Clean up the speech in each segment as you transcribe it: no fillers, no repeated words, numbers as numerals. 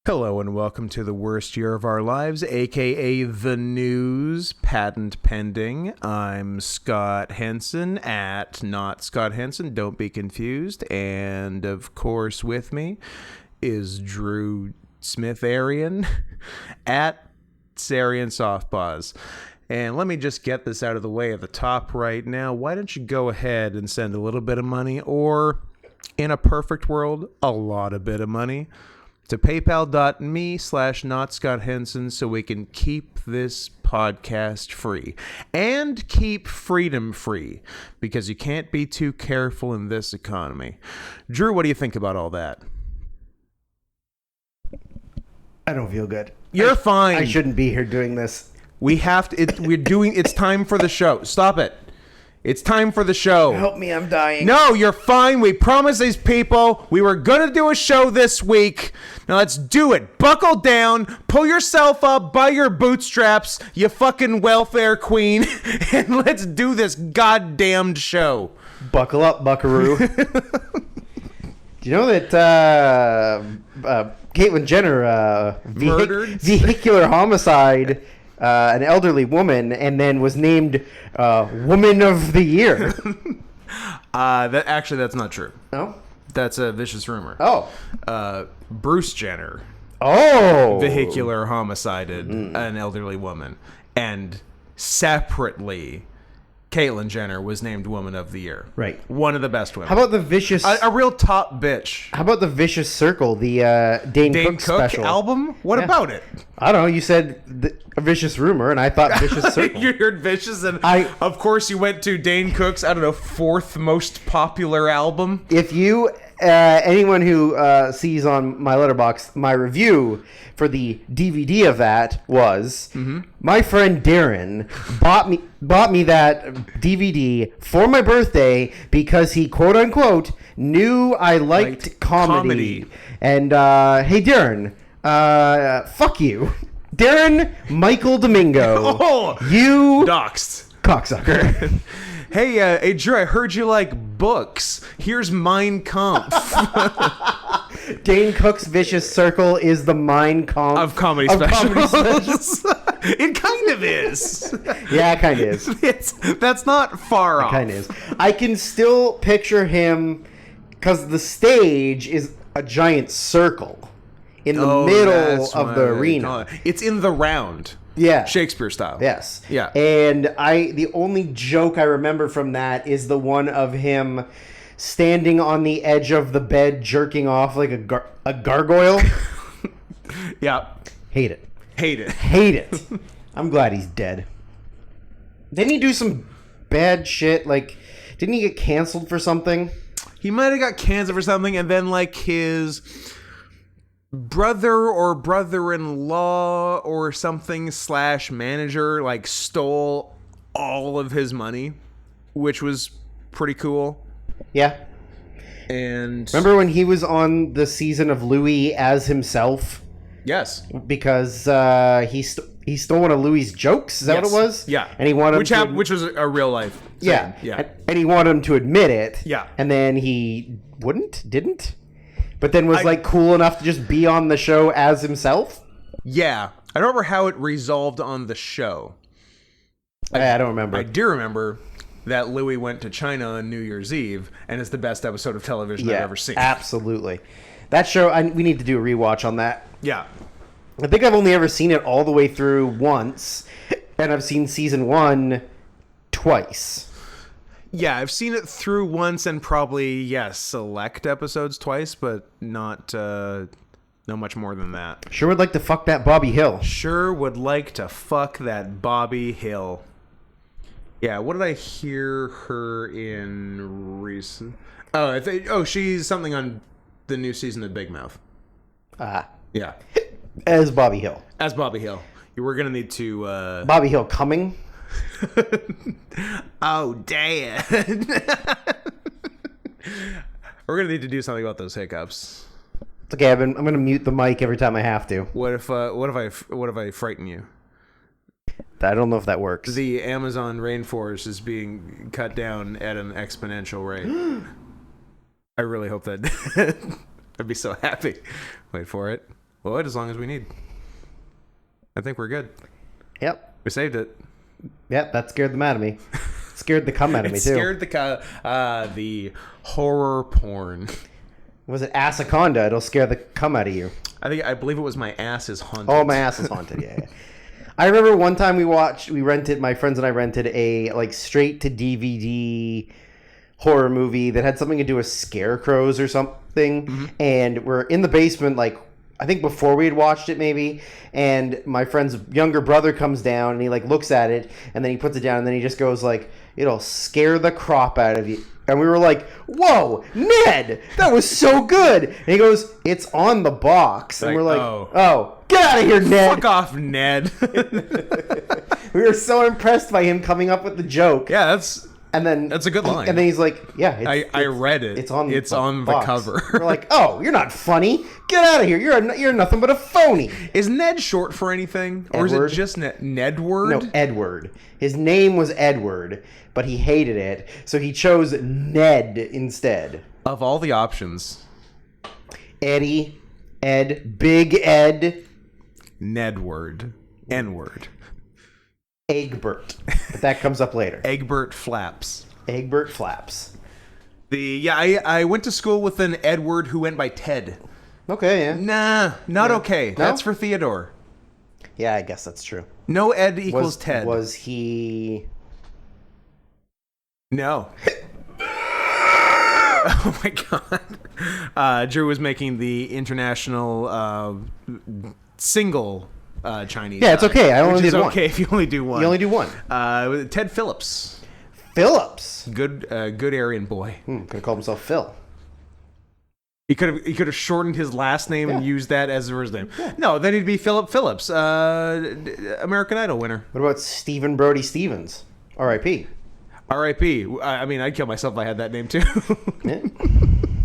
Hello and welcome to the worst year of our lives, aka the news, patent pending. I'm Scott Henson at Not Scott Henson, don't be confused. And of course with me is Drew Smith-Arian at Sarian Softpaws. And let me just get this out of the way at the top right now. Why don't you go ahead and send a little bit of money, or in a perfect world, a lot of bit of money, to paypal.me/notscotthenson so we can keep this podcast free and keep freedom free, because you can't be too careful in this economy. Drew, what do you think about all that? I don't feel good. You're fine. I shouldn't be here doing this. We have to. It's time for the show. Stop it. It's time for the show. Help me, I'm dying. No, you're fine. We promised these people we were going to do a show this week. Now let's do it. Buckle down. Pull yourself up by your bootstraps, you fucking welfare queen. And let's do this goddamned show. Buckle up, buckaroo. Do you know that Caitlyn Jenner murdered? Vehicular homicide an elderly woman, and then was named Woman of the Year? That's not true. No? That's a vicious rumor. Oh. Bruce Jenner. Oh. Vehicular homicided an elderly woman. And separately, Caitlyn Jenner was named Woman of the Year. Right. One of the best women. How about the vicious... A real top bitch. How about the Vicious Circle, the Dane Cook special album? What about it? I don't know. You said a vicious rumor, and I thought Vicious Circle. You heard vicious, and of course you went to Dane Cook's, I don't know, fourth most popular album. If you, anyone who sees on my letterbox, my review for the DVD of that was, my friend Darren bought me that DVD for my birthday because he, quote unquote, knew I liked comedy. And hey Darren, fuck you. Darren Michael Domingo. Oh, you doxed. Cocksucker. Hey, Drew, I heard you like books. Here's Mein Kampf. Dane Cook's Vicious Circle is the Mein Kampf of comedy specials. It kind of is. Yeah, it kind of is. That's not far off. It kind of is. I can still picture him, because the stage is a giant circle in the middle of the arena. It's in the round. Yeah. Shakespeare style. Yes. Yeah. And the only joke I remember from that is the one of him standing on the edge of the bed jerking off like a gargoyle. Yeah. Hate it. Hate it. Hate it. I'm glad he's dead. Didn't he do some bad shit? Like, didn't he get canceled for something? He might have got canceled for something, and then like his brother or brother-in-law or something / manager like stole all of his money, which was pretty cool. Yeah. And remember when he was on the season of Louis as himself? Yes. Because he stole one of Louis' jokes. Is that what it was? Yeah. And he wanted which was a real life thing. Yeah. Yeah. And he wanted him to admit it. Yeah. And then he didn't. But then was like cool enough to just be on the show as himself. Yeah. I don't remember how it resolved on the show. I don't remember. I do remember that Louis went to China on New Year's Eve, and it's the best episode of television I've ever seen. Absolutely. That show, we need to do a rewatch on that. Yeah. I think I've only ever seen it all the way through once, and I've seen season 1 twice. Yeah, I've seen it through once and probably, select episodes twice, but not much more than that. Sure would like to fuck that Bobby Hill. Sure would like to fuck that Bobby Hill. Yeah, what did I hear her in recent? Oh, she's something on the new season of Big Mouth. Yeah. As Bobby Hill. As Bobby Hill. You were going to need to... Bobby Hill coming? Oh, Dad. We're going to need to do something about those hiccups. It's okay, I'm going to mute the mic every time I have to. What if I frighten you? I don't know if that works. The Amazon rainforest is being cut down at an exponential rate. I really hope that... I'd be so happy. Wait for it. Well, as long as we need. I think we're good. Yep. We saved it. Yep, that scared them out of me. Scared the cum out of me, too. Scared the horror porn. Was it Anaconda? It'll scare the cum out of you. I believe it was My Ass is Haunted. Oh, My Ass is Haunted, yeah. I remember one time my friends and I rented a, like, straight-to-DVD horror movie that had something to do with scarecrows or something, Mm-hmm. and we're in the basement, like, I think before we had watched it maybe, and my friend's younger brother comes down and he like looks at it and then he puts it down and then he just goes like, it'll scare the crap out of you. And we were like, whoa, Ned, that was so good. And he goes, it's on the box. And we're like, oh, get out of here, Ned. Fuck off, Ned. We were so impressed by him coming up with the joke. Yeah, that's a good line. And then he's like, yeah, I read it. It's on the box. cover. We're like, oh, you're not funny. Get out of here. You're nothing but a phony. Is Ned short for anything? Or Edward? is it just Nedward? No, Edward. His name was Edward, but he hated it, so he chose Ned instead. Of all the options. Eddie, Ed, Big Ed. Nedward. N-word. Egbert. But that comes up later. Egbert Flaps. Egbert Flaps. I went to school with an Edward who went by Ted. Okay, yeah. Nah, not okay. No? That's for Theodore. Yeah, I guess that's true. No Ed equals Ted. Was he... No. Oh my god. Drew was making the international single Chinese. Yeah, it's okay. I only did one. Okay if you only do one. You only do one. Ted Phillips. Phillips. Good Aryan boy. Could have called himself Phil. He could have shortened his last name and used that as his first name. Yeah. No, then he'd be Philip Phillips, American Idol winner. What about Stephen Brody Stevens? R.I.P. R.I.P. I mean, I'd kill myself if I had that name too.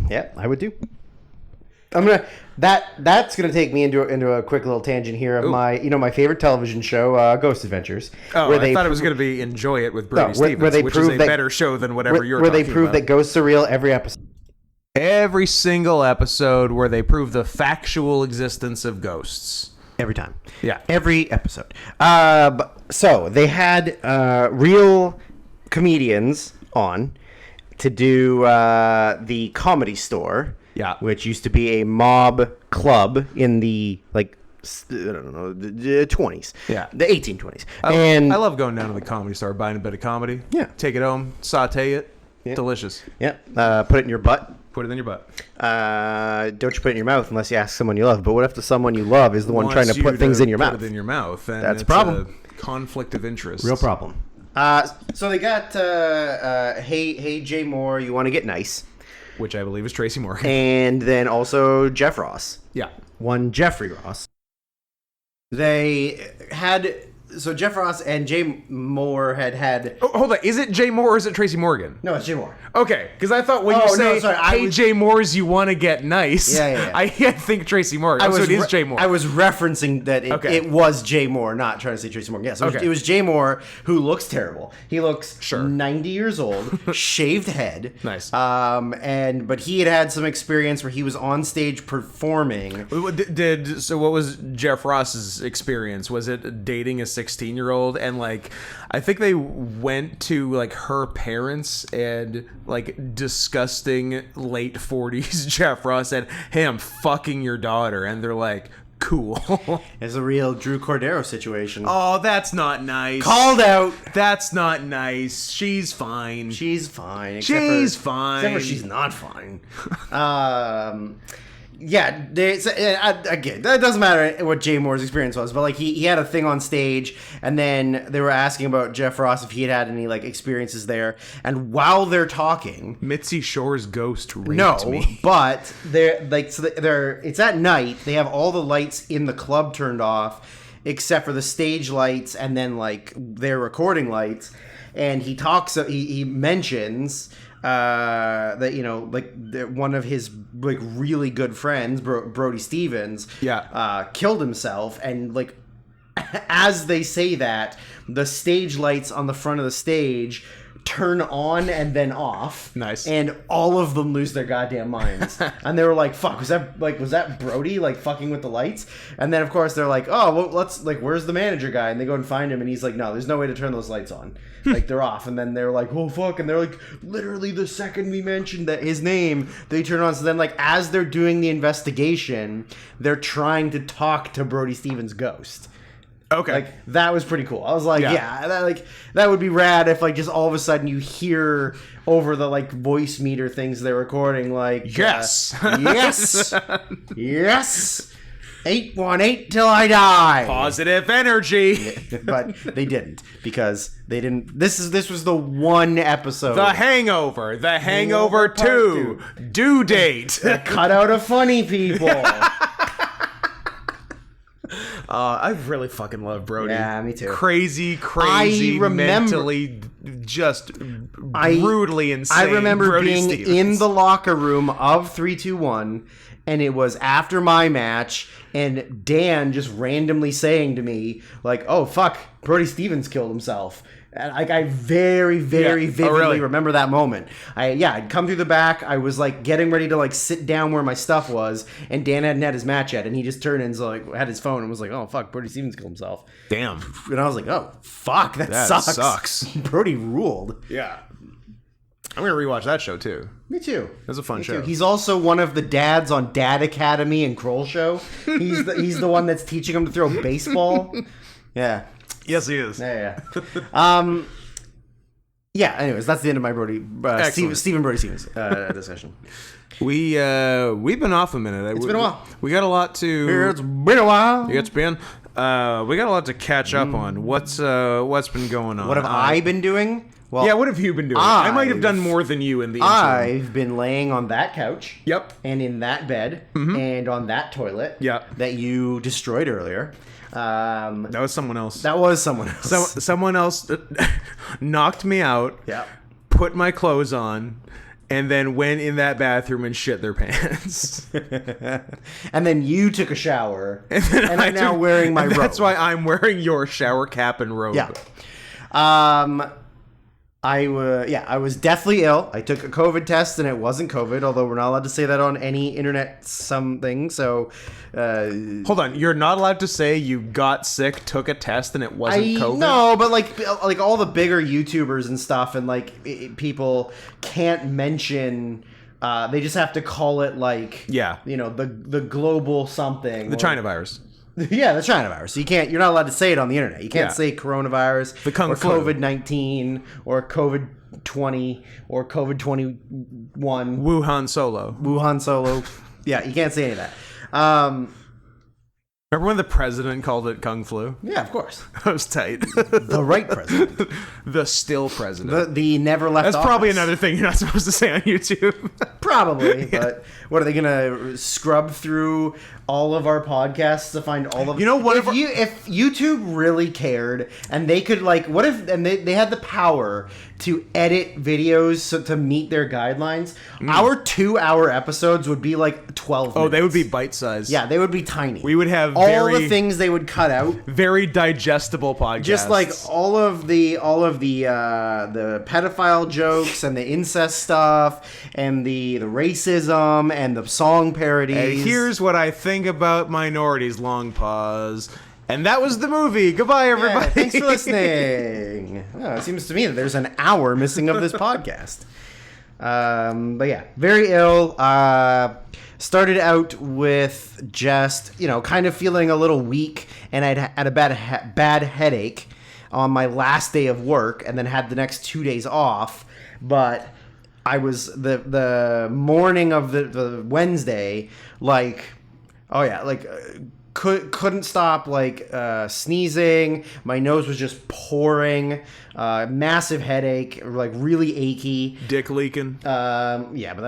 Yeah, I would too. That's gonna take me into a quick little tangent here of my favorite television show, Ghost Adventures. Oh, I thought it was gonna be Enjoy It with Brady Stevens, which is a better show than whatever you're talking about. Where they prove that ghosts are real every episode. Every single episode where they prove the factual existence of ghosts. Every time. Yeah. Every episode. So they had real comedians on to do the Comedy Store. Yeah. Which used to be a mob club in the, like, I don't know, the 20s. Yeah. The 1820s. I love going down to the Comedy Store, buying a bit of comedy. Yeah. Take it home, saute it. Yeah. Delicious. Yeah. Put it in your butt. Put it in your butt. Don't you put it in your mouth unless you ask someone you love. But what if the someone you love is the one trying to put things in your mouth? Put it in your mouth. And that's a problem. A conflict of interest. Real problem. So they got, hey, Jay Moore, you want to get nice. Which I believe is Tracy Morgan. And then also Jeff Ross. Yeah. One Jeffrey Ross. They had... So Jeff Ross and Jay Moore had... Oh, hold on. Is it Jay Moore or is it Tracy Morgan? No, it's Jay Moore. Okay, because I thought when you say, hey, Jay Moore's you want to get nice, I think Tracy Morgan. So it is Jay Moore. I was referencing that it was Jay Moore, not trying to say Tracy Morgan. Yes, it was Jay Moore, who looks terrible. He looks 90 years old, shaved head. Nice. But he had some experience where he was on stage performing. So what was Jeff Ross's experience? Was it dating a 16-year-old? And like, I think they went to like her parents and like disgusting late 40s Jeff Ross said, hey, I'm fucking your daughter. And they're like, cool. It's a real Drew Cordero situation. Oh, that's not nice. Called out. That's not nice. She's fine. She's fine. She's fine. Except for she's not fine. Yeah, again, that doesn't matter what Jay Moore's experience was, but like he had a thing on stage, and then they were asking about Jeff Ross if he had any like experiences there, and while they're talking, Mitzi Shore's ghost raped me. But it's at night. They have all the lights in the club turned off, except for the stage lights, and then like their recording lights, and he mentions. That one of his like really good friends, Brody Stevens, killed himself, and like as they say that, the stage lights on the front of the stage turn on and then off. Nice. And all of them lose their goddamn minds. And they were like, fuck, was that Brody like fucking with the lights? And then of course they're like, oh, well, let's like, where's the manager guy? And they go and find him and he's like, no, there's no way to turn those lights on. Like they're off. And then they're like, oh fuck. And they're like, literally the second we mentioned that his name, they turn on. So then like as they're doing the investigation, they're trying to talk to Brody Stevens' ghost. Okay. Like that was pretty cool. I was like, that would be rad if like just all of a sudden you hear over the like voice meter things they're recording like yes. Yes 818 till I die. Positive energy. But they didn't because they didn't. This was the one episode. The Hangover 2 due date. Cut out of funny people. I really fucking love Brody. Yeah, me too. Crazy, I remember, mentally just brutally insane. I remember Brody being Stevens. in the locker room of 3-2-1, and it was after my match, and Dan just randomly saying to me, like, oh, fuck, Brody Stevens killed himself. And like I very, very vividly remember that moment. I'd come through the back. I was like getting ready to like sit down where my stuff was, and Dan hadn't had his match yet, and he just turned and like had his phone and was like, "Oh fuck, Brody Stevens killed himself." Damn. And I was like, "Oh fuck, that sucks." Brody ruled. Yeah. I'm gonna rewatch that show too. Me too. It was a fun show. He's also one of the dads on Dad Academy and Kroll Show. He's the one that's teaching him to throw baseball. Yeah. Yes, he is. Yeah. Anyways, that's the end of my Brody Stephen Brody Stevens discussion. We've been off a minute. It's been a while. We got a lot to. It's been a while. It's been. We got a lot to catch up on. What's been going on? What have I been doing? Well, yeah, what have you been doing? I might have done more than you in the interim. I've been laying on that couch. Yep. And in that bed. Mm-hmm. And on that toilet. Yep. That you destroyed earlier. That was someone else. Someone else knocked me out. Yeah. Put my clothes on, and then went in that bathroom and shit their pants. And then you took a shower, and I'm now wearing my robe. That's why I'm wearing your shower cap and robe. Yeah. I was deathly ill. I took a COVID test and it wasn't COVID, although we're not allowed to say that on any internet something. So, hold on, you're not allowed to say you got sick, took a test, and it wasn't COVID? No, but like all the bigger YouTubers and stuff, and like people can't mention. They just have to call it like the global something, the China virus. Yeah, the China virus. So you're not allowed to say it on the internet. You can't say coronavirus, the Kung Flu, COVID-19, or COVID-20, or COVID-21. Wuhan Solo. Yeah, you can't say any of that. Remember when the president called it Kung Flu? Yeah, of course. That was tight. The right president. The still president. The never left That's office. probably another thing you're not supposed to say on YouTube. Probably, but what are they going to scrub through all of our podcasts to find all of... If YouTube really cared, and they could they had the power to edit videos to meet their guidelines, our 2-hour episodes would be like 12 minutes. Oh, they would be bite-sized. Yeah, they would be tiny. We would have all the things they would cut out. Very digestible podcasts. Just like all of the pedophile jokes and the incest stuff and the racism and the song parodies. And here's what I think about minorities. Long pause. And that was the movie. Goodbye, everybody. Yeah, thanks for listening. It seems to me that there's an hour missing of this podcast. But yeah, very ill. Started out with just, kind of feeling a little weak, and I'd had a bad headache on my last day of work, and then had the next 2 days off. But I was the morning of the Wednesday, couldn't stop sneezing. My nose was just pouring. Massive headache, really achy. Dick leaking. Yeah, but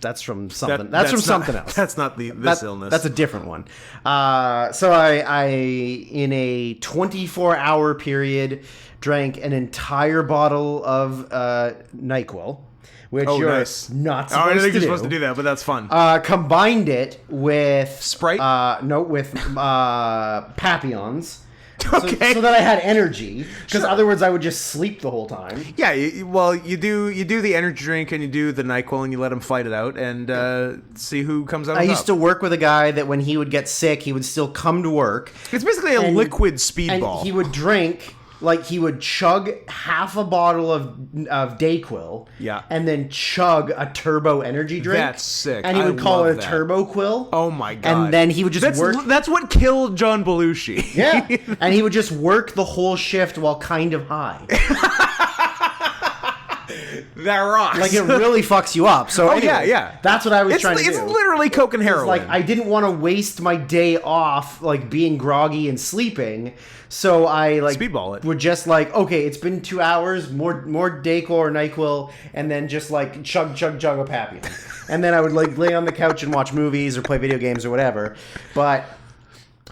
that's from something. That's from something else. That's not this illness. That's a different one. So I in a 24-hour period drank an entire bottle of NyQuil. Which you're nice. Not supposed to do. I didn't think you're supposed to do that, but that's fun. Combined it with... Sprite? With Papillons. Okay. So that I had energy, because otherwise I would just sleep the whole time. Yeah, you do the energy drink and you do the NyQuil and you let him fight it out and see who comes out on I top. used to work with a guy that when he would get sick, he would still come to work. It's basically a liquid And speedball. he would drink, like he would chug half a bottle of Dayquil. Yeah. And then chug a turbo energy drink. That's sick. And he would I call love it a that. Turbo Quill. Oh my god. And then he would just work. That's what killed John Belushi. Yeah. And he would just work the whole shift while kind of high. That rocks. Like it really fucks you up. So anyway, yeah. That's what I was trying to do. It's literally coke and heroin. Like I didn't want to waste my day off like being groggy and sleeping, so I like Speedball it. would just like, okay, it's been 2 hours, more Dayquil or NyQuil, and then just like chug a Papian, and then I would like lay on the couch and watch movies or play video games or whatever. But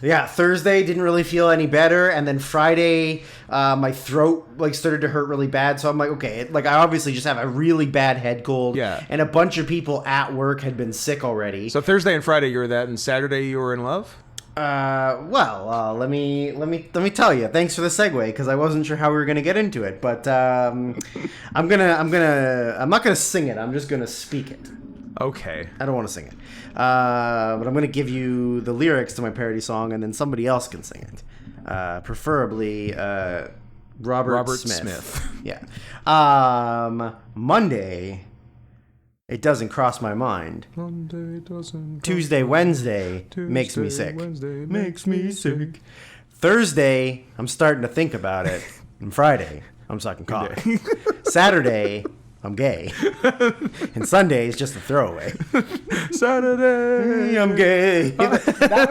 yeah, Thursday didn't really feel any better, and then Friday, my throat like started to hurt really bad. So I'm like, okay, like I obviously just have a really bad head cold. Yeah. And a bunch of people at work had been sick already. So Thursday and Friday you were that, and Saturday you were in love. Let me tell you. Thanks for the segue, because I wasn't sure how we were gonna get into it, but I'm not gonna sing it. I'm just gonna speak it. Okay. I don't want to sing it. But I'm going to give you the lyrics to my parody song, and then somebody else can sing it. Preferably Robert Smith. Yeah. Monday, it doesn't cross my mind. Monday doesn't. Tuesday, Wednesday, makes me sick. Wednesday makes me sick. Thursday, I'm starting to think about it. And Friday, I'm sucking cock. Saturday, I'm gay. And Sunday is just a throwaway. Saturday, I'm gay. That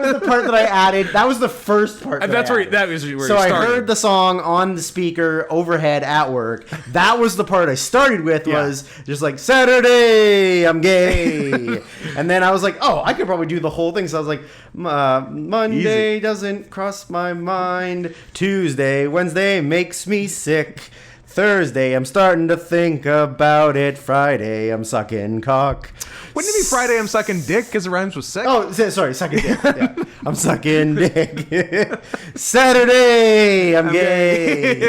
was the part that I added. That was the first part. That was where so you I started. heard the song on the speaker overhead at work. That was the part I started with. Was just like Saturday, I'm gay. And then I was like, oh, I could probably do the whole thing. So I was like, Monday Easy. doesn't cross my mind. Tuesday, Wednesday makes me sick. Thursday, I'm starting to think about it. Friday, I'm sucking cock. Wouldn't it be Friday I'm sucking dick because it rhymes with sick? Oh, sorry, sucking dick. Yeah. I'm sucking dick. Saturday, I'm gay.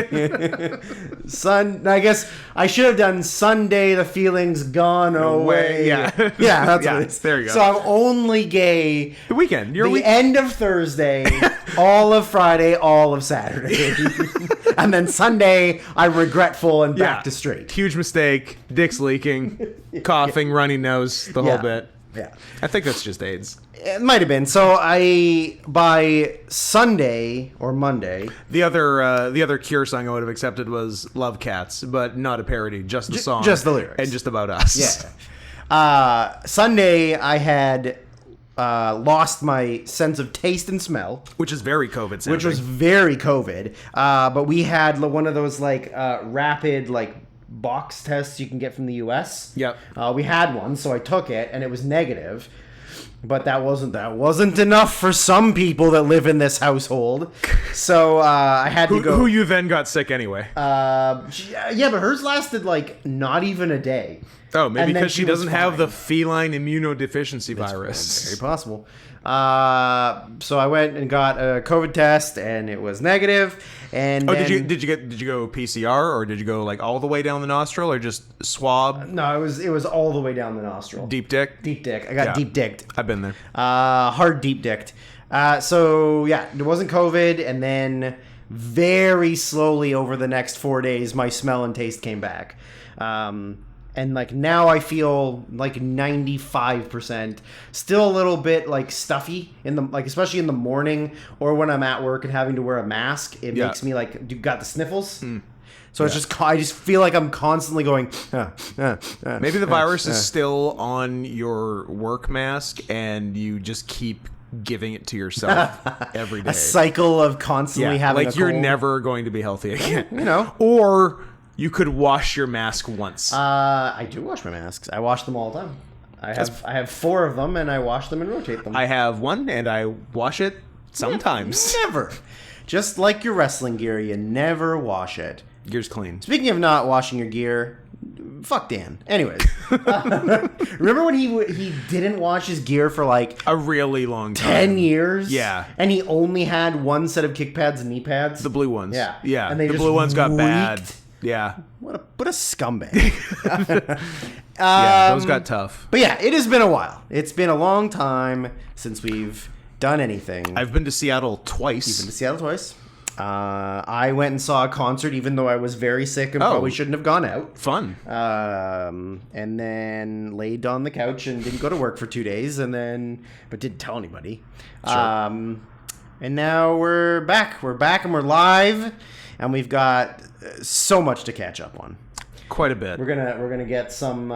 I guess I should have done Sunday, the feeling's gone away. Yeah. Yeah, that's what it is. There you go. So I'm only gay The weekend. the end of Thursday, all of Friday, all of Saturday. And then Sunday, I'm regretful and back to straight. Huge mistake. Dick's leaking. Coughing, runny nose, the whole bit. Yeah. I think that's just AIDS. It might have been. So by Sunday or Monday, The other Cure song I would have accepted was "Love Cats," but not a parody, just the song, just the lyrics. and just about us. yeah. Sunday I had lost my sense of taste and smell, Which is very COVID sounding. which was very COVID. But we had one of those like rapid like box tests you can get from the US. Yep. We had one, so I took it, and it was negative. But that wasn't enough for some people that live in this household. So I had to go. Who you then got sick anyway. Yeah, but hers lasted like not even a day. Oh, maybe and then because she she was doesn't have fine. the feline immunodeficiency virus. Very possible. So I went and got a COVID test, and it was negative. And Oh, then, did you go PCR or did you go like all the way down the nostril or just swab? No, it was all the way down the nostril. Deep dick? Deep dick. I got Yeah. deep dicked. I've been there. Hard deep dicked. So yeah, it wasn't COVID, and then very slowly over the next 4 days, my smell and taste came back. And like now I feel like 95%, still a little bit like stuffy in the like, especially in the morning or when I'm at work and having to wear a mask. It makes me like got the sniffles. So it's just I just feel like I'm constantly going. Maybe the virus is still on your work mask and you just keep giving it to yourself every day. A cycle of constantly having like a you're cold. never going to be healthy again. You know. Or you could wash your mask once. I do wash my masks. I wash them all the time. I have 4 of them, and I wash them and rotate them. I have one and I wash it sometimes. Never. Just like your wrestling gear, you never wash it. Gear's clean. Speaking of not washing your gear, Fuck Dan. Anyways, remember when he didn't wash his gear for like a really long time. 10 years? Yeah. And he only had one set of kick pads and knee pads? The blue ones. Yeah. Yeah. And they the just blue ones got bad. leaked. Yeah. What a scumbag. Yeah, those got tough. But yeah, it has been a while. It's been a long time since we've done anything. I've been to Seattle twice. You've been to Seattle twice. I went and saw a concert even though I was very sick and probably shouldn't have gone out. Fun. And then laid on the couch and didn't go to work for 2 days but didn't tell anybody. Sure. And now we're back. We're back and we're live and we've got so much to catch up on. Quite a bit. We're gonna get some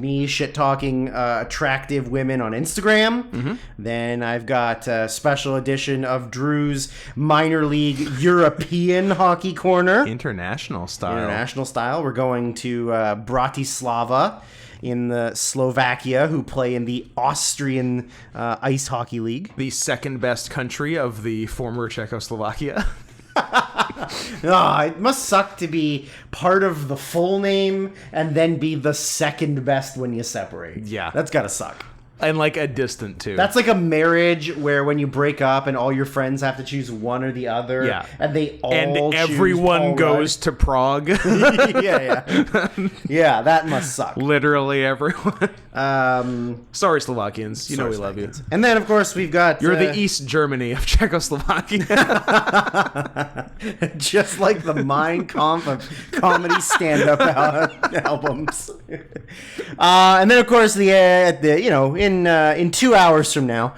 me shit talking attractive women on Instagram. Mm-hmm. Then I've got a special edition of Drew's minor league European hockey corner, International style. We're going to Bratislava in the Slovakia, who play in the Austrian ice hockey league. The second best country of the former Czechoslovakia. It must suck to be part of the full name and then be the second best when you separate. Yeah. That's gotta suck. And like a distant too. That's like a marriage where when you break up and all your friends have to choose one or the other. Yeah. And they all and choose everyone Paul goes to Prague. yeah. Yeah, that must suck. Literally everyone. Sorry, Slovakians. You know we love you. And then, of course, we've got... You're the East Germany of Czechoslovakia. Just like the Mein Kampf of comedy stand-up albums. And then, of course, in 2 hours from now,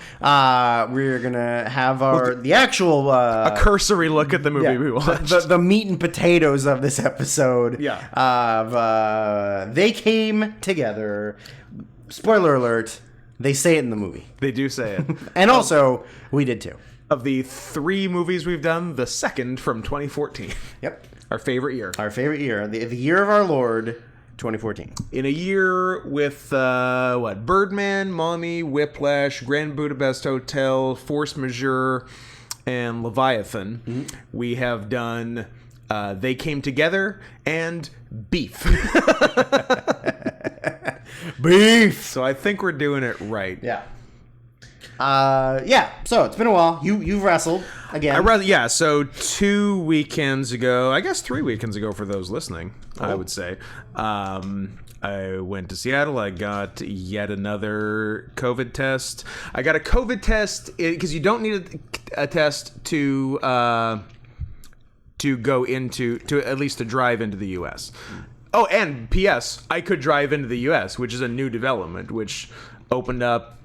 we're gonna have the actual a cursory look at the movie we watched. The meat and potatoes of this episode. Yeah. Of They Came Together. Spoiler alert, they say it in the movie. They do say it. And also, we did too. Of the 3 movies we've done, the second from 2014. Yep. Our favorite year. Our favorite year. The year of our Lord, 2014. In a year with, Birdman, Mommy, Whiplash, Grand Budapest Hotel, Force Majeure, and Leviathan, we have done They Came Together and Beef. Beef! So I think we're doing it right. Yeah. So it's been a while. You've wrestled again. So 2 weekends ago, I guess 3 weekends ago for those listening, I would say, I went to Seattle. I got yet another COVID test. I got a COVID test because you don't need a test to go to at least to drive into the U.S. Oh, and P.S. I could drive into the U.S., which is a new development, which opened up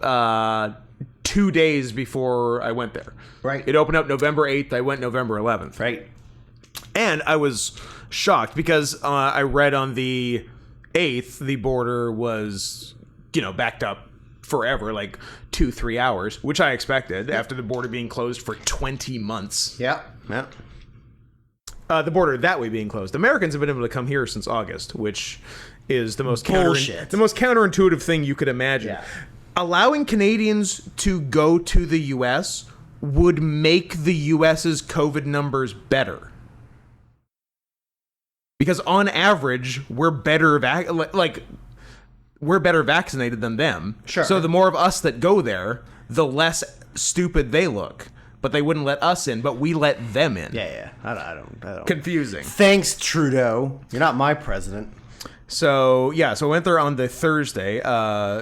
2 days before I went there. Right. It opened up November 8th. I went November 11th. Right. And I was shocked because I read on the 8th the border was, backed up forever, like 2-3 hours, which I expected after the border being closed for 20 months. Yeah. The border that way being closed. Americans have been able to come here since August, which is the most counterintuitive thing you could imagine. Yeah. Allowing Canadians to go to the U.S. would make the U.S.'s COVID numbers better. Because on average, we're better vaccinated than them. Sure. So the more of us that go there, the less stupid they look. But they wouldn't let us in, but we let them in. Yeah. I don't. Confusing. Thanks, Trudeau. You're not my president. So I went there on the Thursday,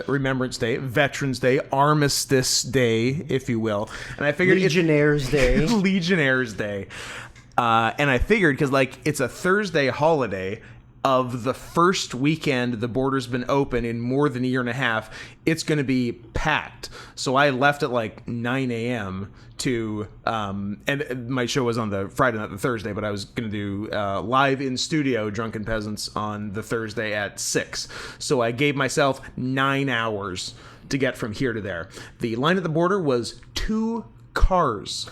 Remembrance Day, Veterans Day, Armistice Day, if you will. And I figured Legionnaires Day. Legionnaires Day. And I figured, because it's a Thursday holiday of the first weekend the border's been open in more than a year and a half, it's going to be packed. So I left at 9 a.m. to, and my show was on the Friday, not the Thursday, but I was going to do live in studio Drunken Peasants on the Thursday at 6. So I gave myself 9 hours to get from here to there. The line at the border was 2 cars.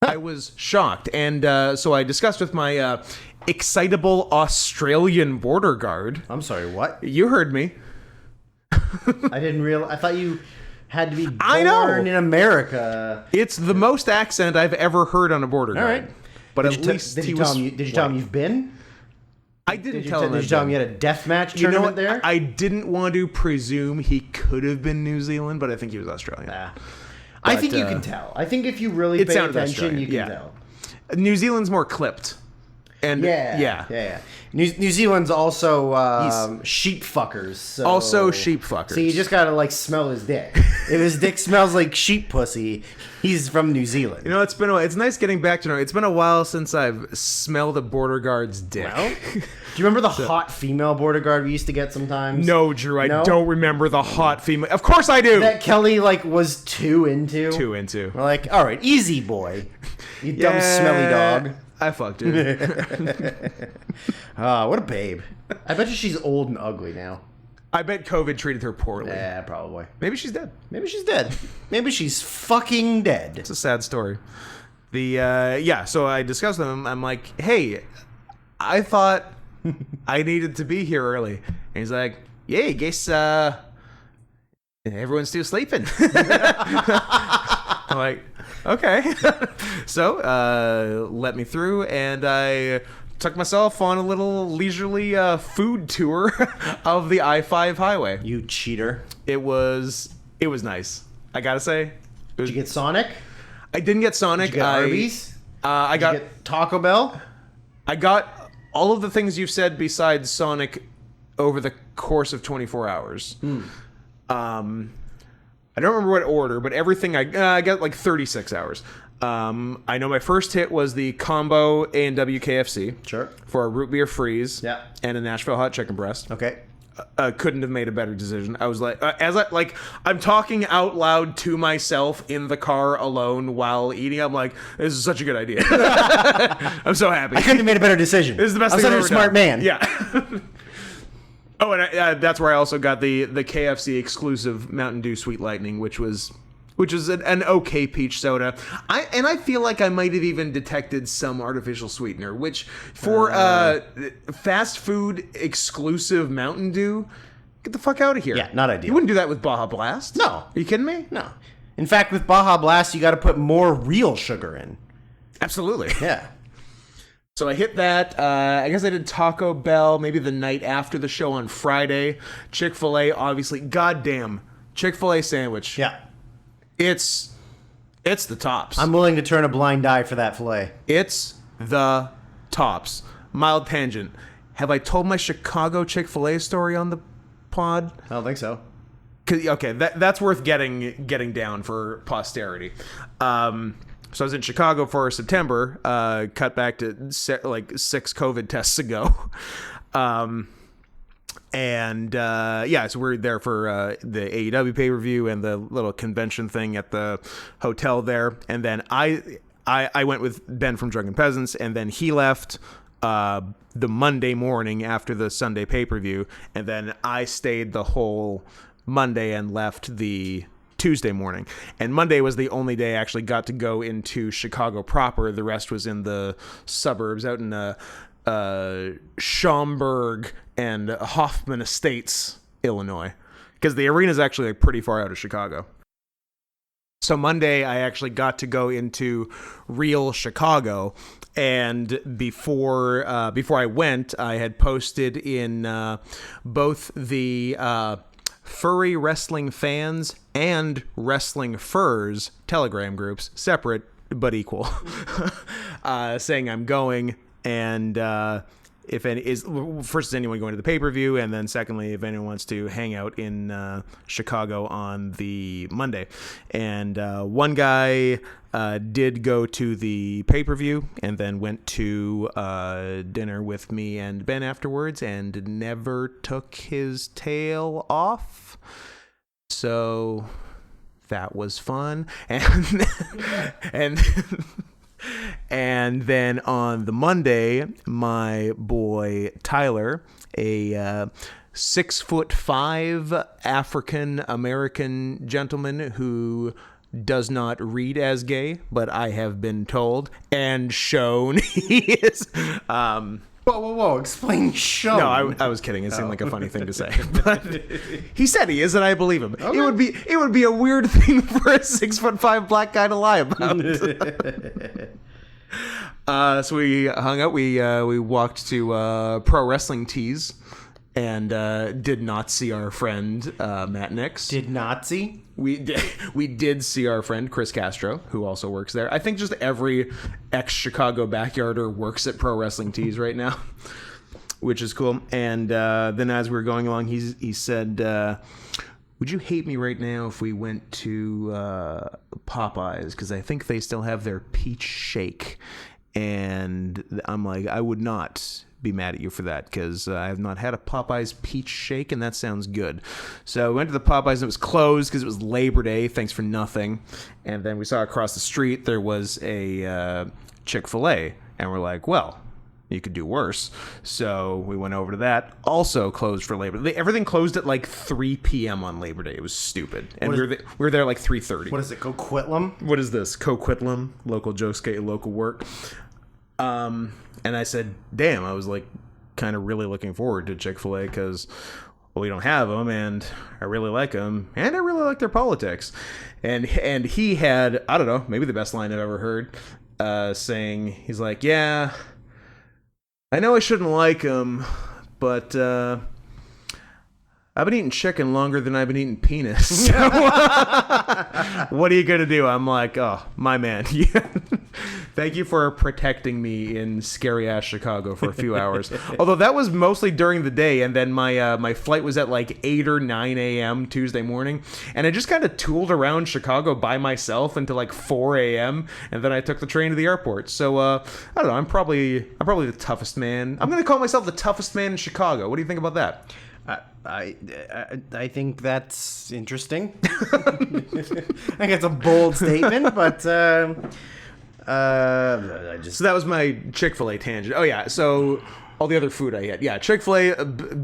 I was shocked. And so I discussed with my excitable Australian border guard. I'm sorry, what? You heard me. I didn't realize. I thought you had to be born in America. It's the most accent I've ever heard on a border guard. All right. But at least did you tell him you've been? I didn't Did tell him. you tell him you had a deathmatch tournament there? I didn't want to presume he could have been New Zealand, but I think he was Australian. I think you can tell. I think if you really pay attention, you can tell. New Zealand's more clipped. And yeah. New Zealand's also sheep fuckers. So, also sheep fuckers. So you just gotta like smell his dick. If his dick smells like sheep pussy, he's from New Zealand. You know, it's nice getting back to know. It's been a while since I've smelled a border guard's dick. Well, do you remember the hot female border guard we used to get sometimes? No, Drew, I don't remember the hot female. Of course I do. That Kelly was too into. We're like, all right, easy boy, you dumb smelly dog. I fucked her. What a babe. I bet you she's old and ugly now. I bet COVID treated her poorly. Yeah, probably. Maybe she's dead. Maybe she's fucking dead. It's a sad story. So I discussed with him. I'm like, hey, I thought I needed to be here early. And he's like, yeah, I guess everyone's still sleeping. I'm like, okay. So let me through, and I took myself on a little leisurely food tour of the I-5 highway. You cheater. It was nice. I gotta say. Did you get Sonic? I didn't get Sonic. Did you get Arby's? I got Did you get Taco Bell? I got all of the things you've said besides Sonic over the course of 24 hours. I don't remember what order, but everything I got like 36 hours. I know my first hit was the combo A&W KFC. Sure. For a root beer freeze. Yeah. And a Nashville hot chicken breast. Okay. Couldn't have made a better decision. I was like, I'm talking out loud to myself in the car alone while eating. I'm like, this is such a good idea. I'm so happy. I couldn't have made a better decision. This is the best thing I'm I've such a ever smart done. man. Yeah. Oh, and that's where I also got the KFC exclusive Mountain Dew Sweet Lightning, which was an okay peach soda. I feel like I might have even detected some artificial sweetener, which for fast food exclusive Mountain Dew, get the fuck out of here. Yeah, not ideal. You wouldn't do that with Baja Blast. No. Are you kidding me? No. In fact, with Baja Blast, you got to put more real sugar in. Absolutely. Yeah. So I hit that. I guess I did Taco Bell maybe the night after the show on Friday. Chick-fil-A, obviously. Goddamn. Chick-fil-A sandwich. Yeah. It's the tops. I'm willing to turn a blind eye for that filet. It's the tops. Mild tangent. Have I told my Chicago Chick-fil-A story on the pod? I don't think so. Okay, that's worth getting down for posterity. So I was in Chicago for September, cut back to like 6 COVID tests ago. So we're there for the AEW pay-per-view and the little convention thing at the hotel there. And then I went with Ben from Drunken Peasants, and then he left the Monday morning after the Sunday pay-per-view. And then I stayed the whole Monday and left the Tuesday morning. And Monday was the only day I actually got to go into Chicago proper. The rest was in the suburbs out in Schaumburg and Hoffman Estates, Illinois, because the arena is actually like pretty far out of Chicago. So Monday I actually got to go into real Chicago, and before I went, I had posted in both the Furry Wrestling Fans and Wrestling Furs Telegram groups, separate but equal, saying I'm going, and if any first is anyone going to the pay-per-view, and then secondly, if anyone wants to hang out in Chicago on the Monday. And one guy did go to the pay-per-view and then went to dinner with me and Ben afterwards and never took his tail off. So that was fun. And then on the Monday, my boy Tyler, a 6'5" African American gentleman who does not read as gay, but I have been told and shown he is. Whoa! Explain shown. No, I was kidding. It seemed like a funny thing to say, but he said he is, and I believe him. Okay. It would be a weird thing for a 6'5" black guy to lie about. So we hung out. We walked to Pro Wrestling Tees and did not see our friend Matt Nix. Did not see? We did see our friend Chris Castro, who also works there. I think just every ex-Chicago backyarder works at Pro Wrestling Tees right now, which is cool. And then as we were going along, he said, would you hate me right now if we went to Popeyes? Because I think they still have their peach shake. And I'm like, I would not be mad at you for that, because I have not had a Popeyes peach shake, and that sounds good. So we went to the Popeyes, and it was closed because it was Labor Day. Thanks for nothing. And then we saw across the street there was a Chick-fil-A, and we're like, well, you could do worse. So we went over to that. Also closed for Labor Day. Everything closed at like 3 p.m. on Labor Day. It was stupid. And we were there like 3:30. What is it, Coquitlam? What is this? Coquitlam, local Joe Skate, local work. And I said, damn, I was like kind of really looking forward to Chick-fil-A because, well, we don't have them, and I really like them, and I really like their politics. And he had, I don't know, maybe the best line I've ever heard, saying, he's like, yeah, I know I shouldn't like them, but I've been eating chicken longer than I've been eating penis. So, what are you going to do? I'm like, oh, my man. Thank you for protecting me in scary-ass Chicago for a few hours. Although that was mostly during the day, and then my flight was at like 8 or 9 a.m. Tuesday morning, and I just kind of tooled around Chicago by myself until like 4 a.m., and then I took the train to the airport. So, I don't know, I'm probably the toughest man. I'm going to call myself the toughest man in Chicago. What do you think about that? I think that's interesting. I think it's a bold statement, but I just... So that was my Chick-fil-A tangent. Oh yeah, so all the other food I had. Yeah, Chick-fil-A,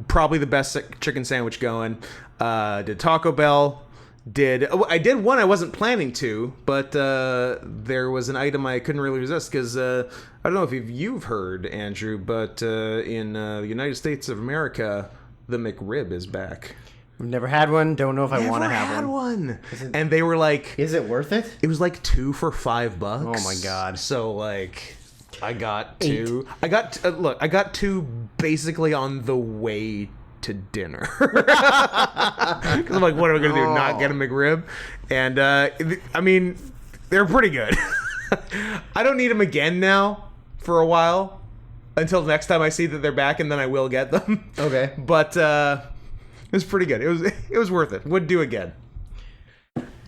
probably the best chicken sandwich going. Did Taco Bell. I did one I wasn't planning to, but there was an item I couldn't really resist because I don't know if you've heard, Andrew, but in the United States of America, the McRib is back. I've never had one. Don't know if I want to have one. And they were like... Is it worth it? It was like 2 for $5. Oh my God. So like... I got 2. I got 2 basically on the way to dinner. Because I'm like, what are we going to do? Not get a McRib? And I mean, they're pretty good. I don't need them again now for a while. Until next time I see that they're back, and then I will get them. Okay. But it was pretty good. It was worth it. Would do again.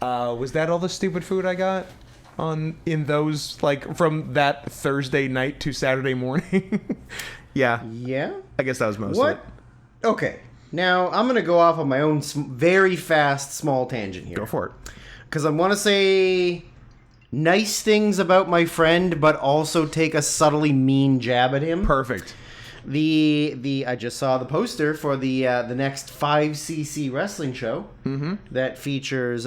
Was that all the stupid food I got in those, like, from that Thursday night to Saturday morning? Yeah. Yeah? I guess that was most of it. Okay. Now, I'm going to go off on my own very fast, small tangent here. Go for it. Because I want to say nice things about my friend, but also take a subtly mean jab at him. Perfect. I just saw the poster for the next 5cc wrestling show that features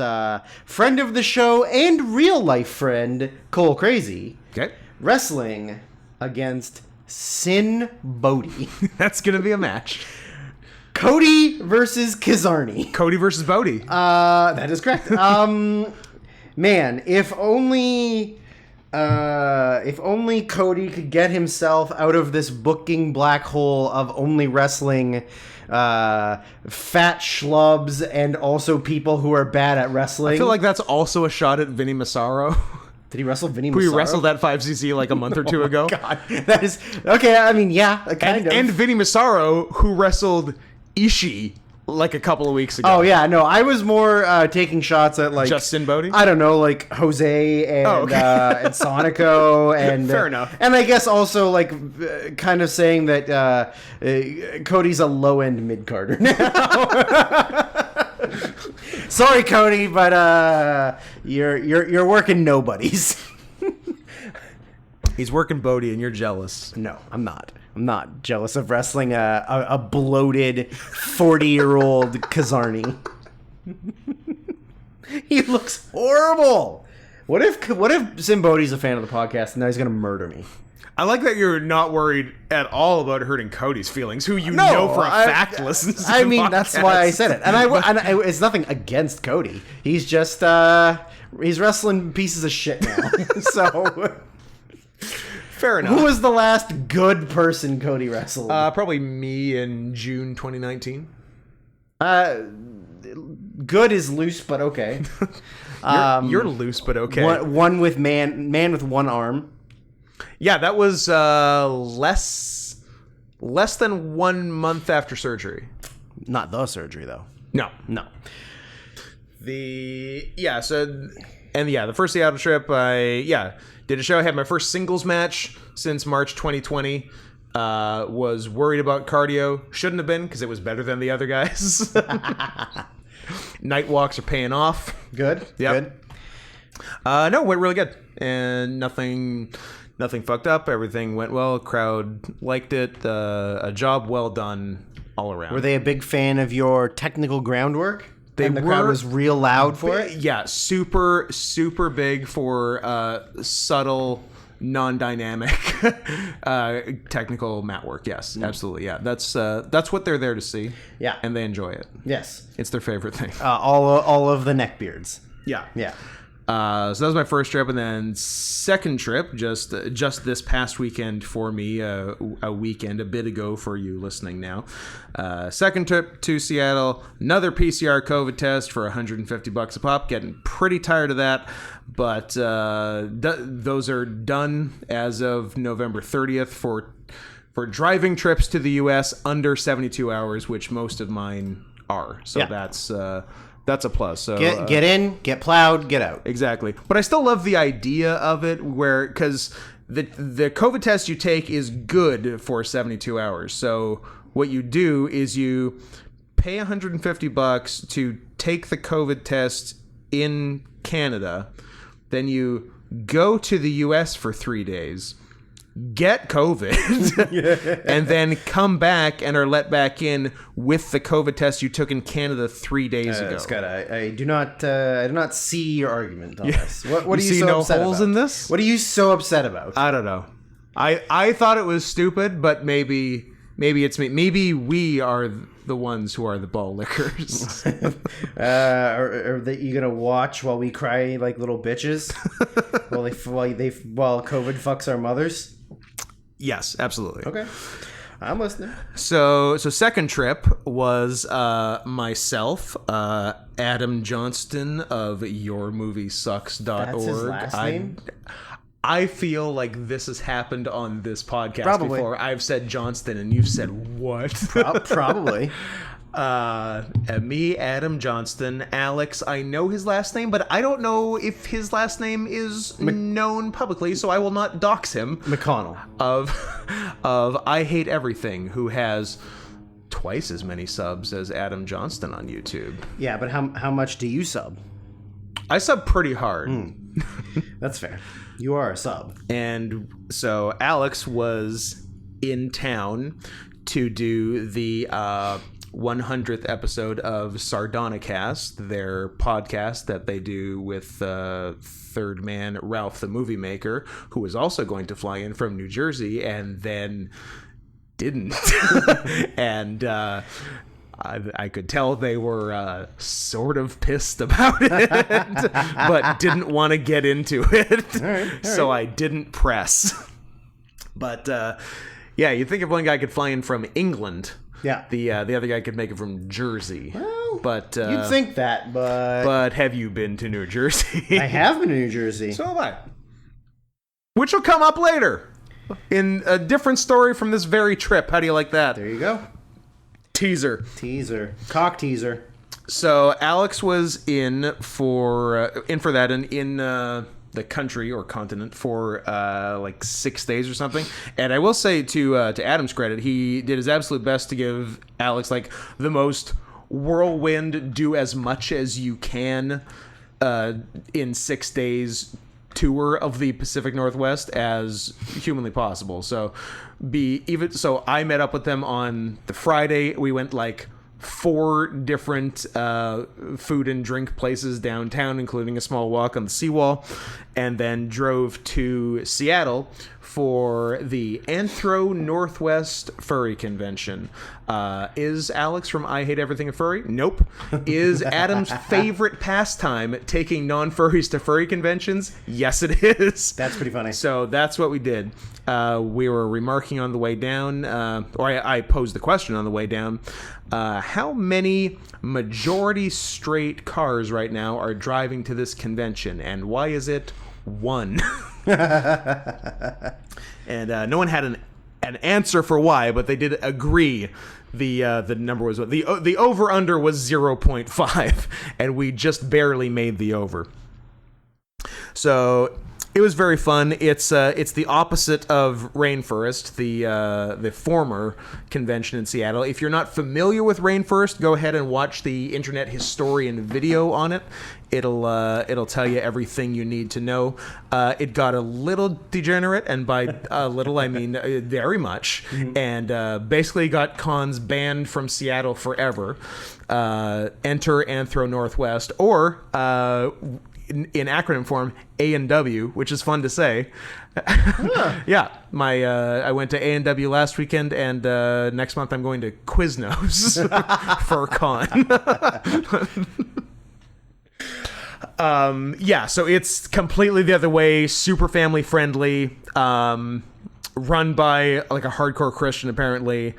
friend of the show and real life friend Cole Crazy wrestling against Sin Bodhi. That's gonna be a match. Cody versus Kizarny. Cody versus Bodhi. That is correct. Man, if only Cody could get himself out of this booking black hole of only wrestling fat schlubs and also people who are bad at wrestling. I feel like that's also a shot at Vinny Massaro. Did he wrestle Vinny Massaro? Who wrestled at 5cc like a month or two ago. God, that is... Okay, I mean, yeah, kind of. And Vinny Massaro, who wrestled Ishii like a couple of weeks ago. Oh, yeah, no, I was more taking shots at, like... Just Sin Bodhi? I don't know, like, Jose and, and Sonico and... Fair enough. And I guess also, like, kind of saying that Cody's a low-end mid-carder now. Sorry, Cody, but you're working nobodies. He's working Bodhi, and you're jealous. No, I'm not. I'm not jealous of wrestling a bloated 40-year-old Kizarny. He looks horrible. What if Sin Bodhi's a fan of the podcast and now he's gonna murder me? I like that you're not worried at all about hurting Cody's feelings, who know for a fact listens to I the mean, podcast. that's why I said it. And it's nothing against Cody. He's just, he's wrestling pieces of shit now. So... Fair enough. Who was the last good person Cody wrestled? Probably me in June 2019. Good is loose, but okay. You're loose, but okay. One with man with one arm. Yeah, that was less than 1 month after surgery. Not the surgery, though. No. The first Seattle trip, I did a show. I had my first singles match since March 2020. Was worried about cardio. Shouldn't have been, because it was better than the other guys. Night walks are paying off. Good. Yep. Good. No, went really good, and nothing fucked up. Everything went well. Crowd liked it. A job well done all around. Were they a big fan of your technical groundwork? The crowd was real loud for it? Yeah, super, super big for subtle, non-dynamic technical mat work. Yes, absolutely. Yeah, that's what they're there to see. Yeah. And they enjoy it. Yes. It's their favorite thing. All of the neckbeards. Yeah. Yeah. So that was my first trip, and then second trip just this past weekend for me, a weekend a bit ago for you listening now. Second trip to Seattle, another PCR COVID test for $150 a pop. Getting pretty tired of that, but those are done as of November 30th for driving trips to the U.S. under 72 hours, which most of mine are. So that's a plus. So get in, get plowed, get out. Exactly. But I still love the idea of it, because the COVID test you take is good for 72 hours. So what you do is you pay $150 to take the COVID test in Canada, then you go to the US for 3 days, get COVID, and then come back and are let back in with the COVID test you took in Canada 3 days ago. Scott, I do not see your argument on this. What are you see so no upset holes about? in this? What are you so upset about? I don't know. I thought it was stupid, but maybe it's me. Maybe we are the ones who are the ball lickers. Are you gonna watch while we cry like little bitches while COVID fucks our mothers? Yes, absolutely. Okay, I'm listening. So second trip was myself, Adam Johnston of YourMovieSucks.org. That's his last name? I feel like this has happened on this podcast Probably. before. I've said Johnston and you've said what? Probably. Me, Adam Johnston. Alex, I know his last name, but I don't know if his last name is known publicly, so I will not dox him. McConnell. Of I Hate Everything, who has twice as many subs as Adam Johnston on YouTube. Yeah, but how much do you sub? I sub pretty hard. That's fair. You are a sub. And so Alex was in town to do the 100th episode of Sardonicast, their podcast that they do with third man Ralph the Movie Maker, who was also going to fly in from New Jersey and then didn't. And I could tell they were sort of pissed about it, but didn't want to get into it. All right. So I didn't press. But yeah, you'd think if one guy could fly in from England, the other guy could make it from Jersey. Well, but you'd think that, but have you been to New Jersey? I have been to New Jersey. So have I. Which will come up later in a different story from this very trip. How do you like that? There you go. Teaser. Cock teaser. So Alex was in for that and in the country or continent for like 6 days or something. And I will say to Adam's credit, he did his absolute best to give Alex like the most whirlwind, do as much as you can in 6 days tour of the Pacific Northwest as humanly possible. So I met up with them on the Friday. We went like 4 different food and drink places downtown, including a small walk on the seawall, and then drove to Seattle for the Anthro Northwest Furry Convention. Is Alex from I Hate Everything Furry? Nope. Is Adam's favorite pastime taking non-furries to furry conventions? Yes, it is. That's pretty funny. So that's what we did. We were remarking on the way down, or I posed the question on the way down. How many majority straight cars right now are driving to this convention, and why is it 1? And no one had an answer for why, but they did agree. The number was the over under was 0.5, and we just barely made the over. So it was very fun. It's the opposite of Rainforest, the former convention in Seattle. If you're not familiar with Rainforest, go ahead and watch the Internet Historian video on it. It'll tell you everything you need to know. It got a little degenerate, and by little I mean very much, and basically got cons banned from Seattle forever. Enter Anthro Northwest, or in acronym form, A&W, which is fun to say. Yeah, I went to A&W last weekend, and next month I'm going to Quiznos for con. Yeah, so it's completely the other way, super family friendly, run by like a hardcore Christian apparently.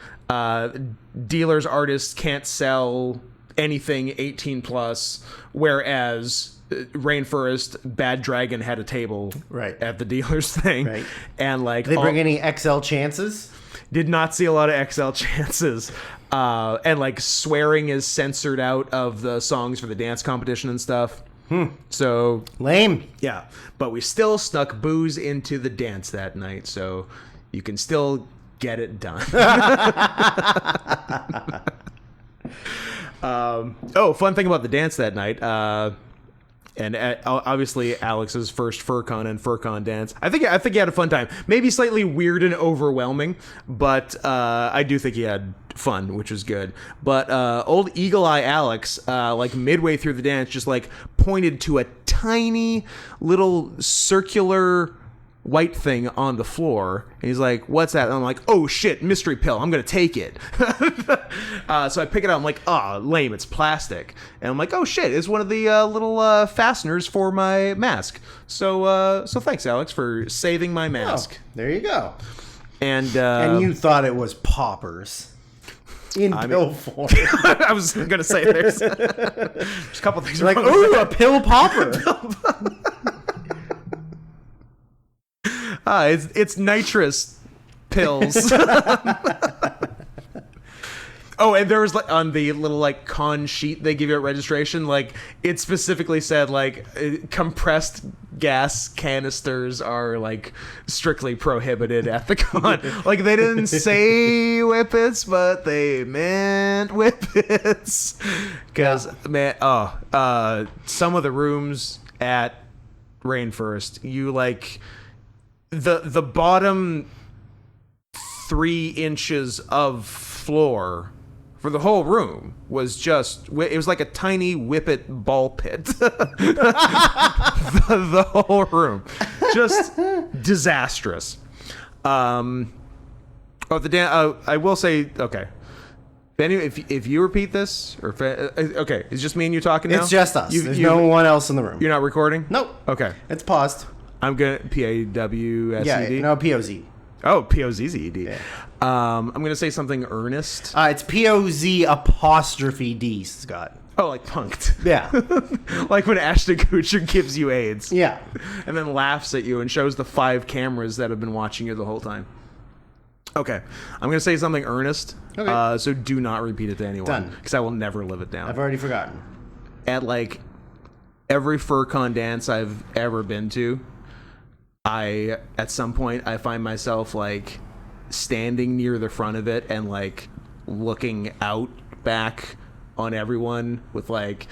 Dealers, artists can't sell anything 18 plus, whereas Rainforest, Bad Dragon had a table at the dealer's thing. Right. And like, did they bring any XL chances? Did not see a lot of XL chances. And like swearing is censored out of the songs for the dance competition and stuff. So lame. Yeah. But we still snuck booze into the dance that night, so you can still get it done. Fun thing about the dance that night. And obviously Alex's first FurCon and FurCon dance. I think he had a fun time. Maybe slightly weird and overwhelming, but I do think he had fun, which was good. But old Eagle Eye Alex, like midway through the dance, just like pointed to a tiny little circular white thing on the floor, and he's like, "What's that?" And I'm like, "Oh shit, mystery pill, I'm gonna take it." So I pick it up, I'm like, "Oh, lame, it's plastic." And I'm like, "Oh shit, it's one of the little fasteners for my mask." So thanks, Alex, for saving my mask. Oh, there you go. And you thought it was poppers in pill form. I was gonna say there's a couple things like, ooh, a pill popper. It's nitrous pills. Oh, and there was like on the little like con sheet they give you at registration, like it specifically said like compressed gas canisters are like strictly prohibited at the con. Like they didn't say whippets, but they meant whippets. Because man, some of the rooms at Rainforest, you like the bottom 3 inches of floor for the whole room was just, it was like a tiny whippet ball pit. the whole room. Just disastrous. I will say, okay. If you repeat this, or okay, it's just me and you talking now? It's just us. There's no one else in the room. You're not recording? Nope. Okay. It's paused. I'm gonna PAWSED. Yeah, no, POZ. Oh, POZZED. Yeah. I'm gonna say something earnest. It's POZ''D, Scott. Oh, like punked. Yeah. Like when Ashton Kutcher gives you AIDS. Yeah. And then laughs at you and shows the 5 cameras that have been watching you the whole time. Okay. I'm gonna say something earnest. Okay. So do not repeat it to anyone. Done. Because I will never live it down. I've already forgotten. At like every FurCon dance I've ever been to, at some point I find myself like standing near the front of it and like looking out back on everyone with like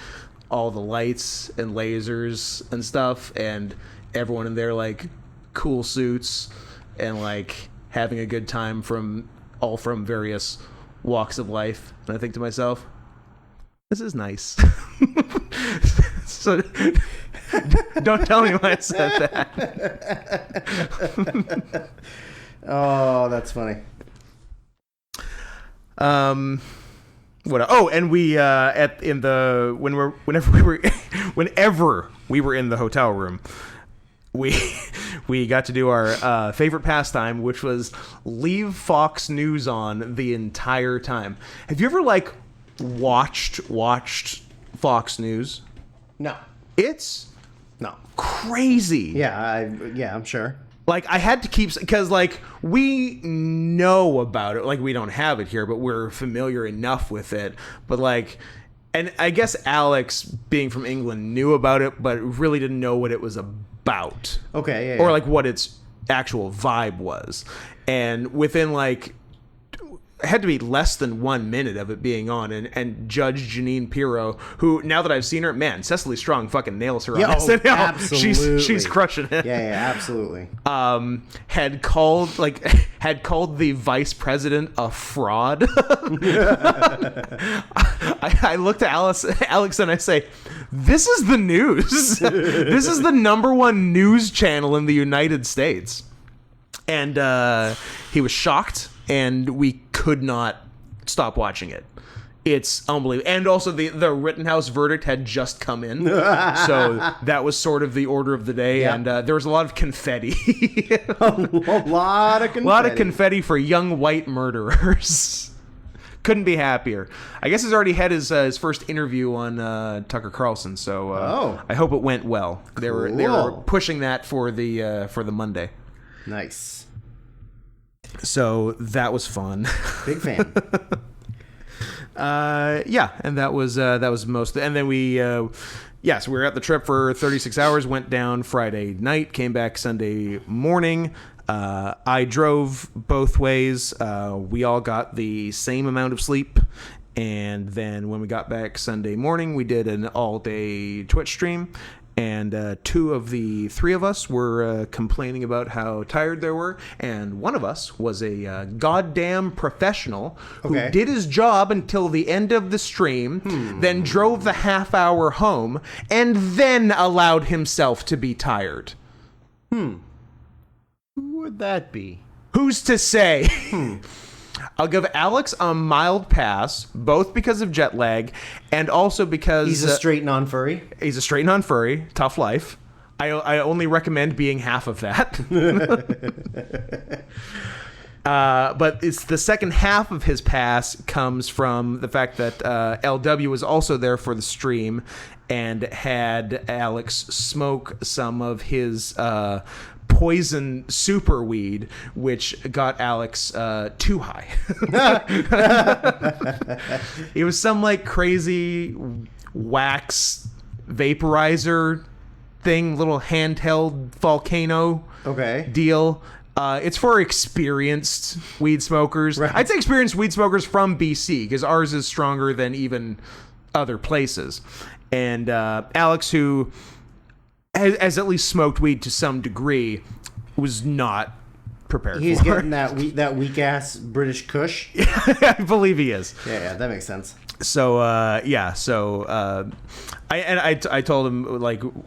all the lights and lasers and stuff, and everyone in their like cool suits and like having a good time from various walks of life. And I think to myself, This is nice. So don't tell me why I said that. Oh, that's funny. And we whenever we were in the hotel room, we got to do our favorite pastime, which was leave Fox News on the entire time. Have you ever watched Fox News? No. It's No. crazy. Yeah, I'm sure. I had to keep, because we know about it. We don't have it here, but we're familiar enough with it. But and I guess Alex, being from England, knew about it, but really didn't know what it was about. Okay, yeah. Or what its actual vibe was. And within it had to be less than 1 minute of it being on, and Judge Janine Pirro, who, now that I've seen her, man, Cecily Strong fucking nails her on SNL. Absolutely. She's crushing it. Yeah, absolutely. Had called the vice president a fraud. I looked at Alex and I say, this is the news. This is the #1 news channel in the United States. And he was shocked, and we could not stop watching it. It's unbelievable. And also the Rittenhouse verdict had just come in. So that was sort of the order of the day. Yep. And there was a lot of confetti. A lot of confetti. A lot of confetti for young white murderers. Couldn't be happier. I guess he's already had his first interview on Tucker Carlson, so I hope it went well. Cool. They were pushing that for the Monday. Nice. So that was fun. Big fan. And that was most. And then so we were at the trip for 36 hours. Went down Friday night, came back Sunday morning. I drove both ways. We all got the same amount of sleep. And then when we got back Sunday morning, we did an all-day Twitch stream. And 2 of the 3 of us were complaining about how tired they were. And one of us was a goddamn professional who did his job until the end of the stream, then drove the half-hour home, and then allowed himself to be tired. Who would that be? Who's to say? I'll give Alex a mild pass, both because of jet lag and also because... He's a straight non-furry? He's a straight non-furry. Tough life. I only recommend being half of that. But it's the second half of his pass comes from the fact that LW was also there for the stream and had Alex smoke some of his... poison super weed, which got Alex too high. It was some crazy wax vaporizer thing, little handheld volcano deal. It's for experienced weed smokers. Right. I'd say experienced weed smokers from BC, because ours is stronger than even other places. And Alex, who has at least smoked weed to some degree, was not prepared He's for getting that weak ass British Kush. I believe he is. Yeah, that makes sense. So I told him,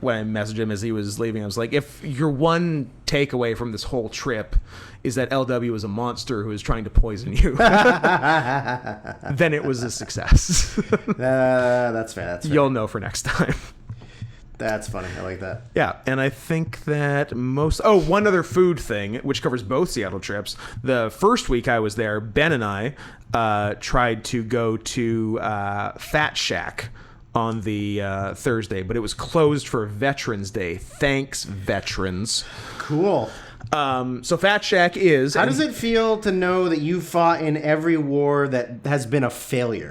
when I messaged him as he was leaving, I was like, if your one takeaway from this whole trip is that LW is a monster who is trying to poison you, then it was a success. That's fair. You'll know for next time. That's funny. I like that. Yeah, and I think that one other food thing, which covers both Seattle trips. The first week I was there, Ben and I tried to go to Fat Shack on the Thursday, but it was closed for Veterans Day. Thanks, veterans. Cool. So Fat Shack is... How does it feel to know that you fought in every war that has been a failure?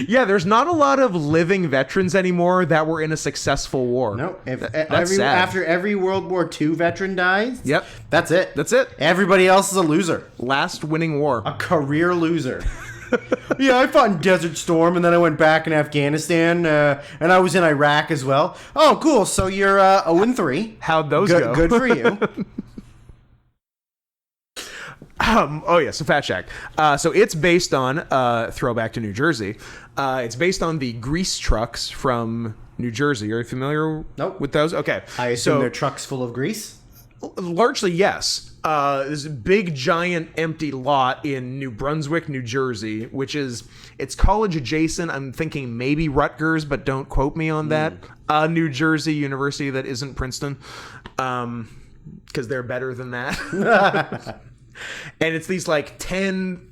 Yeah, there's not a lot of living veterans anymore that were in a successful war. No, that's sad. After every World War II veteran dies, yep, that's it. That's it. Everybody else is a loser. Last winning war. A career loser. Yeah, I fought in Desert Storm, and then I went back in Afghanistan, and I was in Iraq as well. Oh, cool. So you're 0-3. How'd those go? Good for you. So Fat Shack. So it's based on throwback to New Jersey. It's based on the grease trucks from New Jersey. Are you familiar with those? Okay. I assume they're trucks full of grease? Largely, yes. There's a big, giant, empty lot in New Brunswick, New Jersey, which it's college adjacent. I'm thinking maybe Rutgers, but don't quote me on that. New Jersey University that isn't Princeton, because they're better than that. And it's these like 10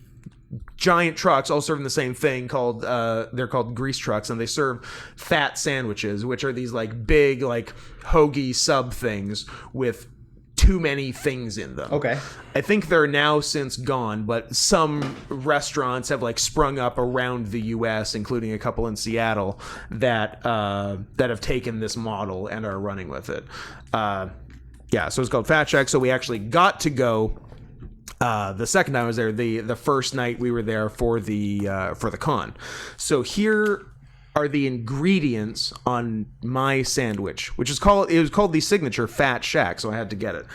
giant trucks all serving the same thing they're called grease trucks, and they serve fat sandwiches, which are these like big like hoagie sub things with too many things in them. Okay. I think they're now since gone, but some restaurants have like sprung up around the US, including a couple in Seattle that have taken this model and are running with it. So it's called Fat Shack. So we actually got to go the second time I was there. The first night we were there for the con. So here are the ingredients on my sandwich, it was called the signature Fat Shack, so I had to get it.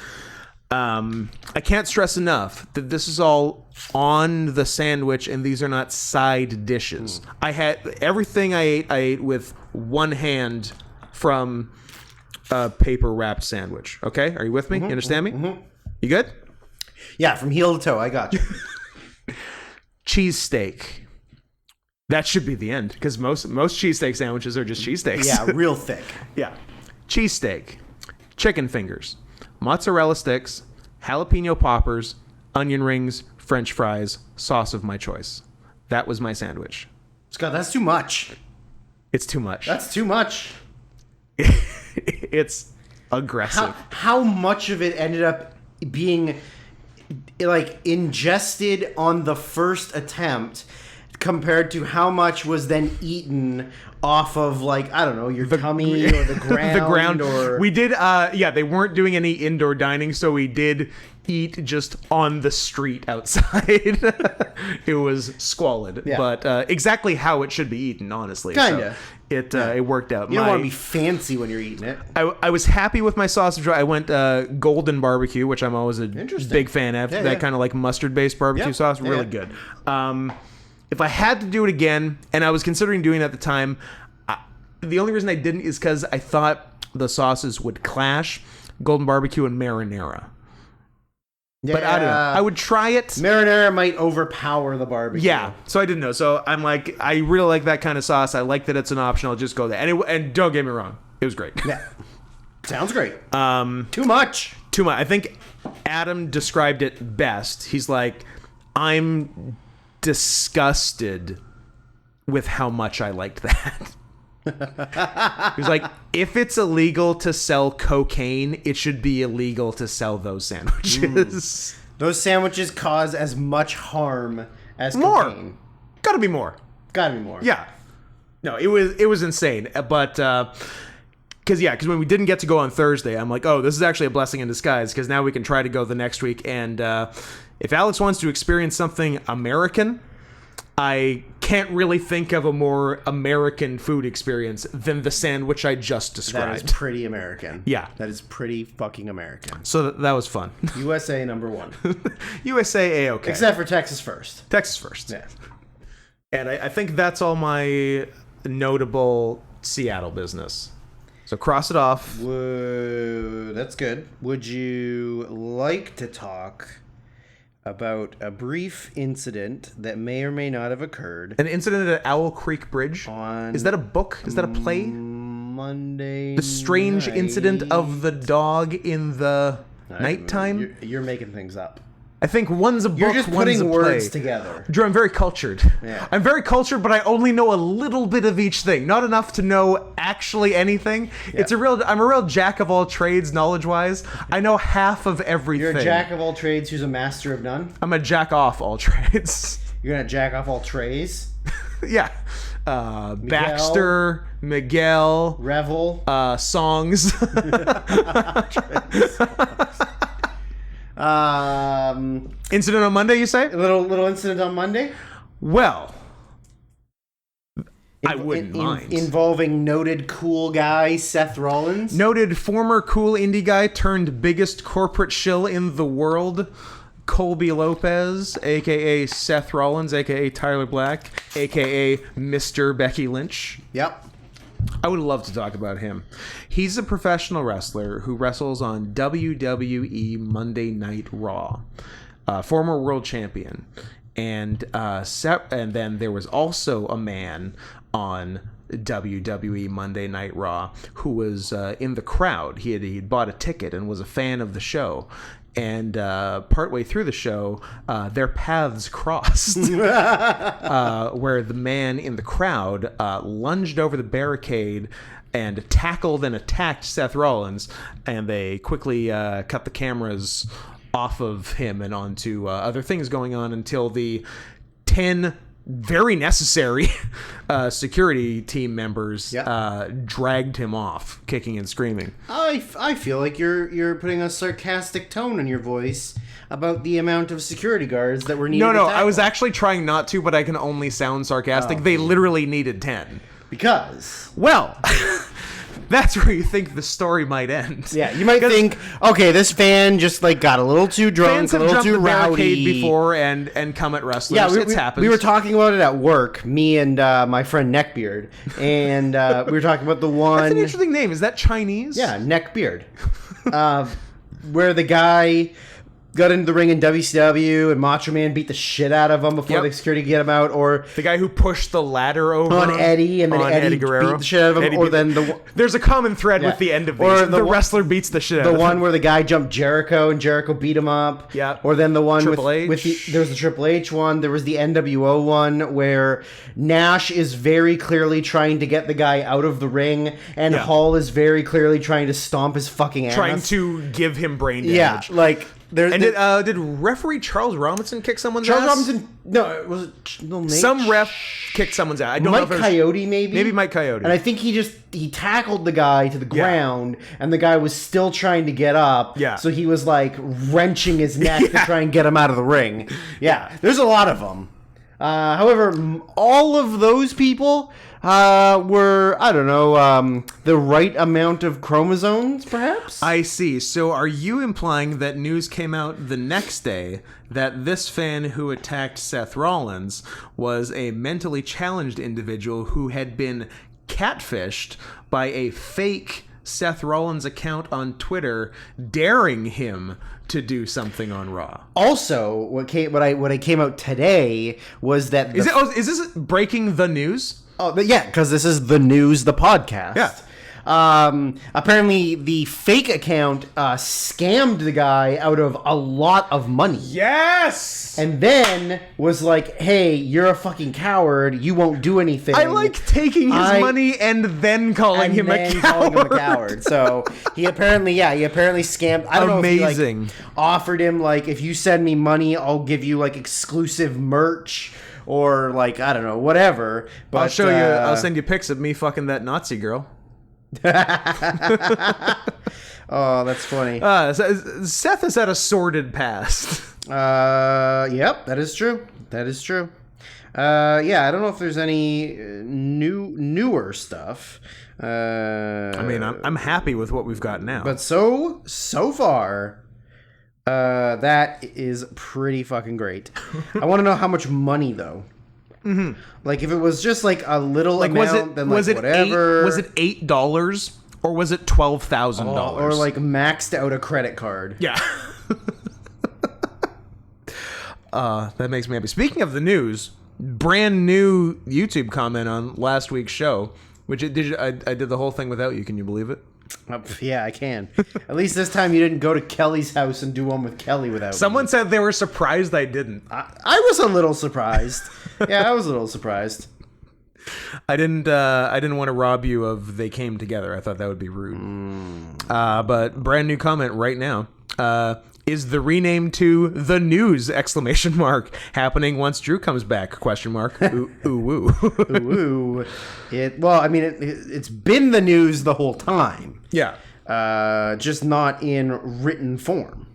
I can't stress enough that this is all on the sandwich, and these are not side dishes. I had everything I ate with one hand from a paper wrapped sandwich. Okay, are you with me? You understand me? You good? Yeah, from heel to toe, I got you. Cheesesteak. That should be the end, because most cheesesteak sandwiches are just cheesesteaks. Yeah, real thick. Yeah. Cheesesteak, chicken fingers, mozzarella sticks, jalapeno poppers, onion rings, French fries, sauce of my choice. That was my sandwich. Scott, that's too much. It's too much. That's too much. It's aggressive. How much of it ended up being like ingested on the first attempt compared to how much was then eaten off of, like, I don't know, your tummy or the ground? The ground. Or... We did, they weren't doing any indoor dining, so we did eat just on the street outside. It was squalid, but exactly how it should be eaten, honestly. Kinda. So it worked out. You don't want to be fancy when you're eating it. I was happy with my sausage. I went golden barbecue, which I'm always a big fan of. That kind of like mustard-based barbecue sauce, really good. If I had to do it again, and I was considering doing it at the time, the only reason I didn't is because I thought the sauces would clash, golden barbecue and marinara. Yeah. But I don't know. I would try it. Marinara might overpower the barbecue. Yeah, so I didn't know. So I'm like, I really like that kind of sauce. I like that it's an option. I'll just go there. And don't get me wrong, it was great. Yeah, sounds great. Too much. I think Adam described it best. He's like, I'm disgusted with how much I liked that. He was like, if it's illegal to sell cocaine, it should be illegal to sell those sandwiches. Those sandwiches cause as much harm as more. Cocaine. Gotta be more. Yeah. No, it was insane. But because when we didn't get to go on Thursday, I'm like, oh, this is actually a blessing in disguise, because now we can try to go the next week. And if Alex wants to experience something American, I can't really think of a more American food experience than the sandwich I just described. That is pretty American. Yeah. That is pretty fucking American. So that was fun. USA #1. USA A-OK. Except for Texas first. Texas first. Yeah. And I think that's all my notable Seattle business. So cross it off. Whoa, that's good. Would you like to talk about a brief incident that may or may not have occurred? An incident at Owl Creek Bridge? Is that a book? Is that a play? Monday The strange night. incident of the dog in the nighttime? You're making things up. I think one's a book, You're just putting one's a words play. together. Drew, I'm very cultured. Yeah. I'm very cultured, but I only know a little bit of each thing. Not enough to know actually anything. Yeah. I'm a real jack of all trades, knowledge-wise. I know half of everything. You're a jack of all trades who's a master of none? I'm a jack off all trades. You're gonna jack off all trays? Yeah. Baxter, Miguel, Revel, songs. Incident on Monday, you say? A little incident on Monday? Well, I wouldn't mind. Involving noted cool guy Seth Rollins? Noted former cool indie guy turned biggest corporate shill in the world, Colby Lopez, a.k.a. Seth Rollins, a.k.a. Tyler Black, a.k.a. Mr. Becky Lynch. Yep. I would love to talk about him. He's a professional wrestler who wrestles on WWE Monday Night Raw. Former world champion. And then there was also a man on WWE Monday Night Raw who was in the crowd. He'd bought a ticket and was a fan of the show. And partway through the show, their paths crossed, where the man in the crowd lunged over the barricade and tackled and attacked Seth Rollins, and they quickly cut the cameras off of him and onto other things going on until the 10 very necessary security team members dragged him off, kicking and screaming. I feel like you're putting a sarcastic tone in your voice about the amount of security guards that were needed. No, I was actually trying not to, but I can only sound sarcastic. They literally needed 10. Because? Well, that's where you think the story might end. Yeah, you might think, okay, this fan just like got a little too drunk, fans a little have too jumped the barricade rowdy before and come at wrestlers. Yeah, It's happened. We were talking about it at work, me and my friend Neckbeard, and we were talking about the one. That's an interesting name. Is that Chinese? Yeah, Neckbeard, where the guy got into the ring in WCW and Macho Man beat the shit out of him before the security could get him out, or the guy who pushed the ladder over on Eddie, and then Eddie Guerrero beat the shit out of him, or then there's a common thread with the end of these. Or the wrestler beats the shit out of him. The one where the guy jumped Jericho and Jericho beat him up. Yeah. Or then the one Triple H. There was the Triple H one. There was the NWO one where Nash is very clearly trying to get the guy out of the ring, and Hall is very clearly trying to stomp his fucking ass. Trying to give him brain damage. Yeah, like... Did referee Charles Robinson kick someone's ass? Robinson... No, it was... No, some ref kicked someone's ass. I don't know if it was, Coyote, maybe? Maybe Mike Coyote. And I think he tackled the guy to the ground, and the guy was still trying to get up. Yeah. So he was, like, wrenching his neck to try and get him out of the ring. Yeah. There's a lot of them. However, all of those people were, I don't know, the right amount of chromosomes, perhaps? I see. So are you implying that news came out the next day that this fan who attacked Seth Rollins was a mentally challenged individual who had been catfished by a fake Seth Rollins account on Twitter daring him to do something on Raw? Also, what came out today was that... Is this breaking the news? Oh, yeah, because this is the news, the podcast. Yeah. Apparently, the fake account scammed the guy out of a lot of money. Yes! And then was like, hey, you're a fucking coward. You won't do anything. I like taking his money and then calling him a coward. So he apparently scammed. I don't know if he like, offered him, like, if you send me money, I'll give you like exclusive merch. Or like, I don't know, whatever. But I'll show you. I'll send you pics of me fucking that Nazi girl. Oh, that's funny. Seth has had a sordid past. Yep, that is true. That is true. Yeah, I don't know if there's any newer stuff. I mean, I'm happy with what we've got now. But so far, that is pretty fucking great. I want to know how much money though. Mm-hmm. Like if it was just like a little amount, then like whatever. Was it $8 or was it $12,000? Or like maxed out a credit card? Yeah. That makes me happy. Speaking of the news, brand new YouTube comment on last week's show, which I did the whole thing without you. Can you believe it? Yeah, I can. At least this time you didn't go to Kelly's house and do one with Kelly without Someone me. said they were surprised I didn't. I was a little surprised. Yeah, I was a little surprised. I didn't want to rob you of they came together. I thought that would be rude. But brand new comment right now. Is the rename to the news ! Happening once Drew comes back? Ooh, ooh, woo. Ooh. Well, I mean, it's been the news the whole time. Yeah. Just not in written form.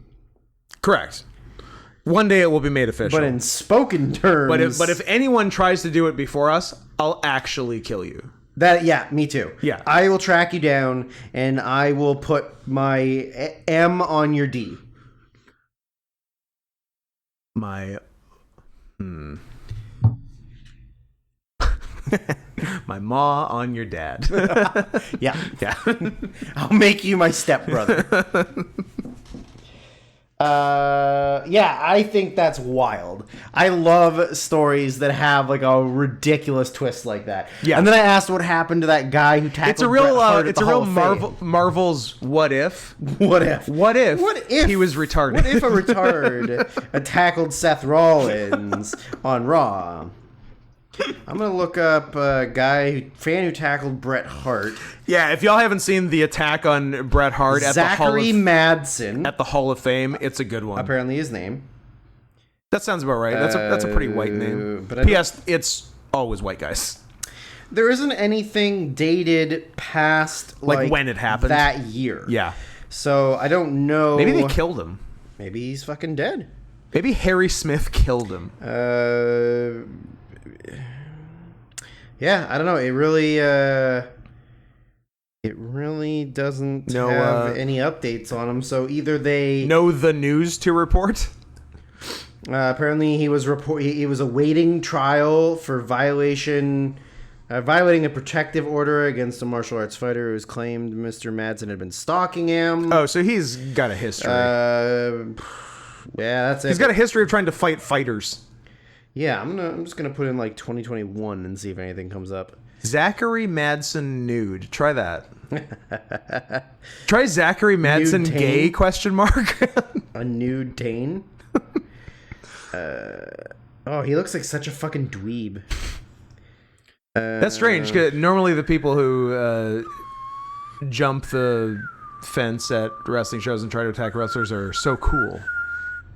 Correct. One day it will be made official. But in spoken terms. But if anyone tries to do it before us, I'll actually kill you. Yeah, me too. Yeah. I will track you down and I will put my M on your D. My my ma on your dad. Yeah. Yeah. I'll make you my stepbrother. Yeah, I think that's wild. I love stories that have like a ridiculous twist like that. Yeah. And then I asked what happened to that guy who tackled It's a real Bret Hart at it's the a real Hall of Fame. Marvel's what if. What if? What if if he was retarded? What if a retard tackled Seth Rollins on Raw? I'm gonna look up a fan who tackled Bret Hart. Yeah, if y'all haven't seen the attack on Bret Hart at Zachary Madsen, the Hall of Fame, it's a good one. apparently his name. That sounds about right. That's a pretty white name. But P.S. It's always white guys. There isn't anything dated past Like when it happened? that year. Yeah. So I don't know. Maybe they killed him. Maybe he's fucking dead. Maybe Harry Smith killed him. Yeah, I don't know. It really doesn't have any updates on him. So either they know the news to report. Apparently he was awaiting trial for violating a protective order against a martial arts fighter who's claimed Mr. Madsen had been stalking him. Oh, so he's got a history. Yeah, that's it. He's got a history of trying to fight fighters. Yeah, I'm just gonna put in like 2021 and see if anything comes up. Zachary Madsen nude. Try that. Try Zachary Madsen Nude gay ? A nude Tane. Oh, he looks like such a fucking dweeb. That's strange. 'Cause normally the people who jump the fence at wrestling shows and try to attack wrestlers are so cool.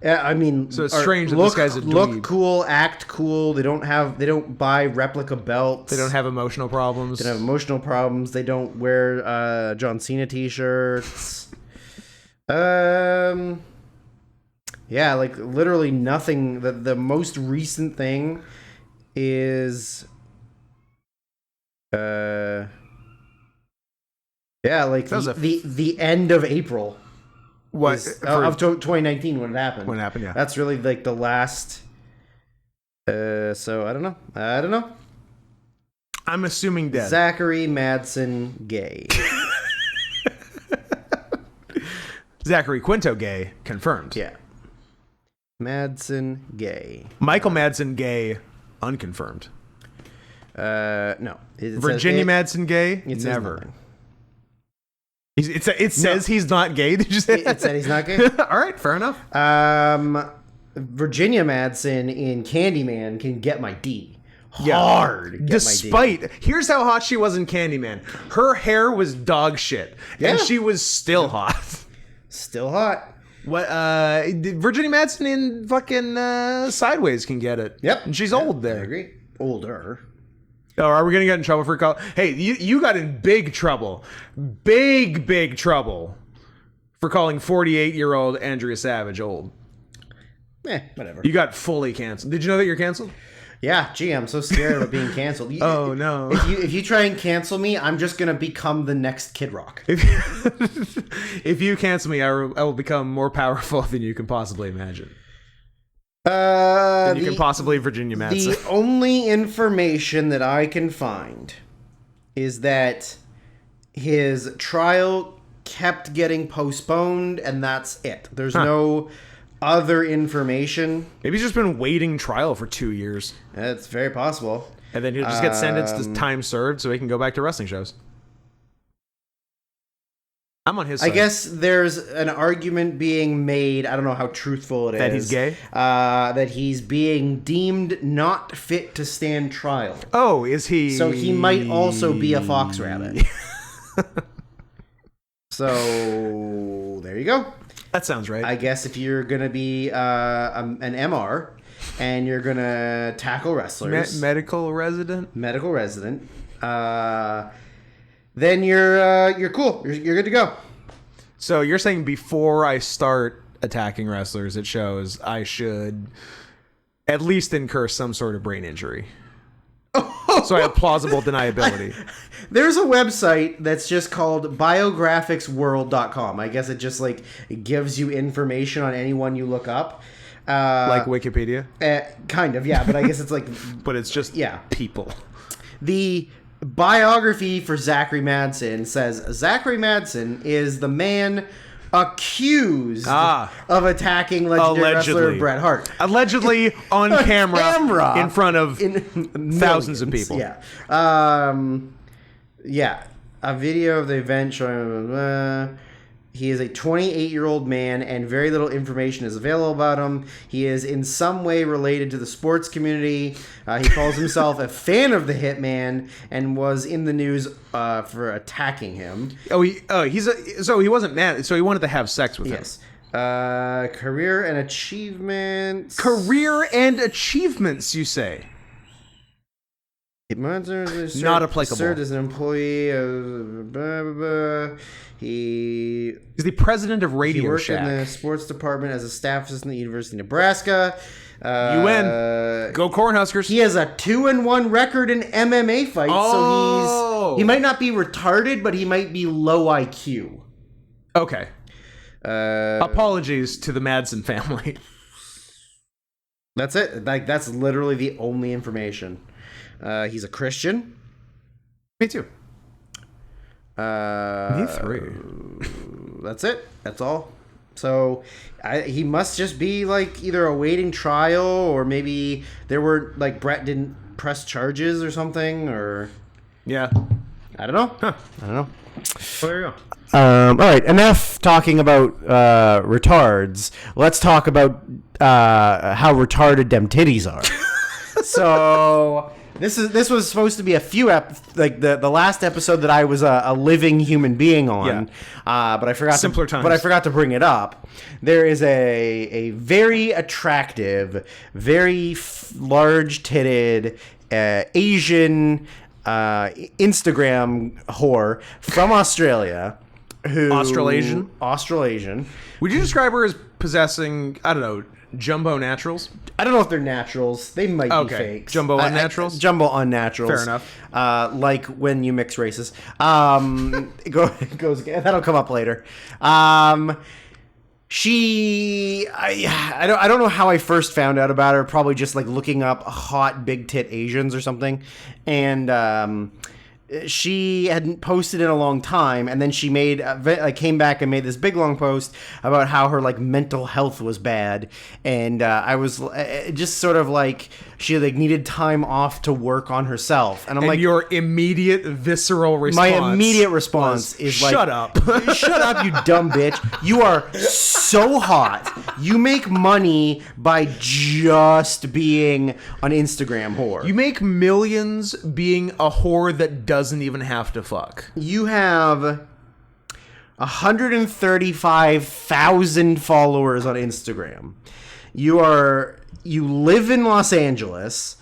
Yeah, I mean, so it's strange that this guy's a dweeb. Look cool, act cool. They don't buy replica belts. They don't have emotional problems. They don't have emotional problems. They don't wear John Cena t-shirts. Yeah, like literally nothing. The most recent thing is yeah, like the end of April. What of 2019 when it happened? When it happened, yeah. That's really like the last. So I don't know. I'm assuming dead. Zachary Madsen gay. Zachary Quinto gay confirmed. Yeah. Madsen gay. Michael Madsen gay unconfirmed. No. Virginia Madsen gay never. It says he's not gay. Did you say it said he's not gay? All right, fair enough. Virginia Madsen in Candyman can get my D. Yeah. Hard. Despite, here's how hot she was in Candyman. Her hair was dog shit, and she was still hot. Still hot. What? Virginia Madsen in fucking Sideways can get it. Yep. And she's old there. I agree. Older. Oh, are we gonna get in trouble for call? Hey, you got in big trouble, big trouble, for calling 48-year-old Andrea Savage old. Whatever. You got fully canceled. Did you know that you're canceled? Yeah. Gee, I'm so scared of being canceled. Oh no! If you try and cancel me, I'm just gonna become the next Kid Rock. If you cancel me, I will become more powerful than you can possibly imagine. You can possibly Virginia Madsen. The only information that I can find is that his trial kept getting postponed, and that's it. There's no other information. Maybe he's just been waiting trial for 2 years. It's very possible. And then he'll just get sentenced to time served so he can go back to wrestling shows. I'm on his side. I guess there's an argument being made, I don't know how truthful it is. That he's gay? That he's being deemed not fit to stand trial. Oh, is he? So he might also be a fox rabbit. So, there you go. That sounds right. I guess if you're going to be an MR and you're going to tackle wrestlers. Medical resident? Medical resident. Then you're cool. You're good to go. So you're saying before I start attacking wrestlers at shows, I should at least incur some sort of brain injury. So I have plausible deniability. There's a website that's just called biographicsworld.com. I guess it just like it gives you information on anyone you look up. Like Wikipedia? Kind of, yeah, but I guess it's like... But it's just people. The biography for Zachary Madsen says Zachary Madsen is the man accused of attacking legendary wrestler Bret Hart. Allegedly on camera in front of thousands of people. Yeah. A video of the event showing... he is a 28-year-old man, and very little information is available about him. He is in some way related to the sports community. He calls himself a fan of the Hitman and was in the news for attacking him. So he wasn't mad. So he wanted to have sex with him. Yes. Career and achievements. Career and achievements, you say? Not applicable. Served as an employee of He's the president of Radio Shack. He worked Shack. in the sports department as a staff assistant at the University of Nebraska. You win. Go Cornhuskers. He has a 2-1 record in MMA fights, so he might not be retarded, but he might be low IQ. Okay. Apologies to the Madsen family. That's it. Like, that's literally the only information. He's a Christian. Me too. Me three. That's it. That's all. So he must just be like either awaiting trial, or maybe there were like Bret didn't press charges or something, or yeah, I don't know. I don't know. Well, there you go. All right, enough talking about retards. Let's talk about how retarded dem titties are. So this was supposed to be a few the last episode that I was a living human being on. Yeah. But I forgot Simpler times. But I forgot to bring it up. There is a very attractive, very large-titted Asian Instagram whore from Australia. Australasian. Would you describe her as possessing, I don't know, jumbo naturals? I don't know if they're naturals. They might be fakes. Jumbo unnaturals? Jumbo unnaturals. Fair enough. Like when you mix races. It goes again. That'll come up later. I don't know how I first found out about her. Probably just like looking up hot big tit Asians or something. And she hadn't posted in a long time, and then she came back and made this big long post about how her like mental health was bad, and I was just sort of like she like needed time off to work on herself, and I'm like, your immediate visceral response. My immediate response is like, shut up, shut up, you dumb bitch! You are so hot. You make money by just being an Instagram whore. You make millions being a whore that doesn't even have to fuck. You have 135,000 followers on Instagram. You live in Los Angeles.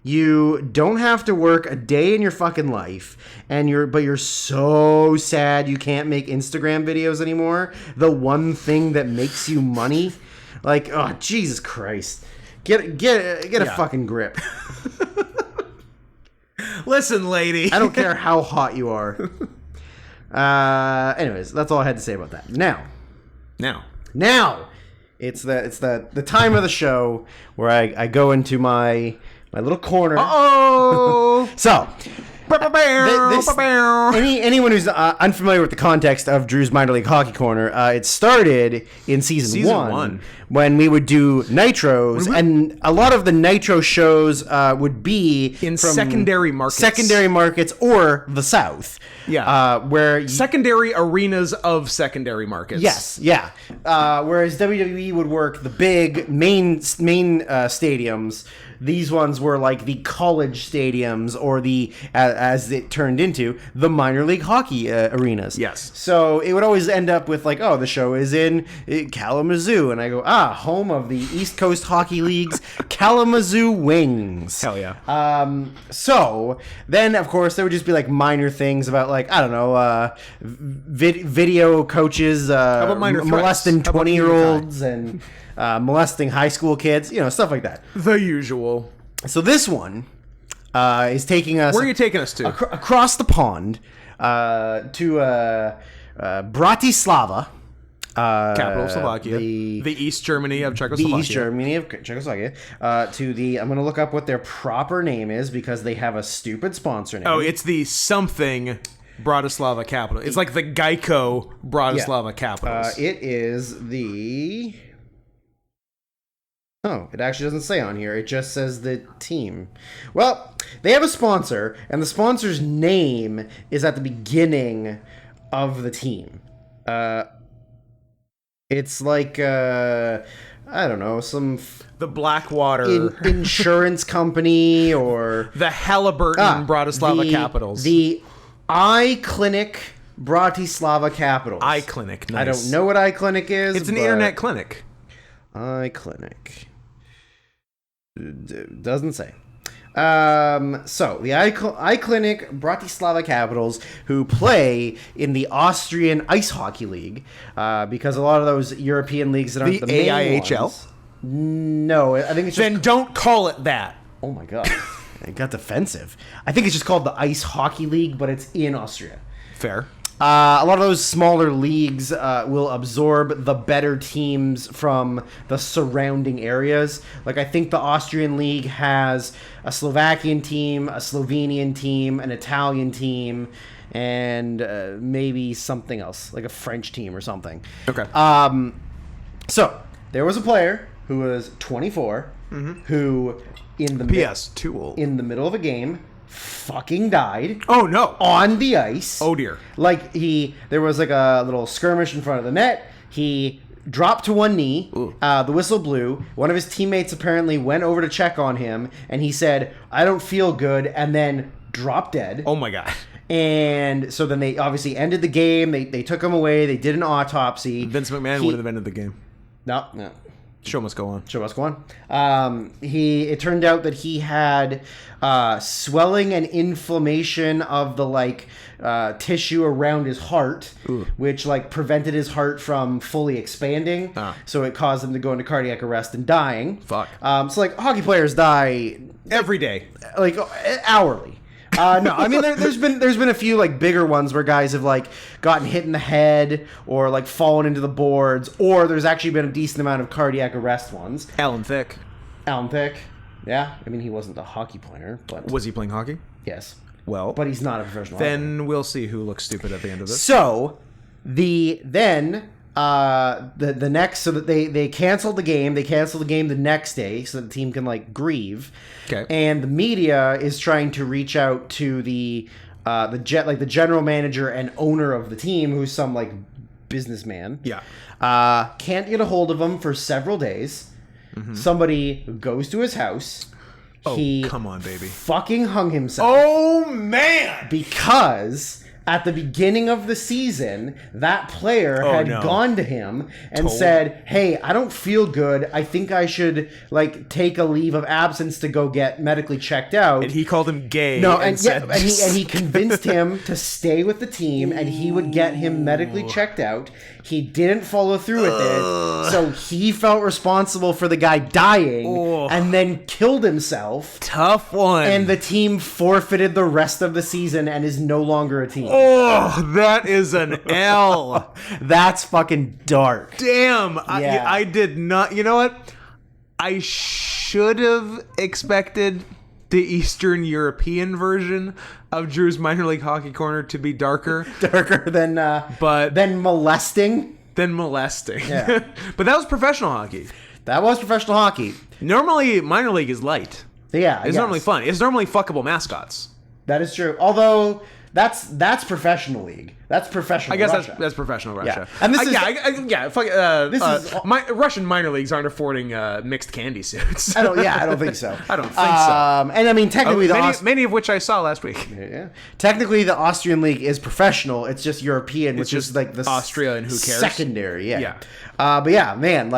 You don't have to work a day in your fucking life, but you're so sad you can't make Instagram videos anymore. The one thing that makes you money. Like, oh, Jesus Christ. Get a fucking grip. Listen, lady. I don't care how hot you are. Anyways, that's all I had to say about that. Now, it's the time of the show where I go into my little corner. Uh-oh. So, anyone who's unfamiliar with the context of Drew's Minor League Hockey Corner, it started in season one when we would do nitros, and a lot of the nitro shows would be in secondary markets or the South. Yeah, where secondary arenas of secondary markets. Yes, yeah. Whereas WWE would work the big main stadiums. These ones were like the college stadiums, or the as it turned into the minor league hockey arenas. Yes. So it would always end up with like, oh, the show is in Kalamazoo, and I go, home of the East Coast Hockey League's Kalamazoo Wings. Hell yeah. So then, of course, there would just be like minor things about like, I don't know, video coaches molesting 20-year-olds and molesting high school kids, stuff like that. The usual. So this one is taking us... Where are you taking us to? Across the pond to Bratislava. Capital of Slovakia. The East Germany of Czechoslovakia. The East Germany of Czechoslovakia. I'm going to look up what their proper name is because they have a stupid sponsor name. Oh, it's the something Bratislava capital. It's like the Geico Bratislava capitals. It is the... Oh, it actually doesn't say on here. It just says the team. Well, they have a sponsor, and the sponsor's name is at the beginning of the team. It's like, I don't know, the Blackwater insurance company or... the Halliburton Bratislava capitals. The Eye Clinic Bratislava capitals. Eye Clinic, nice. I don't know what Eye Clinic is. It's an internet clinic. Eye Clinic. Doesn't say. So the Eye Clinic Bratislava Capitals, who play in the Austrian Ice Hockey League, because a lot of those European leagues that aren't the main AIHL? ones. No, I think it's just... Then don't call it that. Oh my god, it got defensive. I think it's just called the Ice Hockey League, but it's in Austria. Fair. A lot of those smaller leagues will absorb the better teams from the surrounding areas. Like, I think the Austrian league has a Slovakian team, a Slovenian team, an Italian team, and maybe something else, like a French team or something. Okay. So, there was a player who was 24, who in the too old. in the middle of a game fucking died. Oh no. On the ice. Oh dear. Like, there was like a little skirmish in front of the net. He dropped to one knee. The whistle blew. One of his teammates apparently went over to check on him, and he said, "I don't feel good," and then dropped dead. Oh my god. And so then they obviously ended the game. They took him away. They did an autopsy. Vince McMahon would have ended the game. No. Show must go on. Show must go on. It turned out that he had swelling and inflammation of the tissue around his heart, which prevented his heart from fully expanding. So it caused him to go into cardiac arrest and dying. Fuck. So hockey players die every day, hourly. No, I mean there's been a few bigger ones where guys have gotten hit in the head or fallen into the boards, or there's actually been a decent amount of cardiac arrest ones. Alan Thicke, yeah. I mean, he wasn't a hockey player, but was he playing hockey? Yes. Well, but he's not a professional. Then we'll see who looks stupid at the end of this. So the next, so that they canceled the game. They canceled the game the next day so that the team can grieve. Okay. And the media is trying to reach out to the general manager and owner of the team, who's some businessman. Yeah. Can't get a hold of him for several days. Somebody goes to his house. Oh, he come on, baby. Fucking hung himself. Oh man! Because at the beginning of the season, that player had gone to him and said, "Hey, I don't feel good. I think I should take a leave of absence to go get medically checked out." And he called him gay. No, and he convinced him to stay with the team, and he would get him medically checked out. He didn't follow through with it, so he felt responsible for the guy dying and then killed himself. Tough one. And the team forfeited the rest of the season and is no longer a team. Oh, that is an L. That's fucking dark. Damn. Yeah. I did not. You know what? I should have expected the Eastern European version of Drew's Minor League Hockey Corner to be darker. Darker than molesting? Than molesting. Yeah. But that was professional hockey. That was professional hockey. Normally, minor league is light. Yeah. It's normally fun. It's normally fuckable mascots. That is true. Although that's professional league. That's professional. I guess Russia. that's professional Russia. Yeah. And this Russian minor leagues aren't affording mixed candy suits. I don't think so. I don't think so. And I mean, technically, many of which I saw last week. Yeah. Technically, the Austrian league is professional. It's just European, which is the Austria and who cares? Secondary. Yeah. But yeah, man,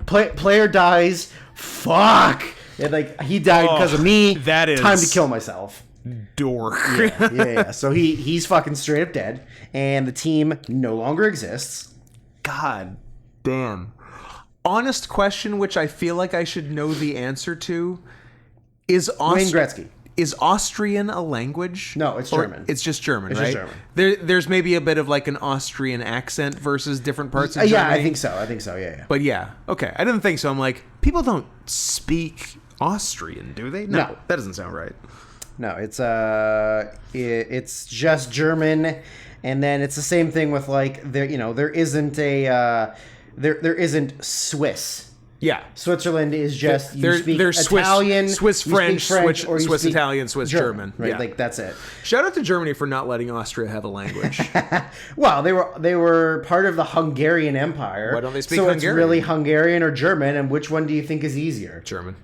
player dies. Fuck. And, he died because of me. That is time to kill myself. Dork. Yeah. So he's fucking straight up dead, and the team no longer exists. God damn. Honest question, which I feel like I should know the answer to, is Wayne Gretzky. is Austrian a language? No, it's Or German. It's just German, It's right? just German. There's maybe a bit of like an Austrian accent versus different parts of Germany. Yeah, I think so. Yeah. But yeah, okay. I didn't think so. I'm like, people don't speak Austrian, do they? No. That doesn't sound right. No, it's just German, and then it's the same thing with like there isn't Swiss. Yeah. Switzerland is just you speak there's Italian, Swiss French, or you Swiss speak Italian, Swiss German. right? Yeah. Like that's it. Shout out to Germany for not letting Austria have a language. Well, they were part of the Hungarian Empire. Why don't they speak so Hungarian? it's really Hungarian or German, and which one do you think is easier? German.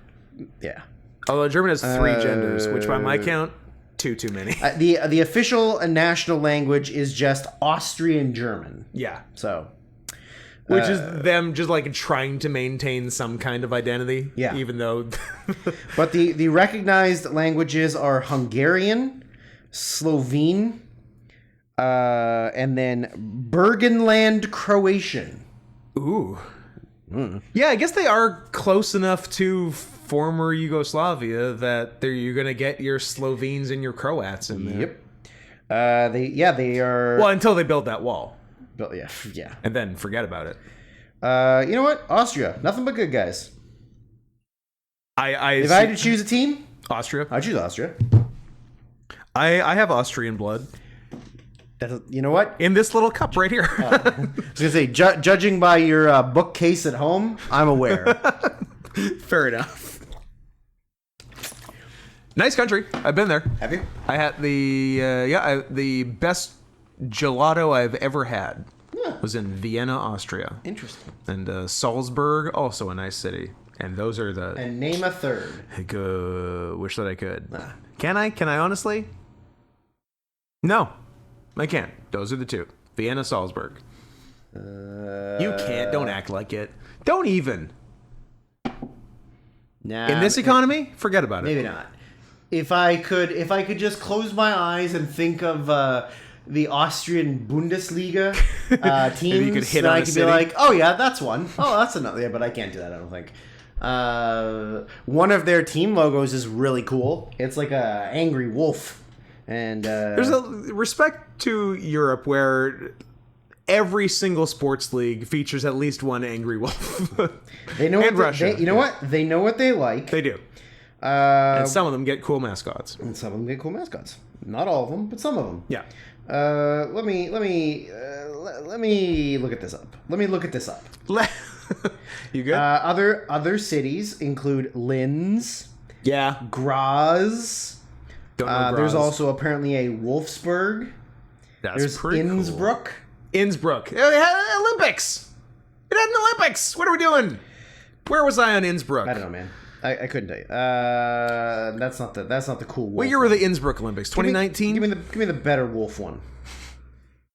Yeah. Although German has 3 genders, which by my count, too many. The official and national language is just Austrian German. Yeah. So. Which is them just like trying to maintain some kind of identity. Yeah. Even though. But the recognized languages are Hungarian, Slovene, and then Burgenland Croatian. Ooh. Yeah, I guess they are close enough to former Yugoslavia that you're going to get your Slovenes and your Croats in there. Yep. They are. Well, until they build that wall. But yeah. And then forget about it. You know what? Austria, nothing but good guys. If I had to choose a team, Austria. I'd choose Austria. I have Austrian blood You know what? in this little cup right here. I was gonna say, judging by your bookcase at home, I'm aware. Fair enough. Nice country. I've been there. Have you? I had the best gelato I've ever had was in Vienna, Austria. Interesting. And Salzburg, also a nice city. And those are the... And name a third. Wish that I could. Can I? Can I honestly? No. I can't. Those are the 2. Vienna, Salzburg. You can't. Don't act like it. Don't even. Nah, In this economy, forget about it. maybe not. If I could just close my eyes and think of the Austrian Bundesliga teams, you could hit then on I a could city. be like, oh yeah, that's one. Oh, that's another. Yeah, but I can't do that. I don't think. One of their team logos is really cool. It's like a angry wolf, and There's a respect to Europe where every single sports league features at least one angry wolf. they know and what Russia. you know what they know what they like. They do. And some of them get cool mascots. And some of them get cool mascots. Not all of them, but some of them. Yeah. Let me look at this up. You good? Other cities include Linz, yeah. Graz. Don't know There's Graz. also apparently a Wolfsburg. That's There's pretty cool. Innsbruck. Innsbruck. It had Olympics. It had an Olympics. What are we doing? Where was I on Innsbruck? I don't know, man. I couldn't tell you. That's not the cool wolf. What year were the Innsbruck Olympics? 2019? Give me the better wolf one.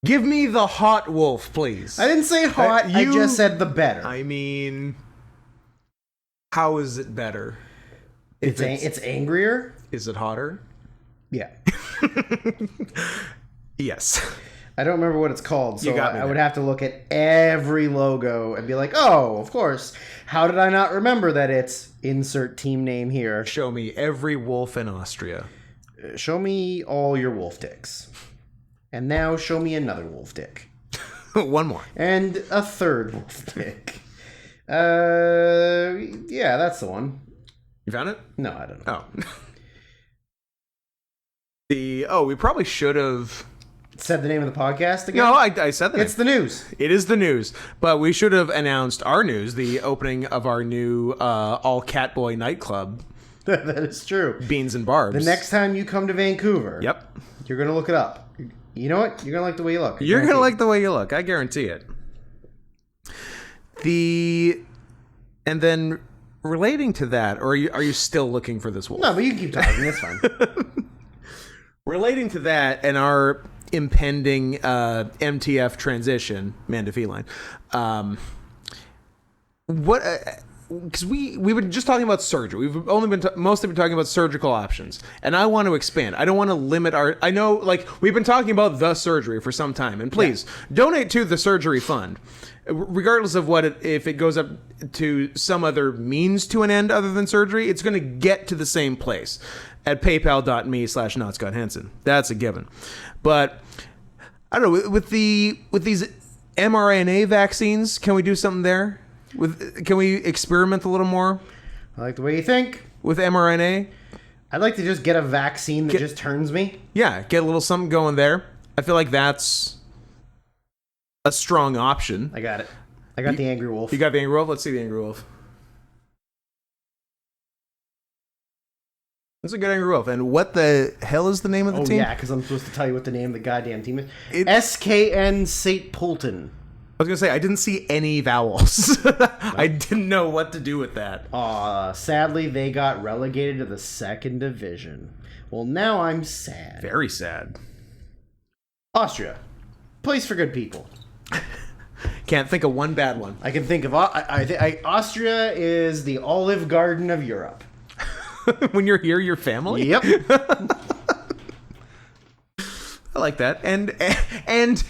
Give me the hot wolf, please. I didn't say hot. I you- just said the better. I mean, how is it better? it's angrier. Is it hotter? Yeah. Yes. I don't remember what it's called, so You got me I would there. have to look at every logo and be like, oh, of course. How did I not remember that it's insert team name here? Show me every wolf in Austria. Show me all your wolf dicks. And now show me another wolf dick. One more. And a third wolf dick. Yeah, that's the one. You found it? No, I don't know. Oh. We probably should have... Said the name of the podcast again? No, I said that. It's the news. It is the news, but we should have announced our news, the opening of our new all Catboy nightclub, That is true. Beans and Barbs. The next time you come to Vancouver, Yep. you're going to look it up. You know what? You're going to like the way you look. You're going to like the way you look. I guarantee it. And then relating to that, or are you still looking for this wolf? No, but you can keep talking. That's fine. Relating to that and our impending MTF transition, man to feline, what... Because we've been just talking about surgery. We've only been mostly been talking about surgical options, and I want to expand. I don't want to limit our. I know, like we've been talking about the surgery for some time, and please donate to the surgery fund. regardless of if it goes up to some other means to an end other than surgery, it's going to get to the same place at paypal.me/NotScottHenson. That's a given. But I don't know, with these mRNA vaccines, can we do something there? Can we experiment a little more? I like the way you think. With mRNA? I'd like to just get a vaccine that just turns me. Yeah, get a little something going there. I feel like that's a strong option. I got it. I got the Angry Wolf. You got the Angry Wolf? Let's see the Angry Wolf. That's a good Angry Wolf. And what the hell is the name of the team? Yeah, because I'm supposed to tell you what the name of the goddamn team is. SKN St. Polton. I was going to say, I didn't see any vowels. I didn't know what to do with that. Sadly, they got relegated to the 2nd division. Well, now I'm sad. Very sad. Austria. Place for good people. Can't think of one bad one. I can think of... Austria is the Olive Garden of Europe. When you're here, your family? Yep. I like that. And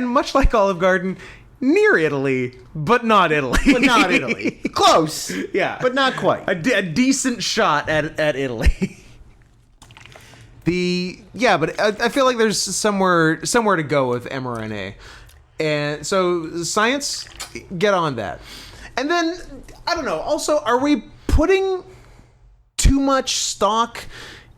much like Olive Garden, near Italy, but not Italy. But not Italy. Close. Yeah. But not quite. A decent shot at Italy. But I feel like there's somewhere to go with mRNA. And so science, get on that. And then, I don't know, also, are we putting too much stock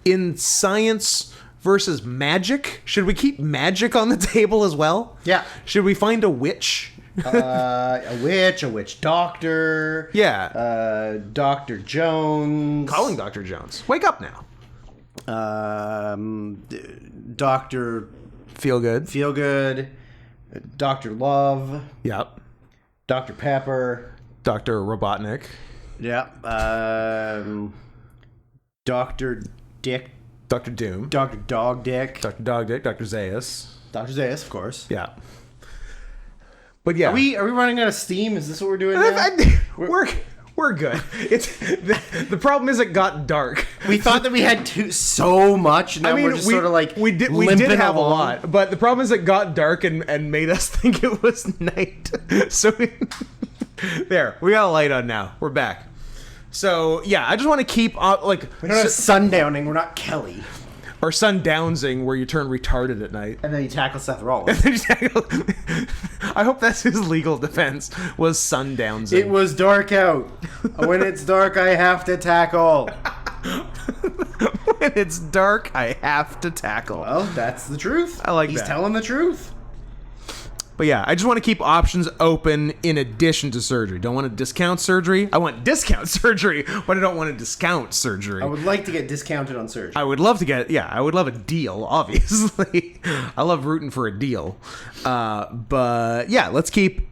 in science versus magic? Should we keep magic on the table as well? Yeah. Should we find a witch? A witch doctor. Yeah. Dr. Jones. Calling Dr. Jones. Wake up now. Dr. Feelgood. Dr. Love. Yep. Dr. Pepper. Dr. Robotnik. Yep. Dr. Dick. Dr. Doom. Dr. Dog Dick. Dr. Dog Dick. Dr. Zaius. Dr. Zaius, of course. Yeah. But yeah. Are we running out of steam? Is this what we're doing now? We're good. It's the problem is it got dark. We thought that we had so much, and now we're just sort of like we did have a lot, but the problem is it got dark and made us think it was night. So there, we got a light on now. We're back. So yeah, I just want to keep like we're not sundowning. We're not Kelly. Or sundownsing, where you turn retarded at night. And then you tackle Seth Rollins. I hope that's his legal defense, was sundownsing. It was dark out. When it's dark, I have to tackle. When it's dark, I have to tackle. Well, that's the truth. I like that. He's telling the truth. But yeah, I just want to keep options open in addition to surgery. Don't want to discount surgery. I want discount surgery, but I don't want to discount surgery. I would like to get discounted on surgery. I would love to get, I would love a deal, obviously. I love rooting for a deal. But yeah, let's keep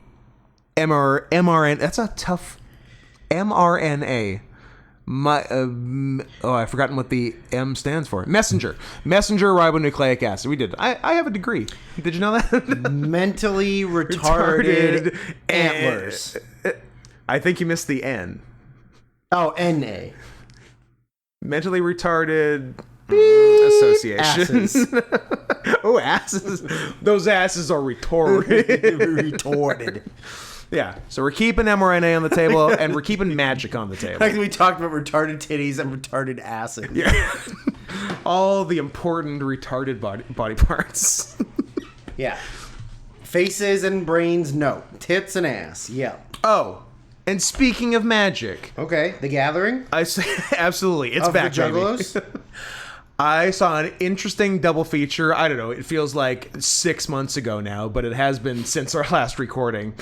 mRNA. That's a tough mRNA. I've forgotten what the M stands for. Messenger ribonucleic acid. We did. I have a degree. Did you know that? Mentally retarded antlers. I think you missed the N. Oh, NA. Mentally retarded association. Asses. Oh, asses. Those asses are retarded. Retorted. Yeah, so we're keeping mRNA on the table, and we're keeping magic on the table. Like we talked about retarded titties and retarded acid. Yeah. All the important retarded body parts. Yeah. Faces and brains, no. Tits and ass, yeah. Oh, and speaking of magic. Okay, The Gathering? I say absolutely, it's back, the Juggalos? baby. I saw an interesting double feature. I don't know, it feels like 6 months ago now, but it has been since our last recording,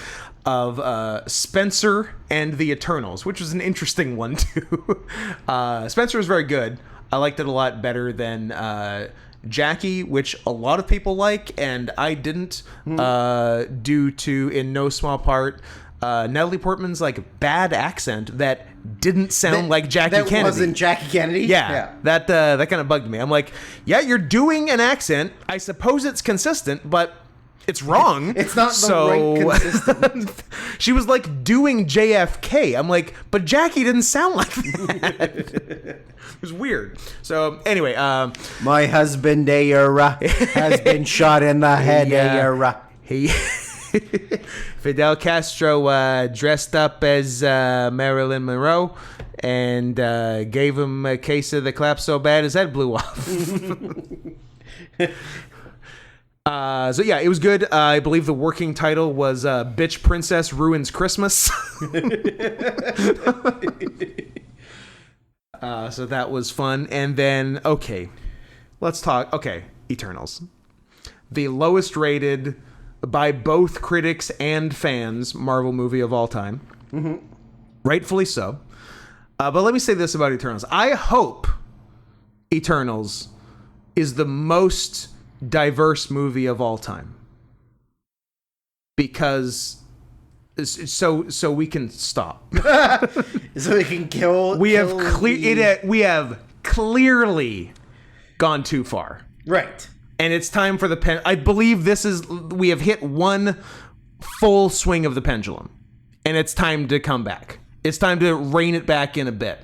of Spencer and the Eternals, which was an interesting one too. Spencer was very good. I liked it a lot better than Jackie, which a lot of people like, and I didn't, due to, in no small part, Natalie Portman's like bad accent that didn't sound like Jackie Kennedy. That wasn't Jackie Kennedy? Yeah. That kind of bugged me. I'm like, yeah, you're doing an accent. I suppose it's consistent, but it's wrong. It's not the right consistent. She was like doing JFK. I'm like, but Jackie didn't sound like that. It was weird. So anyway, my husband Ayera has been shot in the head. Ayera. Fidel Castro dressed up as Marilyn Monroe and gave him a case of the clap so bad his head blew off. So yeah, it was good. I believe the working title was Bitch Princess Ruins Christmas. So that was fun. And then, okay, let's talk. Okay, Eternals. The lowest rated by both critics and fans Marvel movie of all time. Mm-hmm. Rightfully so. But let me say this about Eternals. I hope Eternals is the most diverse movie of all time. Because so we can stop. So we can kill. We have clearly gone too far. Right. And it's time for the I believe we have hit one full swing of the pendulum. And it's time to come back. It's time to rein it back in a bit.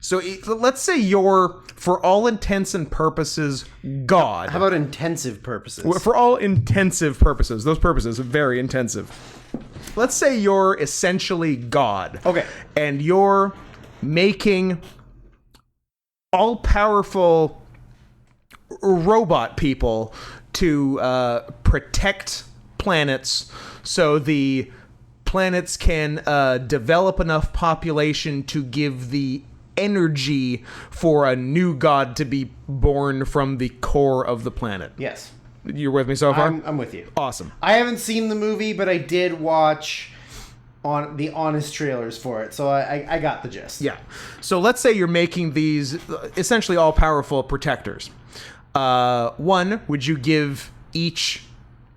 So let's say you're, for all intents and purposes, God. How about intensive purposes? For all intensive purposes. Those purposes are very intensive. Let's say you're essentially God. Okay. And you're making all-powerful robot people to protect planets so the planets can develop enough population to give the energy for a new god to be born from the core of the planet. Yes. You're with me so far? I'm with you. Awesome. I haven't seen the movie, but I did watch on the honest trailers for it, so I got the gist. Yeah. So let's say you're making these essentially all-powerful protectors. One, would you give each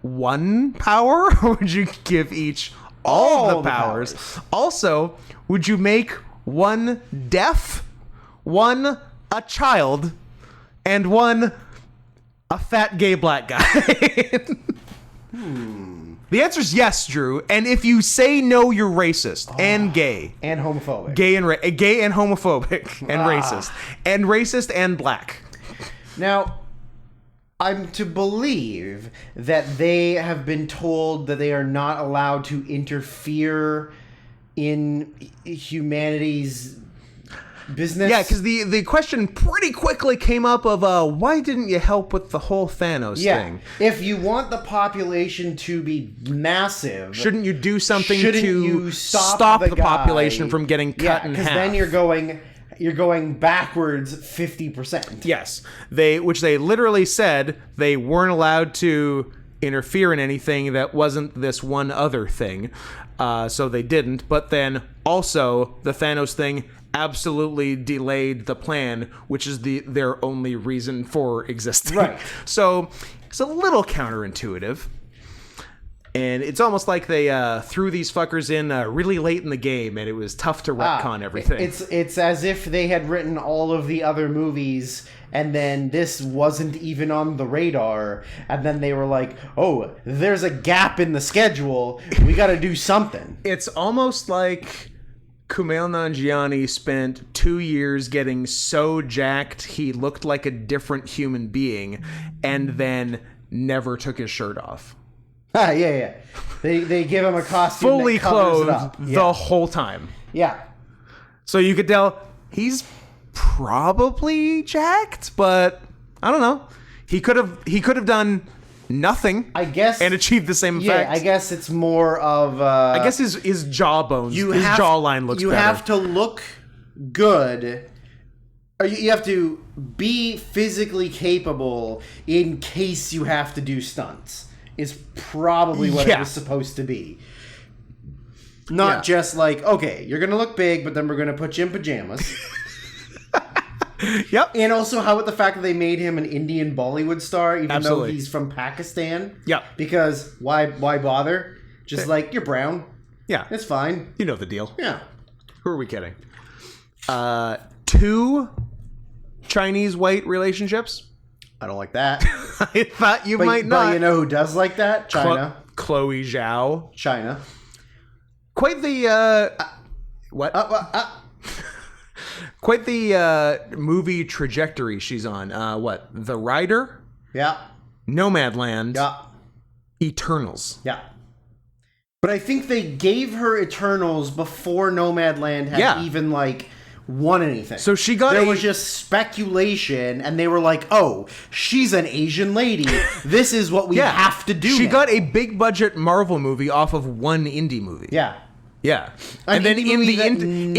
one power, or would you give each all the powers? Also, would you make one deaf, one a child, and one a fat gay black guy? The answer is yes, Drew. And if you say no, you're racist and gay And homophobic. gay and homophobic and racist and black. Now, I'm to believe that they have been told that they are not allowed to interfere in humanity's business. Yeah, because the question pretty quickly came up of why didn't you help with the whole Thanos thing? If you want the population to be massive, Shouldn't you do something shouldn't to you stop the guy? population from getting cut in half? Because then you're going backwards 50%. Yes, which they literally said they weren't allowed to interfere in anything that wasn't this one other thing, so they didn't. But then also the Thanos thing absolutely delayed the plan, which is their only reason for existing. Right. So it's a little counterintuitive. And it's almost like they threw these fuckers in really late in the game, and it was tough to retcon everything. It's as if they had written all of the other movies, and then this wasn't even on the radar, and then they were like, oh, there's a gap in the schedule, we gotta do something. It's almost like Kumail Nanjiani spent 2 years getting so jacked he looked like a different human being, and then never took his shirt off. Yeah. They give him a costume Fully that covers clothed it up. the whole time. Yeah. So you could tell he's probably jacked, but I don't know. He could have done nothing, I guess, and achieved the same effect. Yeah, I guess it's more of I guess his jawbones, his jawline looks better. You have to look good. Or you have to be physically capable in case you have to do stunts. Is probably what it was supposed to be. Not just like, okay, you're going to look big, but then we're going to put you in pajamas. Yep. And also, how about the fact that they made him an Indian Bollywood star, even though he's from Pakistan? Yep. Because why bother? Just like, you're brown. Yeah. It's fine. You know the deal. Yeah. Who are we kidding? 2 Chinese white relationships? I don't like that. I thought you might not. But you know who does like that? China. Chloe Zhao. China. Quite the what? Quite the movie trajectory she's on. What? The Rider? Yeah. Nomadland. Yeah. Eternals. Yeah. But I think they gave her Eternals before Nomadland had even, like, won anything. So she got There was just speculation, and they were like, oh, she's an Asian lady. This is what we have to do She now. got a big-budget Marvel movie off of one indie movie. Yeah. Yeah. And then in the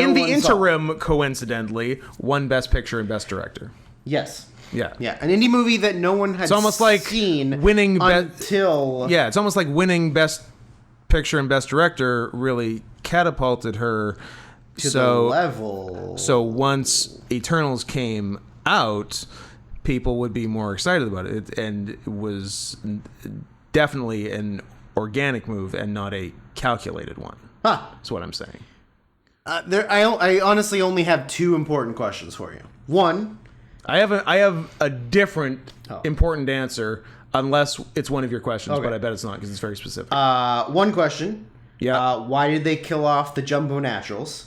one interim, coincidentally, won Best Picture and Best Director. Yes. Yeah. Yeah, an indie movie that no one had almost like seen winning until... Yeah, it's almost like winning Best Picture and Best Director really catapulted her to the level. So once Eternals came out, people would be more excited about it, and it was definitely an organic move and not a calculated one. That's what I'm saying. I honestly only have two important questions for you. One, I have a different important answer, unless it's one of your questions, but I bet it's not because it's very specific. One question. Yeah. Why did they kill off the Jumbo Naturals?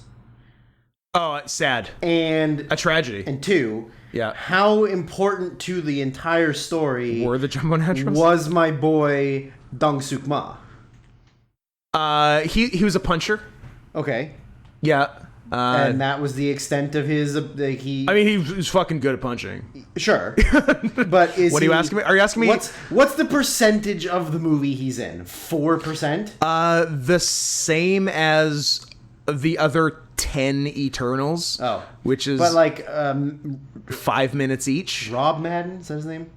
Oh, sad. And a tragedy. And two, yeah, how important to the entire story were the Jumbo Naturals? Was my boy Dong Suk Ma? He was a puncher. Okay. Yeah. And that was the extent of his. He was fucking good at punching. Sure, but what are you asking me? Are you asking me? What's the percentage of the movie he's in? 4%. The same as the other 10 Eternals. Oh, which is 5 minutes each. Rob Madden, is that his name?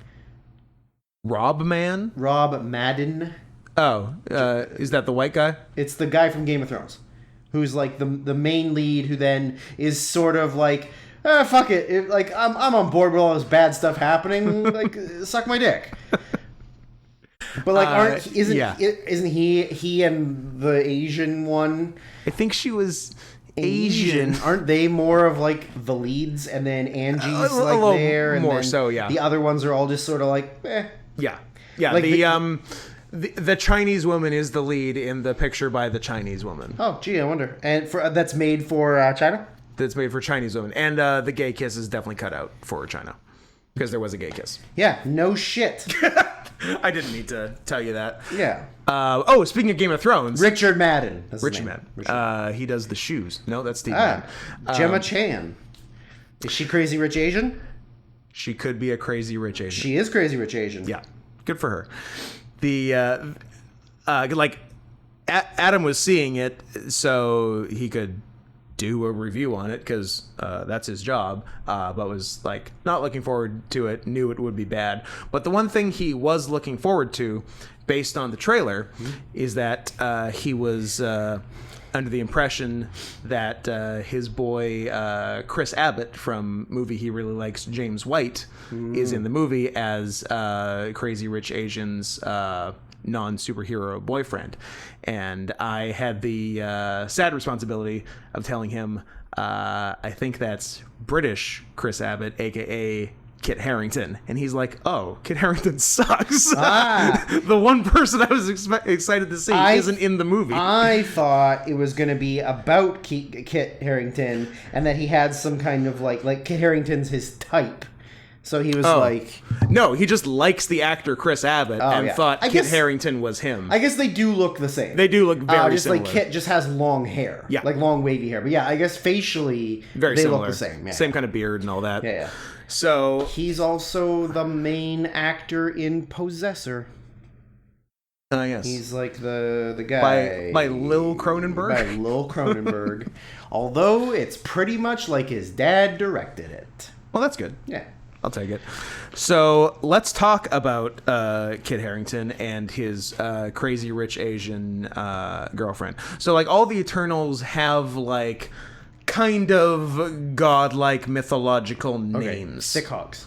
Rob Madden. Oh, is that the white guy? It's the guy from Game of Thrones, who's like the main lead, who then is sort of like, fuck it, like I'm on board with all this bad stuff happening, like suck my dick. But like, isn't he and the Asian one? I think she was Asian. Aren't they more of like the leads, and then Angie's like there, and more then so, yeah. The other ones are all just sort of like, Yeah. Like the Chinese woman is the lead in the picture by the Chinese woman. Oh, gee, I wonder. And that's made for China? That's made for Chinese women. And the gay kiss is definitely cut out for China. Because there was a gay kiss. Yeah, no shit. I didn't need to tell you that. Yeah. Speaking of Game of Thrones. Richard Madden. Richard Madden. He does the shoes. No, that's Steve Madden. Gemma Chan. Is she Crazy Rich Asian? She could be a Crazy Rich Asian. She is Crazy Rich Asian. Yeah. Good for her. Adam was seeing it so he could do a review on it because that's his job, but was like not looking forward to it, knew it would be bad. But the one thing he was looking forward to based on the trailer is that he was under the impression that his boy Chris Abbott from movie he really likes, James White, is in the movie as Crazy Rich Asian's non-superhero boyfriend. And I had the sad responsibility of telling him I think that's British Chris Abbott, aka Kit Harington. And he's like, oh, Kit Harington sucks. The one person I was excited to see isn't in the movie. I thought it was going to be about Kit Harington, and that he had some kind of like Kit Harington's his type. So he was like... No, he just likes the actor Chris Abbott and thought Kit Harington was him. I guess they do look the same. They do look very similar. Like Kit just has long hair. Yeah. Like long wavy hair. But yeah, I guess facially very they similar. look the same. Yeah. Same kind of beard and all that. Yeah. So... He's also the main actor in Possessor. Yes. He's like the guy... By Lil Cronenberg? By Lil Cronenberg. Although it's pretty much like his dad directed it. Well, that's good. Yeah. I'll take it. So let's talk about Kit Harington and his Crazy Rich Asian girlfriend. So like all the Eternals have like kind of godlike mythological names. Thick hogs.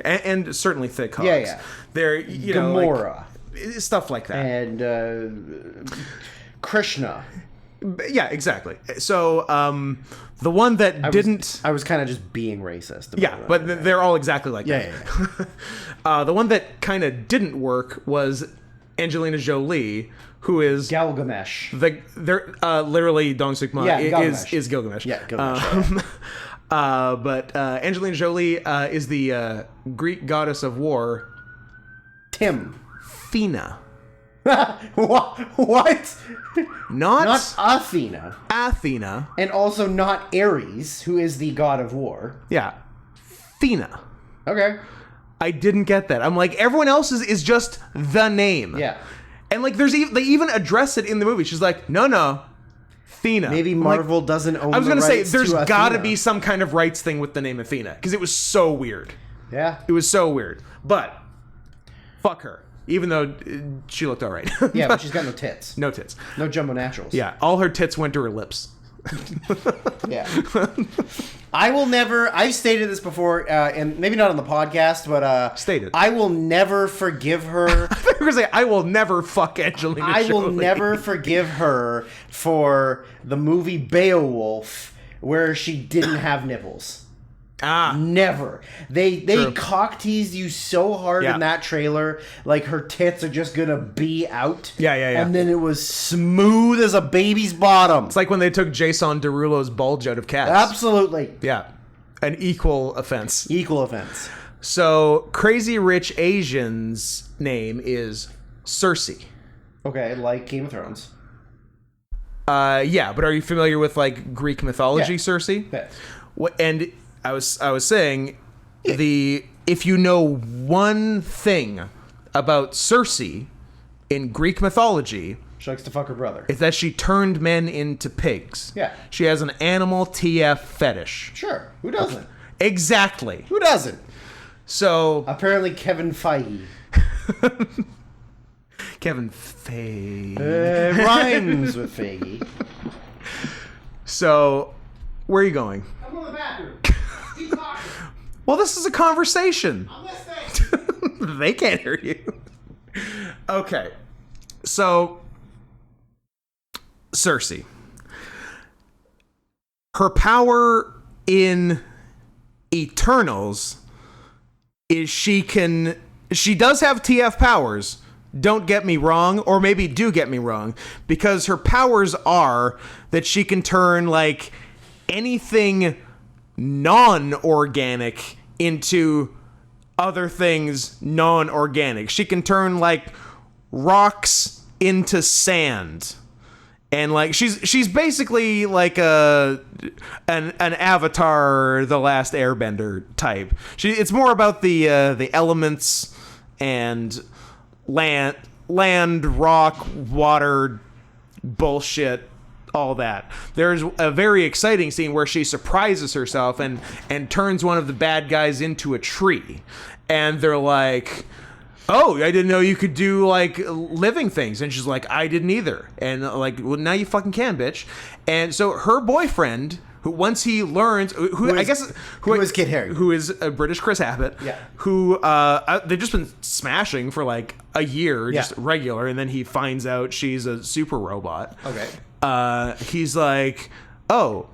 And certainly thick hogs. Yeah. They're, Gamora. Stuff like that. And Krishna. Yeah, exactly. So the one that didn't... I was kind of just being racist. Yeah, but they're all exactly like that. Yeah. The one that kind of didn't work was Angelina Jolie, who is... Gilgamesh. They're literally Dong Suk Ma is Gilgamesh. Yeah, Gilgamesh. But Angelina Jolie is the Greek goddess of war. Athena. What? Not Athena. Athena. And also not Ares, who is the god of war. Yeah. Athena. Okay. I didn't get that. I'm like, everyone else is just the name. Yeah. And like, they even address it in the movie. She's like, no, Athena. Maybe Marvel doesn't own. I was gonna say, there's got gotta be some kind of rights thing with the name Athena, because it was so weird. Yeah. It was so weird. But fuck her. Even though she looked all right. Yeah, but she's got no tits. No tits. No jumbo naturals. Yeah, all her tits went to her lips. Yeah. I've stated this before, and maybe not on the podcast, but stated. I will never forgive her. I was gonna say, I will never fuck Angelina Jolie. I will never forgive her for the movie Beowulf, where she didn't have nipples. Never. They cock teased you so hard in that trailer, like her tits are just gonna be out. Yeah. And then it was smooth as a baby's bottom. It's like when they took Jason Derulo's bulge out of Cats. Absolutely. Yeah. An equal offense. Equal offense. So, Crazy Rich Asian's name is Cersei. Okay, like Game of Thrones. Yeah, but are you familiar with like Greek mythology, Cersei? Yeah. And I was saying, if you know one thing about Cersei in Greek mythology, she likes to fuck her brother. it's that she turned men into pigs. Yeah. She has an animal TF fetish. Sure. Who doesn't? Exactly. Who doesn't? So apparently Kevin Feige. Kevin Feige. Rhymes with Feige. So, where are you going? I'm going to the bathroom. Keep talking. Well, this is a conversation. I'm listening. They can't hear you. Okay. So, Cersei. Her power in Eternals is she does have TF powers. Don't get me wrong, or maybe do get me wrong, because her powers are that she can turn like anything non-organic into other things non-organic. She can turn like rocks into sand. And like she's basically like an Avatar, The Last Airbender type. It's more about the elements and land, rock, water, bullshit, all that. There's a very exciting scene where she surprises herself and turns one of the bad guys into a tree. And they're like, oh, I didn't know you could do like living things. And she's like, I didn't either. And like, well, now you fucking can, bitch. And so her boyfriend, who once he learns, who is Kid Harry, who is a British Chris Abbott, yeah, who they've just been smashing for like a year, just regular, and then he finds out she's a super robot. Okay. He's like, oh,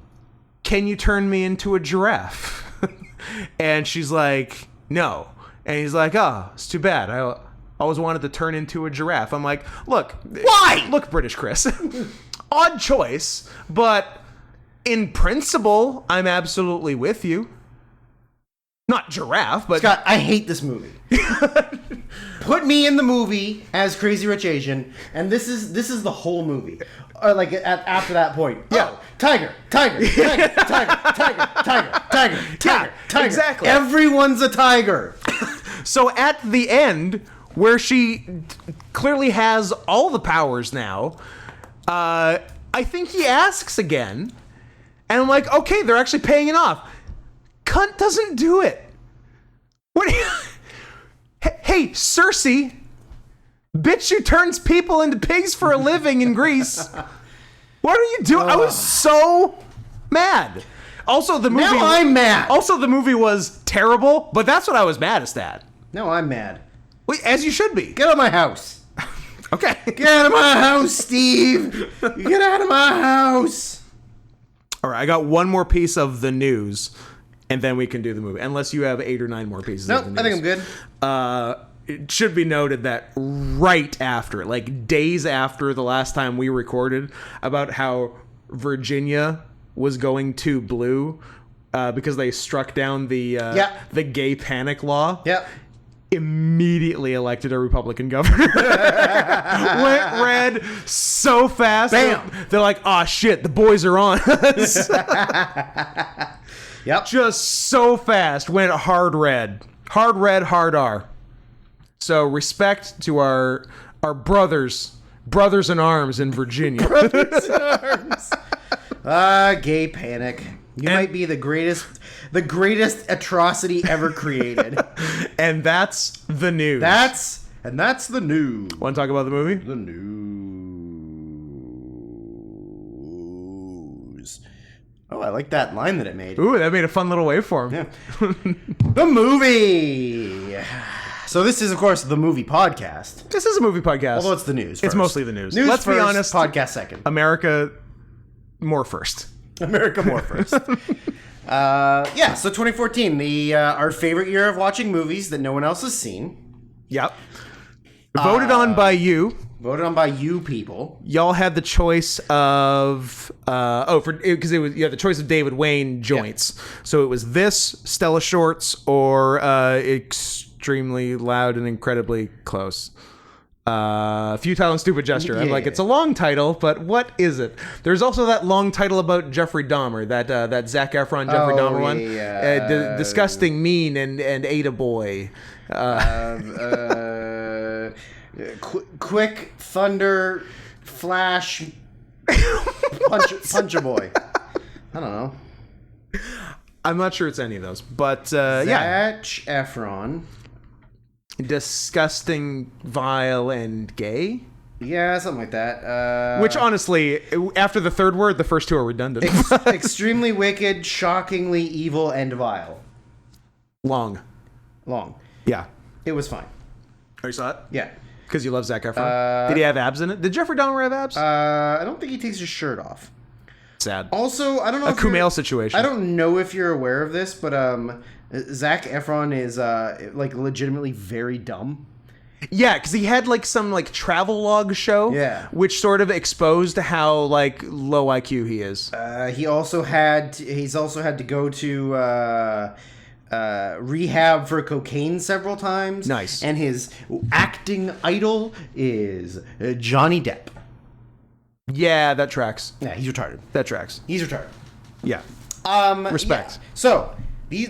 can you turn me into a giraffe? And she's like, no. And he's like, oh, it's too bad. I always wanted to turn into a giraffe. I'm like, look. Why? Look, British Chris. Odd choice, but in principle, I'm absolutely with you. Not giraffe, but... Scott, I hate this movie. Put me in the movie as Crazy Rich Asian, and this is the whole movie. Or like after that point. Yeah. Oh, tiger. Exactly. Everyone's a tiger. So at the end, where she clearly has all the powers now, I think he asks again, and I'm like, okay, they're actually paying it off. Cunt doesn't do it. What? Hey, Cersei, bitch who turns people into pigs for a living in Greece. What are you doing? I was so mad. Also, the movie. Now I'm mad. Also, the movie was terrible, but that's what I was maddest at. Now I'm mad. Wait, as you should be. Get out of my house. Okay. Get out of my house, Steve. Get out of my house. All right, I got one more piece of the news, and then we can do the movie. Unless you have 8 or 9 more pieces of the news. I think I'm good. It should be noted that right after, like days after the last time we recorded, about how Virginia was going to blue because they struck down the gay panic law. Yep. immediately elected a Republican governor. Went red so fast. Bam. They're like, oh shit, the boys are on us. Yep. Just so fast. Went hard red. Hard red, hard R. So respect to our brothers in arms in Virginia. Brothers in arms. Gay panic. You might be the greatest atrocity ever created. And that's the news. That's the news. Want to talk about the movie? The news. Oh, I like that line that it made. Ooh, that made a fun little waveform. Yeah. The movie. So this is, of course, the movie podcast. This is a movie podcast. Although it's the news first. It's mostly the news. News Let's first, be honest. Podcast second. America more first. America more first. Yeah, so 2014, our favorite year of watching movies that no one else has seen. Yep. Voted on by you. Voted on by you people. Y'all had the choice of because it was the choice of David Wayne joints. Yeah. So it was this, Stella Shorts, or Extremely Loud and Incredibly Close. Futile and Stupid Gesture. Yeah. I'm like, it's a long title, but what is it? There's also that long title about Jeffrey Dahmer, that Zac Efron Jeffrey Dahmer one. Yeah. Disgusting, Mean, and Ada Boy. Quick Thunder Flash Punch a Boy. I don't know. I'm not sure it's any of those, but Zac Efron. Disgusting, Vile, and Gay? Yeah, something like that. Which, honestly, after the third word, the first two are redundant. Extremely Wicked, Shockingly Evil, and Vile. Long. Yeah. It was fine. Oh, you saw it? Yeah. Because you love Zac Efron? Did he have abs in it? Did Jeffrey Dahmer have abs? I don't think he takes his shirt off. Sad. Also, I don't know a Kumail situation. I don't know if you're aware of this, but Zac Efron is like legitimately very dumb. Yeah, because he had like some like travel log show, which sort of exposed how like low IQ he is. He's also had to go to rehab for cocaine several times. Nice. And his acting idol is Johnny Depp. Yeah, that tracks. Yeah, he's retarded. That tracks. He's retarded. Yeah. Respect. Yeah. So you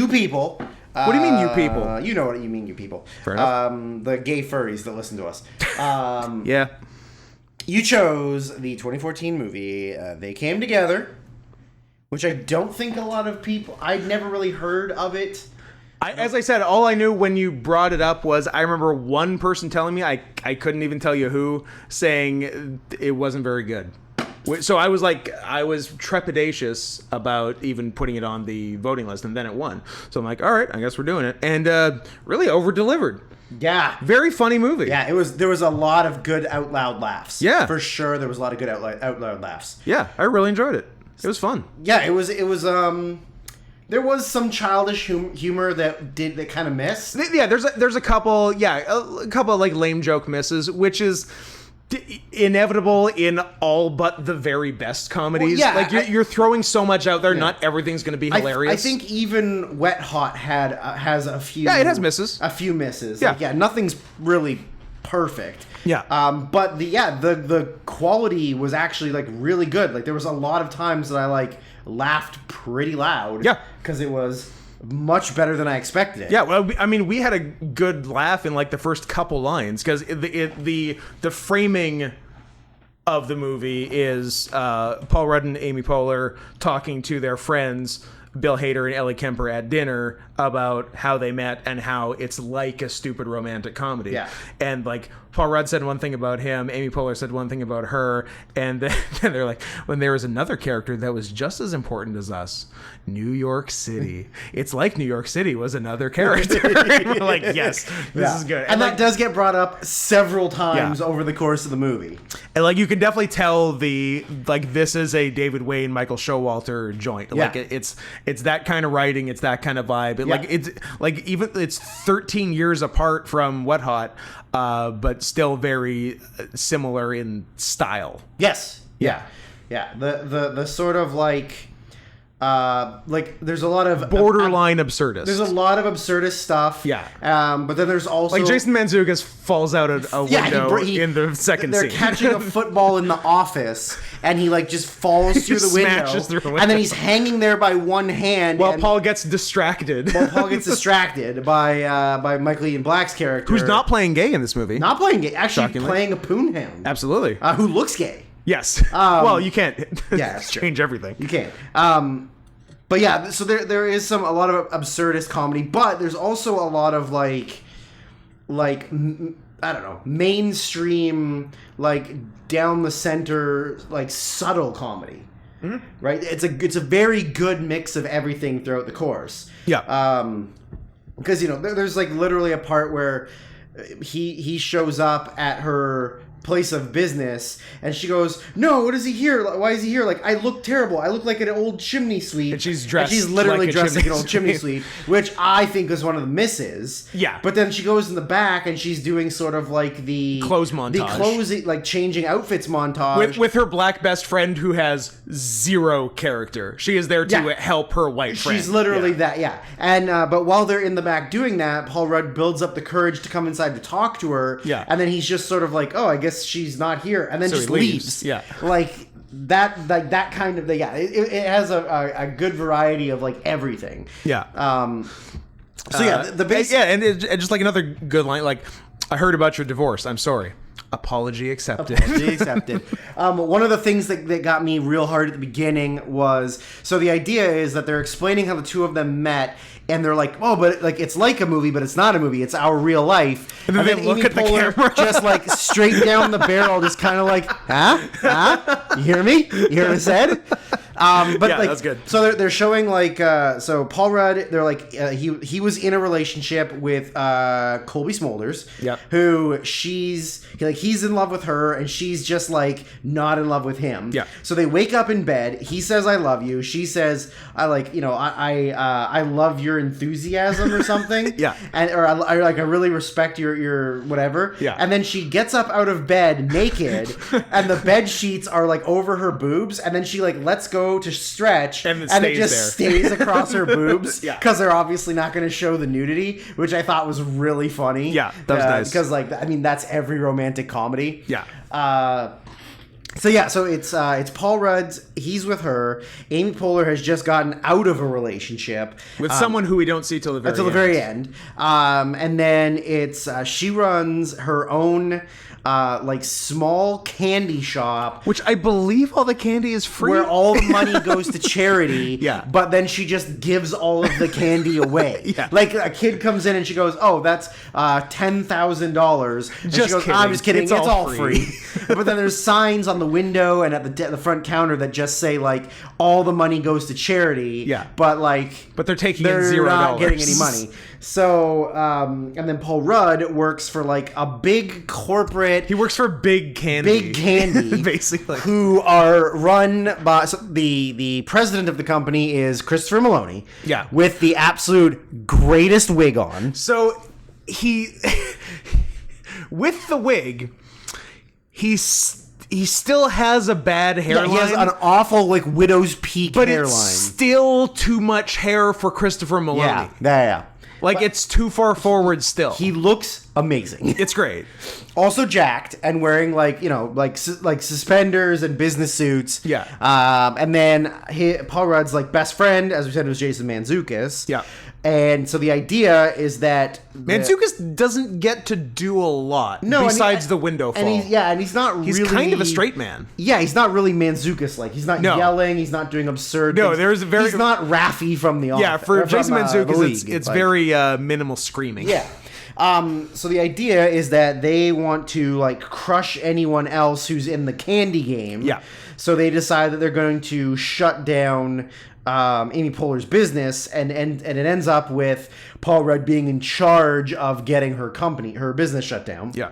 people. What do you mean, you people? You know what you mean, you people. Fair enough. The gay furries that listen to us. Yeah. You chose the 2014 movie. They Came Together, which I don't think a lot of people. I'd never really heard of it. As I said, all I knew when you brought it up was I remember one person telling me, I couldn't even tell you who, saying it wasn't very good. So I was trepidatious about even putting it on the voting list, and then it won. So I'm like, all right, I guess we're doing it. And really over-delivered. Yeah. Very funny movie. Yeah, there was a lot of good out loud laughs. Yeah. For sure, there was a lot of good out loud laughs. Yeah, I really enjoyed it. It was fun. Yeah, it was there was some childish humor that kind of missed. Yeah, there's a couple of like lame joke misses, which is inevitable in all but the very best comedies. Well, yeah, like you're throwing so much out there, not everything's going to be hilarious. I think even Wet Hot has a few. Yeah, it has misses. A few misses. Yeah, like, nothing's really perfect. Yeah. But the quality was actually like really good. Like there was a lot of times that I like laughed pretty loud. Yeah. Because it was much better than I expected it. Yeah, well, I mean, we had a good laugh in like the first couple lines because the framing of the movie is Paul Rudd and Amy Poehler talking to their friends Bill Hader and Ellie Kemper at dinner about how they met and how it's like a stupid romantic comedy. Yeah. And like Paul Rudd said one thing about him, Amy Poehler said one thing about her, and then they're like, when there was another character that was just as important as us, New York City. It's like New York City was another character. We're like, yes, this is good. And that does get brought up several times over the course of the movie. And like you can definitely tell this is a David Wayne, Michael Showalter joint. Yeah. Like it's that kind of writing, it's that kind of vibe. It's 13 years apart from Wet Hot, but still very similar in style. Yes. Yeah. The sort of like like there's a lot of borderline absurdist. There's a lot of absurdist stuff. Yeah. But then there's also like Jason Mantzoukas falls out a window in the second they're scene. catching a football in the office, and he like just falls through the window, smashes through the window, and then he's hanging there by one hand while Paul gets distracted. by Michael Ian Black's character, who's not playing gay in this movie. Not playing gay, actually Shockingly. playing a poonhound. Absolutely. Who looks gay. Yes. Well, you can't that's change everything. You can't. But yeah, so there is a lot of absurdist comedy, but there's also a lot of like I don't know, mainstream, like down the center, like subtle comedy. Mm-hmm. Right? It's a very good mix of everything throughout the course. Yeah. Because there's like literally a part where he shows up at her place of business, and she goes, "No, what is he here? Why is he here? Like, I look terrible. I look like an old chimney sweep." And she's dressed. She's literally like dressed like an old chimney sweep, which I think is one of the misses. Yeah. But then she goes in the back, and she's doing sort of like the clothes montage, the closing, like changing outfits montage with her black best friend who has zero character. She is there to help her white friend. She's literally that, yeah. And but while they're in the back doing that, Paul Rudd builds up the courage to come inside to talk to her. Yeah. And then he's just sort of like, "Oh, I guess she's not here," and then So just he leaves. Yeah. like that kind of thing. Yeah, it has a good variety of like everything. Yeah. So yeah, the base. Yeah, and just like another good line, like, "I heard about your divorce. I'm sorry. Apology accepted." Apology accepted. One of the things that got me real hard at the beginning was, so the idea is that they're explaining how the two of them met, and they're like, "Oh, but like it's like a movie, but it's not a movie. It's our real life." And then they look Amy at the Poehler camera, just like straight down the barrel, just kind of like, "Huh? You hear me? You hear what I said?" But yeah, like, that's good. So they're showing like, so Paul Rudd, they're like, he was in a relationship with Colby Smulders, Yep. who he's in love with her, and she's just like not in love with him. Yeah. So they wake up in bed. He says, "I love you." She says, "I like, I love your enthusiasm," or something. Yeah. And I really respect your whatever. Yeah. And then she gets up out of bed naked, and the bed sheets are like over her boobs, and then she like lets go to stretch, and it just stays across her boobs. Yeah. Because they're obviously not going to show the nudity, which I thought was really funny. Yeah, that was nice. Because that's every romantic comedy. Yeah. So it's Paul Rudd's. He's with her. Amy Poehler has just gotten out of a relationship with someone who we don't see till the very end. And then it's she runs her own like small candy shop, which I believe all the candy is free, where all the money goes to charity. Yeah. But then she just gives all of the candy away. Yeah. Like a kid comes in and she goes, "Oh, that's $10,000." And she goes, kidding. "I'm just kidding. It's all free." But then there's signs on the window and at the front counter that just say like all the money goes to charity. Yeah. But they're taking in they're $0. not getting any money. So and then Paul Rudd works for like a big corporate. He works for Big Candy. Basically. Who are run by the president of the company is Christopher Maloney. Yeah. With the absolute greatest wig on. So he with the wig, he still has a bad hairline. Yeah, he has an awful like widow's peak hairline. It's still too much hair for Christopher Maloney. Yeah. Like, it's too far forward still. He looks amazing. It's great. Also jacked and wearing like suspenders and business suits. Yeah. And then Paul Rudd's like best friend, as we said, was Jason Mantzoukas. Yeah. And so the idea is that Mantzoukas doesn't get to do a lot besides the window fall. And he's not He's really... kind of a straight man. Yeah, he's not really Mantzoukas-like. He's not yelling. He's not doing absurd things. He's not Raffi from The Office. Yeah, for Jason Mantzoukas, it's very minimal screaming. Yeah. So the idea is that they want to like crush anyone else who's in the candy game. Yeah. So they decide that they're going to shut down Amy Poehler's business, and it ends up with Paul Rudd being in charge of getting her business shut down. Yeah.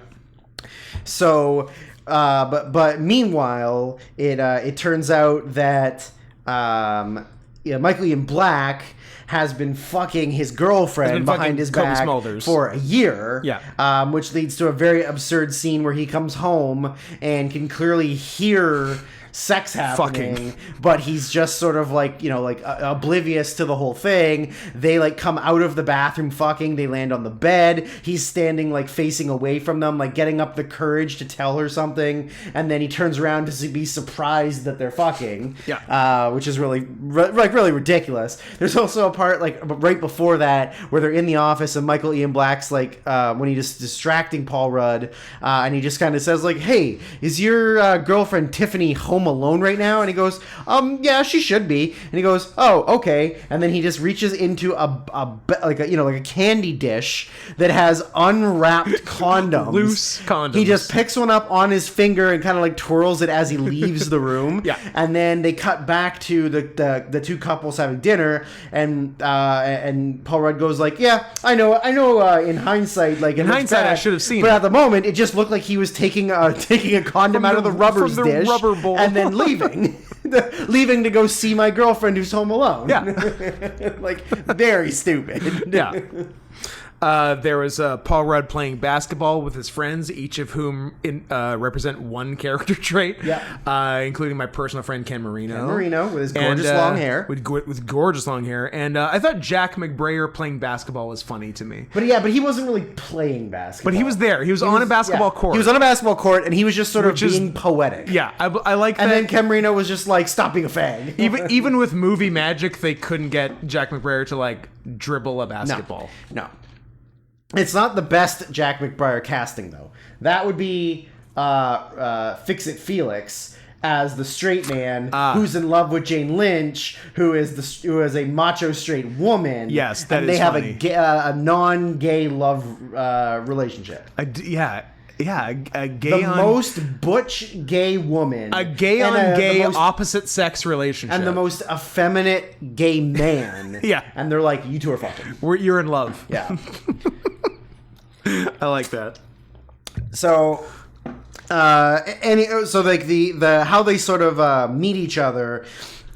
So, but meanwhile, it turns out that Michael Ian Black has been fucking his girlfriend behind his back for a year. Yeah. Which leads to a very absurd scene where he comes home and can clearly hear sex happening, but he's just sort of like, you know, like oblivious to the whole thing. They like come out of the bathroom fucking, they land on the bed. He's standing like facing away from them, like getting up the courage to tell her something, and then he turns around to be surprised that they're fucking. Yeah. Which is really really ridiculous. There's also a part like right before that where they're in the office and Michael Ian Black's like when he's just distracting Paul Rudd, and he just kind of says like, "Hey, is your girlfriend Tiffany home alone right now?" And he goes, "Yeah, she should be." And he goes, "Oh, okay." And then he just reaches into like a candy dish that has unwrapped condoms, loose condoms. He just picks one up on his finger and kind of like twirls it as he leaves the room. Yeah. And then they cut back to the two couples having dinner, and Paul Rudd goes like, "Yeah, I know. In hindsight, like in hindsight, I should have seen but it. at the moment, it just looked like he was taking a condom out of the rubber dish, rubber bowl, and then leaving." Leaving to go see my girlfriend who's home alone. Yeah. Like, very stupid. Yeah. There was Paul Rudd playing basketball with his friends, each of whom represent one character trait. Yeah. Including my personal friend Ken Marino. Ken Marino with his gorgeous long hair. With gorgeous long hair. And I thought Jack McBrayer playing basketball was funny to me. But he wasn't really playing basketball. But he was there. He was on a basketball court. He was on a basketball court, and he was just sort of being poetic. Yeah, I like that. And then Ken Marino was just like, "Stop being a fag." Even with movie magic, they couldn't get Jack McBrayer to like dribble a basketball. No. It's not the best Jack McBrayer casting, though. That would be Fix-It Felix as the straight man who's in love with Jane Lynch, who is a macho straight woman. Yes, that and is they have funny. a non-gay love relationship. A gay the most butch gay woman. A gay on gay opposite sex relationship. And the most effeminate gay man. Yeah. And they're like, "You two are fucking." You're in love. Yeah. I like that. So, so like the how they sort of meet each other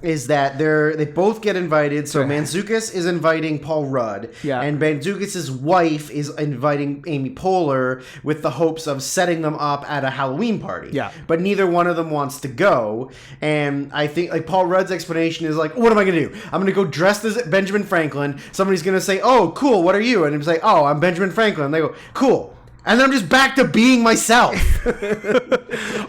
is that they both get invited. So Mantzoukas is inviting Paul Rudd, and Mantzoukas' wife is inviting Amy Poehler with the hopes of setting them up at a Halloween party. Yeah. But neither one of them wants to go, and I think like Paul Rudd's explanation is like, "What am I going to do? I'm going to go dressed as Benjamin Franklin. Somebody's going to say, 'Oh, cool, what are you?' And he's like, 'Oh, I'm Benjamin Franklin.' And they go, 'Cool.' And then I'm just back to being myself."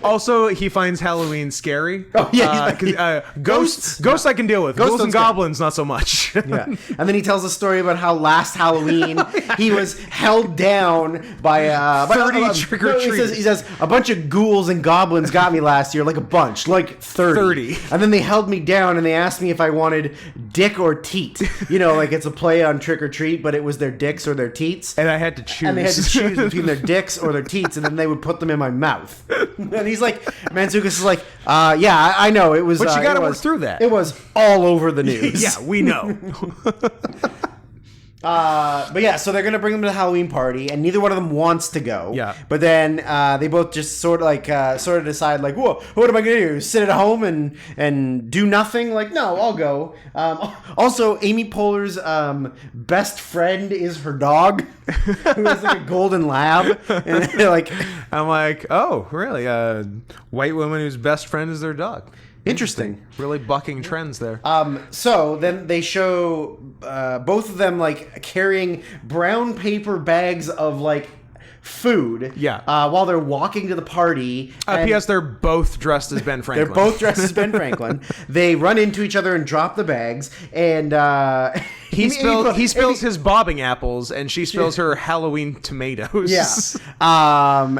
Also, he finds Halloween scary. Oh, yeah. Ghosts I can deal with. Ghouls and goblins, not so much. Yeah. And then he tells a story about how last Halloween he was held down by 30 trick-or-treaters. He says, "A bunch of ghouls and goblins got me last year, like a bunch, like 30. And then they held me down and they asked me if I wanted dick or teat. You know, like it's a play on trick or treat, but it was their dicks or their teats. And I had to choose. And they had to choose between their dicks or their teats, and then they would put them in my mouth." And he's like, Mantzoukas is like, "Yeah, I know. It was." But you got to work through that. It was all over the news. Yeah, we know. But yeah, so they're gonna bring them to the Halloween party, and neither one of them wants to go. Yeah. But then they both just sort of decide like, "Whoa, what am I gonna do? Sit at home and do nothing?" Like, no, I'll go. Also, Amy Poehler's best friend is her dog, who has like a golden lab, and they're like, I'm like, oh, really? A white woman whose best friend is their dog. Interesting. Really bucking trends there. So then they show both of them like carrying brown paper bags of like food. Yeah. While they're walking to the party. P.S. They're both dressed as Ben Franklin. They're both dressed as Ben Franklin. They run into each other and drop the bags, and he spills his bobbing apples, and she spills her Halloween tomatoes. Yeah.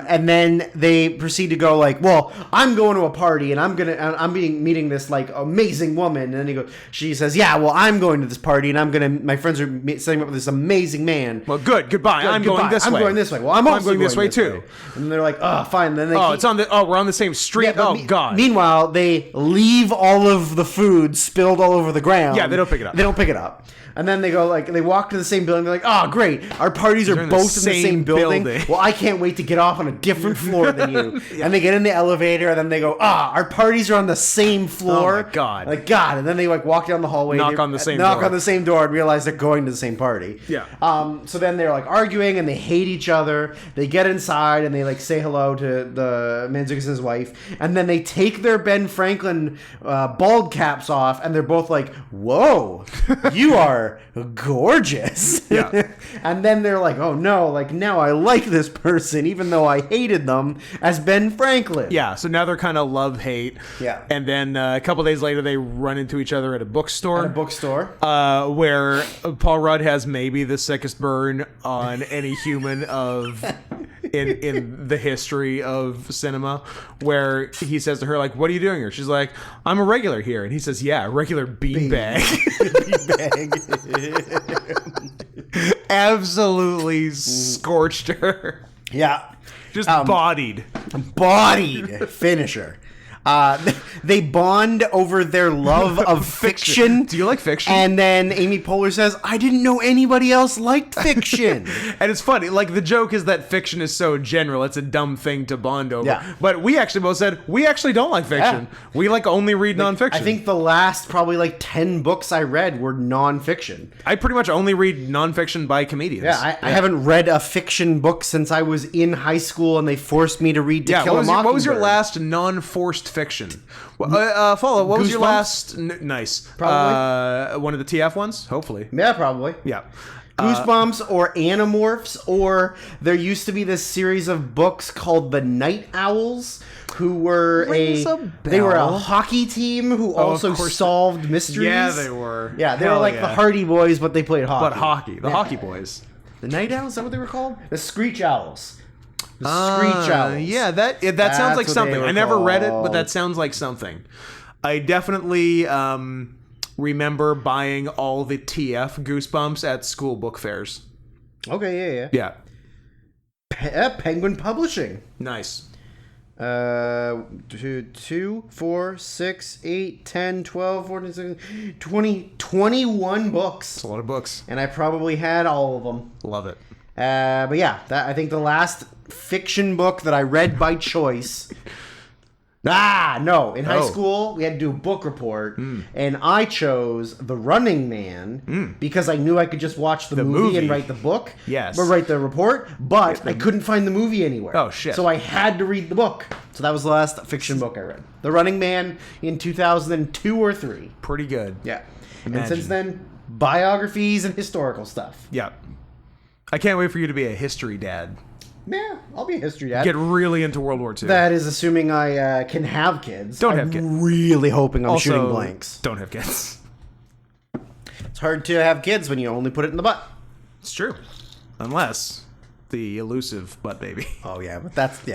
And then they proceed to go like, "Well, I'm going to a party, and I'm meeting this like amazing woman." And then she says, "Yeah, well, I'm going to this party, and my friends are setting up with this amazing man." Well, goodbye. I'm going this way. I'm going this way. Well, I'm also going this way too. And they're like, "Oh, fine." Then we're on the same street. Yeah, God. Meanwhile, they leave all of the food spilled all over the ground. Yeah, they don't pick it up. They don't pick it up. And then they go like they walk to the same building. They're like, "Oh, great! Our parties are in both the in the same building. building. Well, I can't wait to get off on a different floor than you." And they get in the elevator, and then they go, our parties are on the same floor. Oh my God. Like God! And then they like walk down the hallway, Knock on the same door, and realize they're going to the same party. Yeah. So then they're like arguing, and they hate each other. They get inside, and they like say hello to the Manzukis' wife, and then they take their Ben Franklin bald caps off, and they're both like, "Whoa, you are gorgeous." Yeah. And then they're like, "Oh no, like now I like this person, even though I hated them as Ben Franklin." Yeah, so now they're kind of love-hate. Yeah. And then a couple days later, they run into each other at a bookstore. At a bookstore. Where Paul Rudd has maybe the sickest burn on any human in the history of cinema, where he says to her, like, "What are you doing here?" She's like, "I'm a regular here." And he says, "Yeah, a regular beanbag." Absolutely scorched her. Yeah. Just bodied Finisher. They bond over their love of fiction. Do you like fiction? And then Amy Poehler says, "I didn't know anybody else liked fiction." And it's funny, like the joke is that fiction is so general, it's a dumb thing to bond over. Yeah. But we actually both said we actually don't like fiction. Yeah. We like only read nonfiction. I think the last probably like 10 books I read were nonfiction. I pretty much only read nonfiction by comedians. Yeah, I haven't read a fiction book since I was in high school and they forced me to read To Kill a Mockingbird. What was your last non-forced fiction? Follow. What was your Goosebumps? last? Nice. Probably. One of the TF ones, hopefully. Yeah, probably. Yeah. Goosebumps or Animorphs, or there used to be this series of books called the Night Owls, who were they were a hockey team who also solved mysteries. Yeah, they were. Yeah, they were like the Hardy Boys, but they played hockey. But hockey, the Hockey Boys. The Night Owls, is that what they were called? The Screech Owls. The Screech Owls. Yeah, that sounds like what something. they were I never read it, but called. that sounds like something. I definitely remember buying all the TF Goosebumps at school book fairs. Okay, yeah. Penguin Publishing. Nice. 2, 4, 6, 8, 10, 12, 14, 16, 20, 21 books. It's a lot of books. And I probably had all of them. Love it. But yeah, I think the last fiction book that I read by choice. In high school we had to do a book report, and I chose The Running Man because I knew I could just watch the movie and write the book. Yes. But write the report, but I couldn't find the movie anywhere. Oh, shit. So I had to read the book. So that was the last fiction book I read. The Running Man in 2002 or 3. Pretty good. Yeah. Imagine. And since then, biographies and historical stuff. Yeah. I can't wait for you to be a history dad. Yeah, I'll be a history dad. Get really into World War II. That is assuming I can have kids. Don't have kids. I'm really hoping I'm Also, shooting blanks. Don't have kids. It's hard to have kids when you only put it in the butt. It's true. Unless the elusive butt baby. Oh yeah, but that's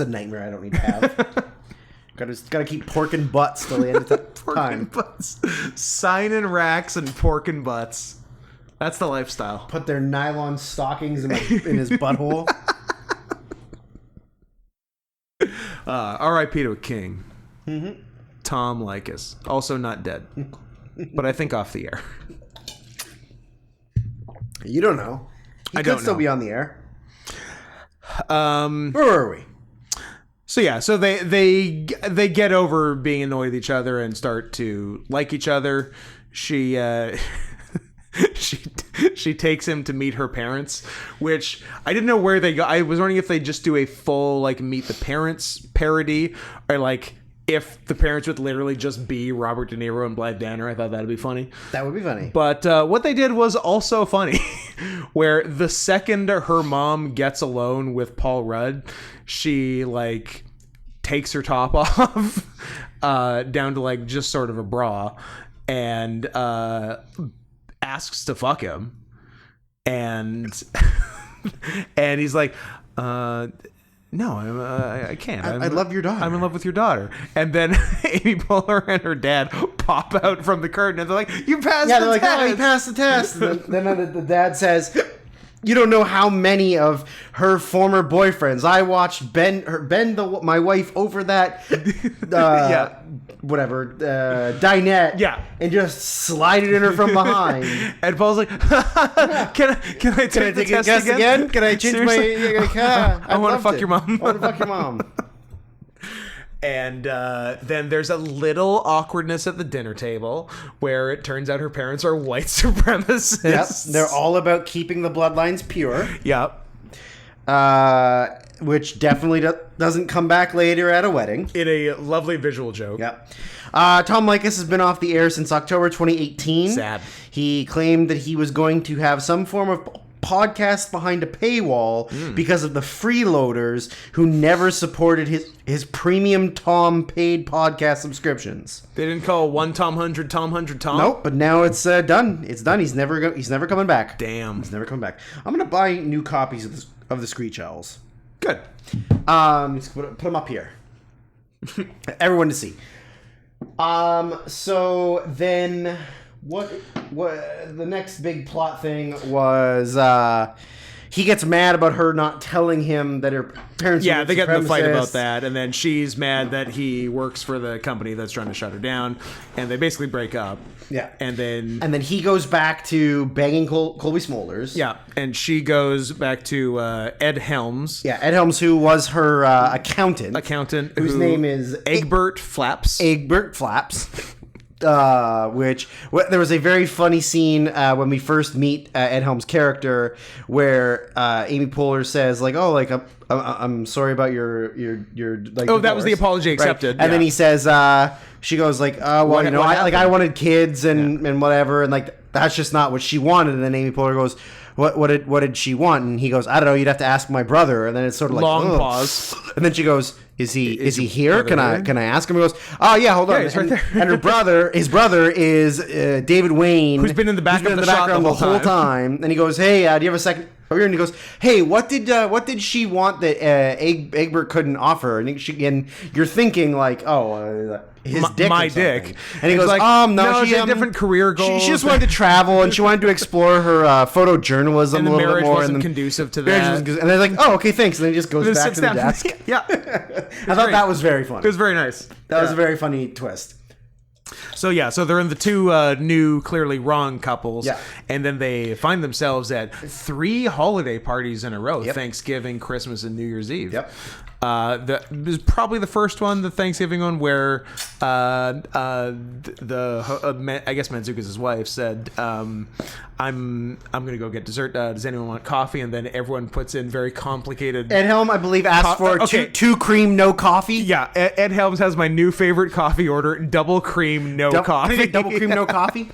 a nightmare I don't need to have. Gotta keep porking butts till the end of the time. Butts. Signing racks and porking butts. That's the lifestyle. Put their nylon stockings in his butthole. R.I.P. to a king. Mm-hmm. Tom Likas. Also not dead. But I think off the air. You don't know. He could still be on the air. Where were we? So yeah, so they get over being annoyed with each other and start to like each other. She she takes him to meet her parents, which I didn't know where they go. I was wondering if they just do a full like meet the parents parody, or like if the parents would literally just be Robert De Niro and Blythe Danner. I thought that'd be funny. That would be funny. But what they did was also funny, where the second her mom gets alone with Paul Rudd, she like takes her top off down to like just sort of a bra, and asks to fuck him, and and he's like, no, I can't. I love your daughter. I'm in love with your daughter. And then Amy Poehler and her dad pop out from the curtain, and they're like, "You passed the test." "Oh, he passed the test." And then the dad says, You don't know how many of her former boyfriends. I watched my wife over that, dinette, and just slide it in her from behind. And Paul's like, can I take the test again? Can I change my? I want to fuck your mom. I want to fuck your mom. And then there's a little awkwardness at the dinner table where it turns out her parents are white supremacists. Yep, they're all about keeping the bloodlines pure. Yep. Which definitely doesn't come back later at a wedding. In a lovely visual joke. Yep. Tom Likas has been off the air since October 2018. Sad. He claimed that he was going to have some form of podcast behind a paywall because of the freeloaders who never supported his premium Tom paid podcast subscriptions. They didn't call 1 Tom 100 Tom 100 Tom? Nope, but now it's done. It's done. He's never coming back. Damn. He's never coming back. I'm going to buy new copies of the Screech Owls. Good. Just put them up here. Everyone to see. So then what the next big plot thing was he gets mad about her not telling him that her parents Yeah, they get in a fight about that, and then she's mad that he works for the company that's trying to shut her down, and they basically break up. Yeah. And then he goes back to banging Colby Smulders. Yeah, and she goes back to Ed Helms. Yeah, Ed Helms, who was her accountant. Whose name is Egbert Flaps. Egbert Flaps. Which there was a very funny scene when we first meet Ed Helms' character, where Amy Poehler says like, "Oh, like I'm sorry about your like." Oh, that was the apology accepted. Right? And then he says, she goes like, "Well, you know, I wanted kids and whatever, and like that's just not what she wanted." And then Amy Poehler goes, What did she want? And he goes, "I don't know. You'd have to ask my brother." And then it's sort of like long pause. And then she goes, "Is he here? Can I ask him?" He goes, "Oh yeah, hold on." Yeah, he's right there. And his brother is David Wayne, who's been in the background the whole time. And he goes, "Hey, do you have a second?" And he goes, "Hey, what did she want that Egbert couldn't offer?" And you're thinking like, "Oh, his dick." My dick. And he goes, like, "No, she had different career goals. She just wanted to travel and she wanted to explore her photojournalism and the a little marriage bit more." wasn't conducive to that. And they're like, "Oh, okay, thanks." And then he just goes back to the desk. Yeah. I thought that was very funny. It was very nice. That was a very funny twist. So they're in the two new, clearly wrong couples, and then they find themselves at 3 holiday parties in a row: Thanksgiving, Christmas, and New Year's Eve. Yep. This is probably the first one, the Thanksgiving one, where I guess Manzuka's wife said, "I'm gonna go get dessert. Does anyone want coffee?" And then everyone puts in very complicated. Ed Helms, I believe, asked for two cream, no coffee. Yeah, Ed Helms has my new favorite coffee order: double cream, no coffee. Double cream, no coffee.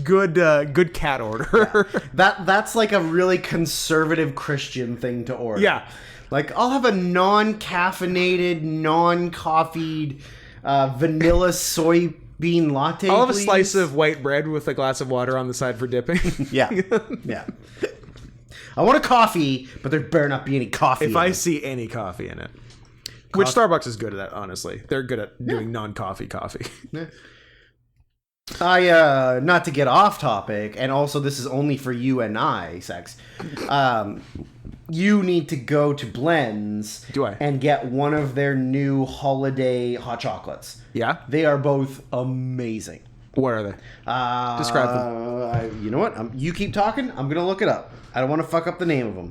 Good cat order. Yeah. That's like a really conservative Christian thing to order. Yeah. Like, I'll have a non-caffeinated, non-coffeed vanilla soybean latte, I'll have please. a slice of white bread with a glass of water on the side for dipping. Yeah. I want a coffee, but there better not be any coffee if I see any coffee in it. Which Starbucks is good at that, honestly. They're good at doing non-coffee coffee. Yeah. Not to get off topic, and also this is only for you and I, Sex. You need to go to Blends. Do I? And get one of their new holiday hot chocolates. Yeah? They are both amazing. What are they? Describe them. You know what? You keep talking. I'm going to look it up. I don't want to fuck up the name of them.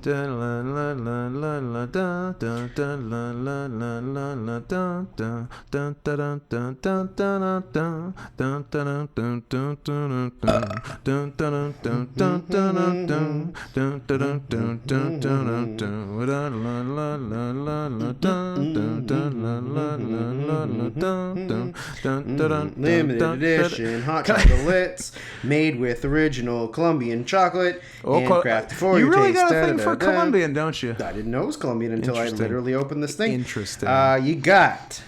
Limited edition hot chocolates made with original Colombian chocolate and crafted for you really taste. got a thing for Colombian, don't you? I didn't know it was Colombian until I literally opened this thing. Interesting. You got.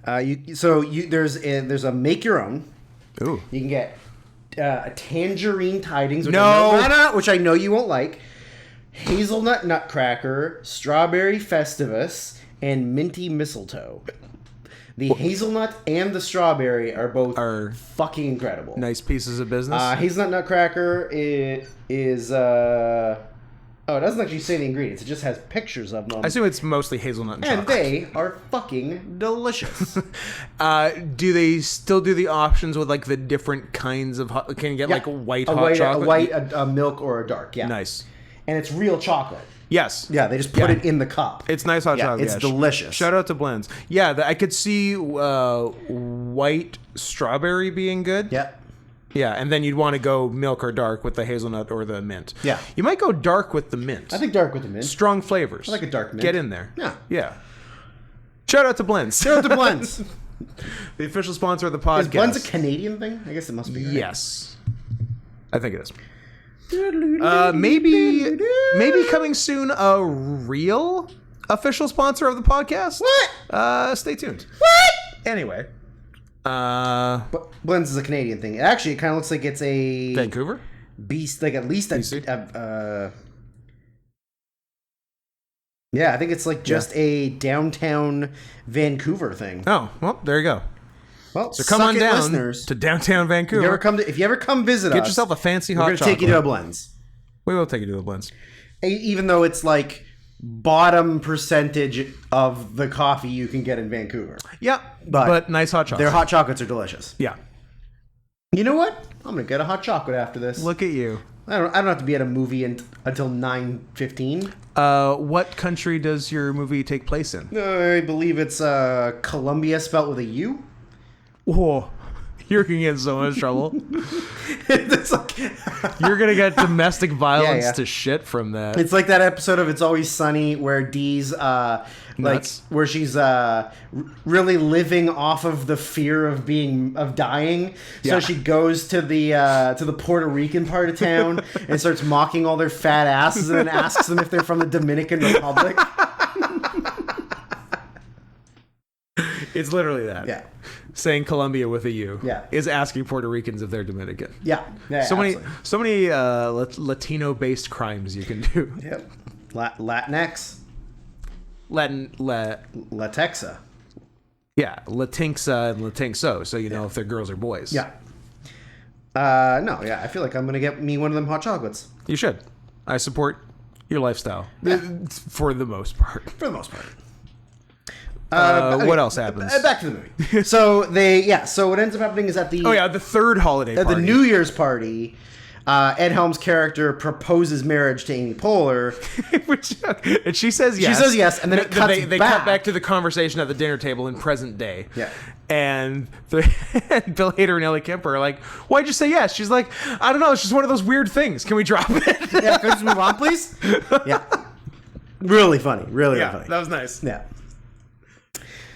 There's a make your own. Ooh. You can get a tangerine tidings. Which No. which I know you won't like. Hazelnut nutcracker, strawberry festivus, and minty mistletoe. The hazelnut and the strawberry are both Are fucking incredible. nice pieces of business. Hazelnut nutcracker is it doesn't actually say the ingredients. It just has pictures of them. I assume it's mostly hazelnut and And chocolate. they are fucking delicious. Do they still do the options with like the different kinds of hot? Can you get like white hot chocolate? A white, a milk, or a dark. Yeah. Nice. And it's real chocolate. Yes. Yeah, they just put it in the cup. It's nice hot chocolate. It's delicious. Shout out to blends. Yeah, I could see white strawberry being good. Yeah. Yeah, and then you'd want to go milk or dark with the hazelnut or the mint. Yeah. You might go dark with the mint. I think dark with the mint. Strong flavors. I like a dark mint. Get in there. Yeah. Yeah. Shout out to Blends. Shout out to Blends. The official sponsor of the podcast. Is Blends a Canadian thing? I guess it must be. Right? Yes. I think it is. Maybe coming soon a real official sponsor of the podcast. What? Stay tuned. What? Anyway. But Blends is a Canadian thing. Actually, it kind of looks like it's a Vancouver? beast, like at least BC? yeah, I think it's like just a downtown Vancouver thing. Oh, well, there you go. Well, So come on down listeners. to downtown Vancouver. If you ever come visit us, Get yourself a fancy hot we're gonna chocolate. take you to a Blends. We will take you to the Blends. Even though it's like bottom percentage of the coffee you can get in Vancouver. Yeah, but nice hot chocolate. Their hot chocolates are delicious. Yeah. You know what? I'm gonna get a hot chocolate after this. Look at you. I don't have to be at a movie until 9:15. What country does your movie take place in? I believe it's Colombia spelt with a U. Whoa. You're going to get in so much trouble. It's like You're going to get domestic violence Yeah. to shit from that. it's like that episode of It's Always Sunny where Dee's Nuts. where she's really living off of the fear of dying. So Yeah. she goes to the Puerto Rican part of town and starts mocking all their fat asses and then asks them if they're from the Dominican Republic. It's literally that. Yeah. Saying Colombia with a U. Yeah. Is asking Puerto Ricans if they're Dominican. Yeah. So many absolutely. Latino-based crimes you can do. Yep. Latinx. Latexa. Yeah, Latinxa and Latinxo, so you know if they're girls or boys. Yeah. No, yeah, I feel like I'm going to get me one of them hot chocolates. You should. I support your lifestyle. For the most part. For the most part. What else happens? Back to the movie. So what ends up happening is at the the third holiday at party. the New Year's party, Ed Helms' character proposes marriage to Amy Poehler. And she says yes. She says yes, and then it cuts they back. cut back to the conversation at the dinner table in present day. Yeah. And Bill Hader and Ellie Kemper are like, why'd you say yes? She's like, I don't know, it's just one of those weird things. Can we drop it? Yeah, can we just move on, please? Yeah. Really funny. Really funny. That was nice. Yeah.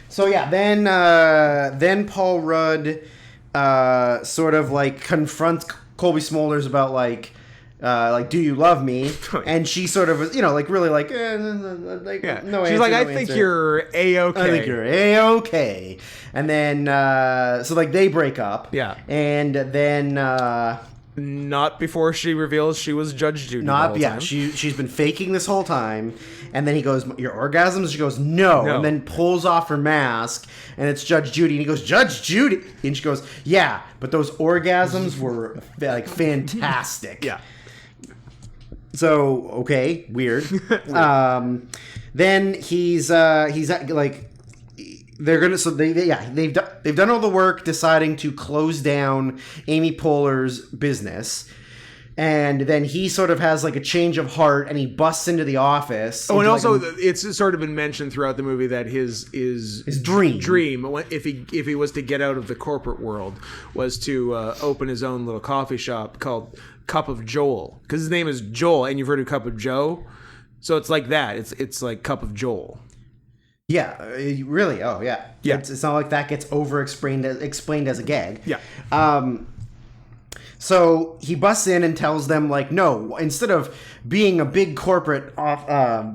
So yeah, then Paul Rudd sort of like confronts Colby Smulders about like do you love me? And she sort of was, like really like, no answer. She's like, no I think answer. you're A-okay. I think you're A-okay. And then so like they break up. Yeah. And then Not before she reveals she was Judge Judy the whole time. she's been faking this whole time. And then he goes, your orgasms? She goes, no. And then pulls off her mask, and it's Judge Judy. And he goes, Judge Judy? And she goes, yeah, but those orgasms were like fantastic. Yeah. So, okay, weird. Then he's like, they're gonna. So they've done all the work deciding to close down Amy Poehler's business, and then he sort of has like a change of heart, and he busts into the office. Oh, and into, also like, it's sort of been mentioned throughout the movie that his dream, if he was to get out of the corporate world, was to open his own little coffee shop called Cup of Joel, because his name is Joel, and you've heard of Cup of Joe, so it's like that. It's like Cup of Joel. Yeah, really. Oh, yeah. Yeah. It's not like that gets explained as a gag. Yeah. So he busts in and tells them, like, no, instead of being a big corporate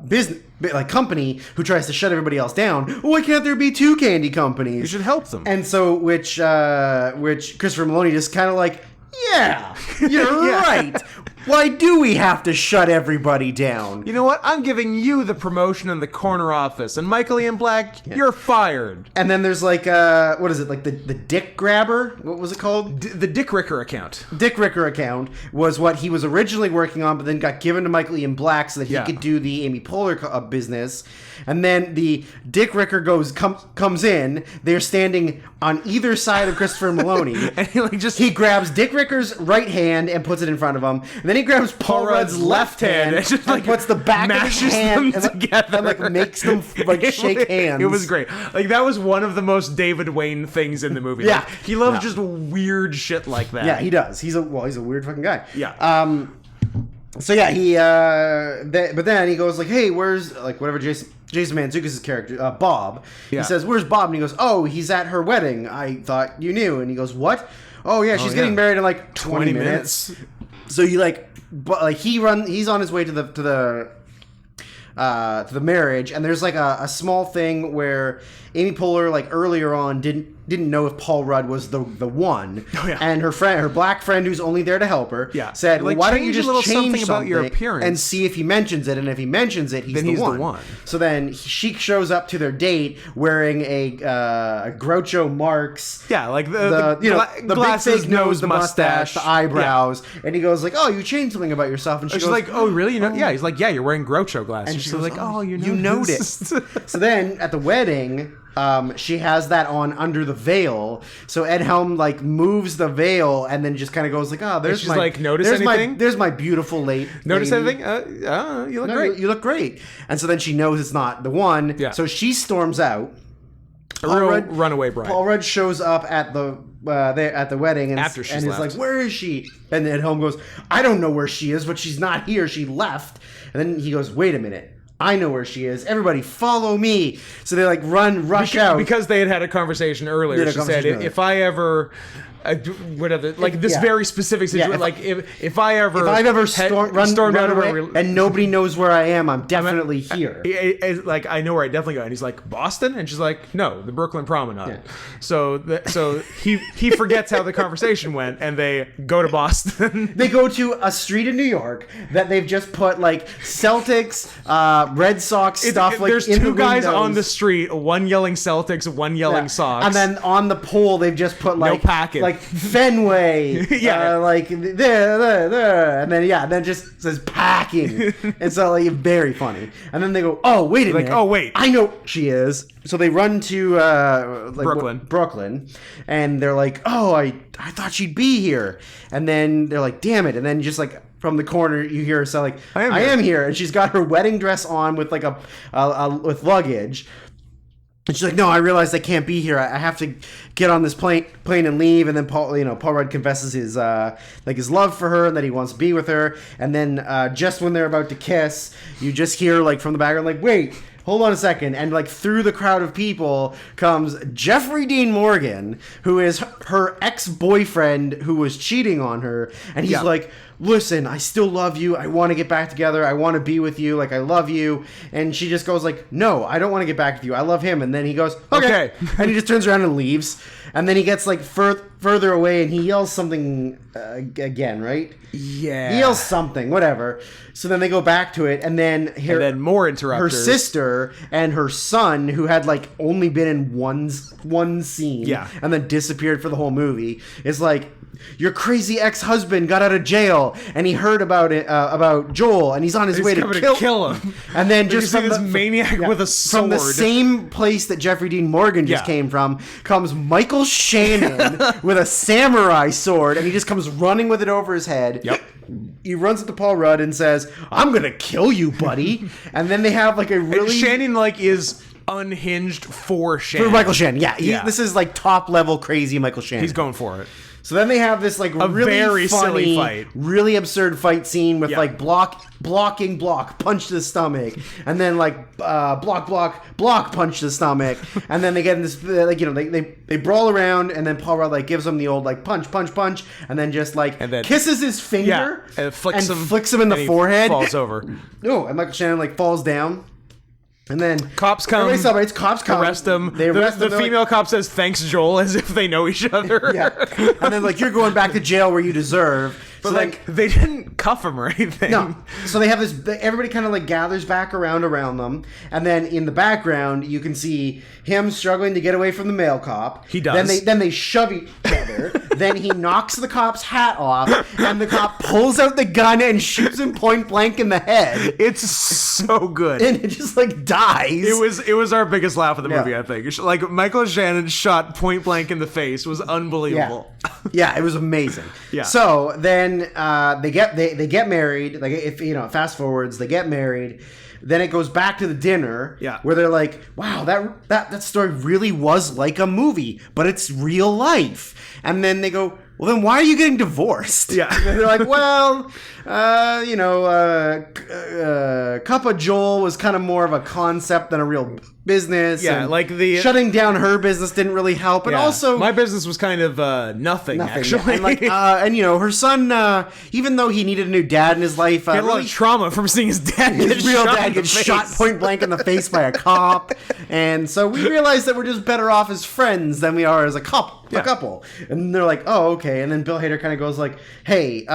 business like company who tries to shut everybody else down, why can't there be two candy companies? You should help them. And so which Christopher Maloney just kind of like, yeah, you're right. Why do we have to shut everybody down? You know what? I'm giving you the promotion in the corner office, and Michael Ian Black, you're fired. And then there's like, what is it? Like the Dick Grabber? What was it called? The Dick Ricker account. Dick Ricker account was what he was originally working on, but then got given to Michael Ian Black so that he could do the Amy Poehler business. And then the Dick Ricker comes in. They're standing on either side of Christopher Maloney. And he grabs Dick Ricker's right hand and puts it in front of him. And then he grabs Paul Rudd's left hand and just puts the back of his hand together and makes them shake hands. It was great. Like, that was one of the most David Wayne things in the movie. Yeah. Like, he loves just weird shit like that. Yeah, he does. He's a weird fucking guy. Yeah. So yeah, but then he goes like, "Hey, where's like whatever Jason Mantzoukas' character, Bob?" Yeah. He says, "Where's Bob?" And he goes, "Oh, he's at her wedding. I thought you knew." And he goes, "What?" "Oh yeah, she's getting married in like 20 minutes." So he he's on his way to the marriage, and there's like a small thing where Amy Poehler, like earlier on, didn't know if Paul Rudd was the one. Oh, yeah. And her black friend who's only there to help her, said, like, "Why don't you just change something about your appearance and see if he mentions it? And if he mentions it, he's the one." So then she shows up to their date wearing a Groucho Marx. Yeah, like the glasses, big fake nose, the mustache, the eyebrows, and he goes like, "Oh, you changed something about yourself." And she's like, "Oh, really? You know?" Yeah, he's like, "Yeah, you're wearing Groucho glasses." And she's like, "Oh, you noticed." So then at the wedding, she has that on under the veil. So Ed Helm like moves the veil and then just kind of goes like, "Oh, there's my like, notice anything? There's my beautiful lady. Notice anything? You look great. You look great." And so then she knows it's not the one. Yeah. So she storms out. Runaway bride. Paul Rudd shows up at the wedding and after she's and left. is like, "Where is she?" And Ed Helm goes, "I don't know where she is, but she's not here. She left." And then he goes, "Wait a minute. I know where she is. Everybody follow me." So they like rush out. Because they had a conversation earlier. She said, if I ever... whatever, like this very specific situation. Like if I've ever stormed out of and nobody knows where I am, I'm definitely here. Like I know where I definitely go. And he's like, "Boston?" And she's like, "No, the Brooklyn Promenade." Yeah. So he forgets how the conversation went, and they go to Boston. They go to a street in New York that they've just put like Celtics, Red Sox stuff. There's two guys on the street, one yelling Celtics, one yelling Sox, and then on the pole they've just put like no packet. Like Fenway, like there, and then just says packing. It's like very funny. And then they go, "Oh wait a minute, oh wait, I know she is." So they run to Brooklyn, and they're like, "Oh, I thought she'd be here." And then they're like, "Damn it!" And then just like from the corner, you hear her say like, "I am here," and she's got her wedding dress on with like with luggage. And she's like, "No, I realized I can't be here. I have to get on this plane and leave." And then Paul Rudd confesses his love for her and that he wants to be with her. And then just when they're about to kiss, you just hear like from the background, like, "Wait, hold on a second." And like through the crowd of people comes Jeffrey Dean Morgan, who is her ex-boyfriend who was cheating on her. And he's like, "Listen, I still love you. I want to get back together. I want to be with you. Like, I love you." And she just goes like, "No, I don't want to get back with you. I love him." And then he goes, "Okay." And he just turns around and leaves. And then he gets like further away and he yells something again, right? Yeah. He yells something, whatever. So then they go back to it, and then more interrupters. Her sister and her son, who had like only been in one scene, and then disappeared for the whole movie, is like, "Your crazy ex-husband got out of jail, and he heard about it about Joel, and he's on his way to kill him." And then just from this maniac with a sword from the same place that Jeffrey Dean Morgan just came from, comes Michael Shannon with a samurai sword, and he just comes running with it over his head. Yep. He runs up to Paul Rudd and says, "I'm gonna kill you, buddy." And then they have like a really... And Shannon like is unhinged for Shannon. For Michael Shannon, this is like top level crazy Michael Shannon. He's going for it. So then they have this like really very funny, silly fight, really absurd fight scene with like block, punch to the stomach, and then like block, punch to the stomach, and then they get in this they brawl around, and then Paul Rudd like gives him the old like punch, and then just like kisses his finger and flicks him in the forehead, falls over. No, and Michael Shannon like falls down. And then cops come. Everybody celebrates. Cops come. Arrest him. They arrest him. The female cop says, "Thanks, Joel," as if they know each other. And then like, "You're going back to jail where you deserve." But so like they didn't cuff him or anything. No. So they have this. Everybody kind of like gathers back around them, and then in the background you can see him struggling to get away from the male cop. He does. Then they shove each other. Then he knocks the cop's hat off, and the cop pulls out the gun and shoots him point blank in the head. It's so good. And it just like dies. It was our biggest laugh of the movie, I think. Like Michael Shannon shot point blank in the face was unbelievable. Yeah, it was amazing. Yeah. So then they get married. Like if fast forwards, they get married. Then it goes back to the dinner. Yeah. Where they're like, wow, that story really was like a movie, but it's real life. And then they go, well, then why are you getting divorced? Yeah. And they're like, well, Cup of Joel was kind of more of a concept than a real business. Yeah, and like the shutting down her business didn't really help. And also, my business was kind of nothing actually. And like, her son, even though he needed a new dad in his life, he had a lot of trauma from seeing his dad his real dad get shot point blank in the face by a cop. And so we realized that we're just better off as friends than we are as a couple. And they're like, oh, okay. And then Bill Hader kind of goes like, hey,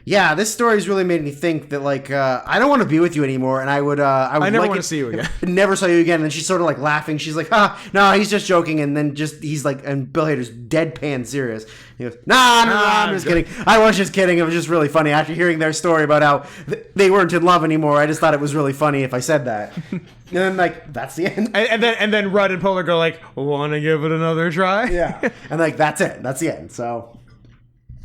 yeah, this story's really made me think that like I don't want to be with you anymore, and I never want to see you again. Never saw you again. And she's sort of like laughing. She's like, no, he's just joking. And then he's like, and Bill Hader's deadpan serious. He goes, no, I'm just kidding. I was just kidding. It was just really funny after hearing their story about how they weren't in love anymore. I just thought it was really funny if I said that. And then like that's the end. And then Rudd and Poehler go like, want to give it another try? Yeah, and like that's it. That's the end. So.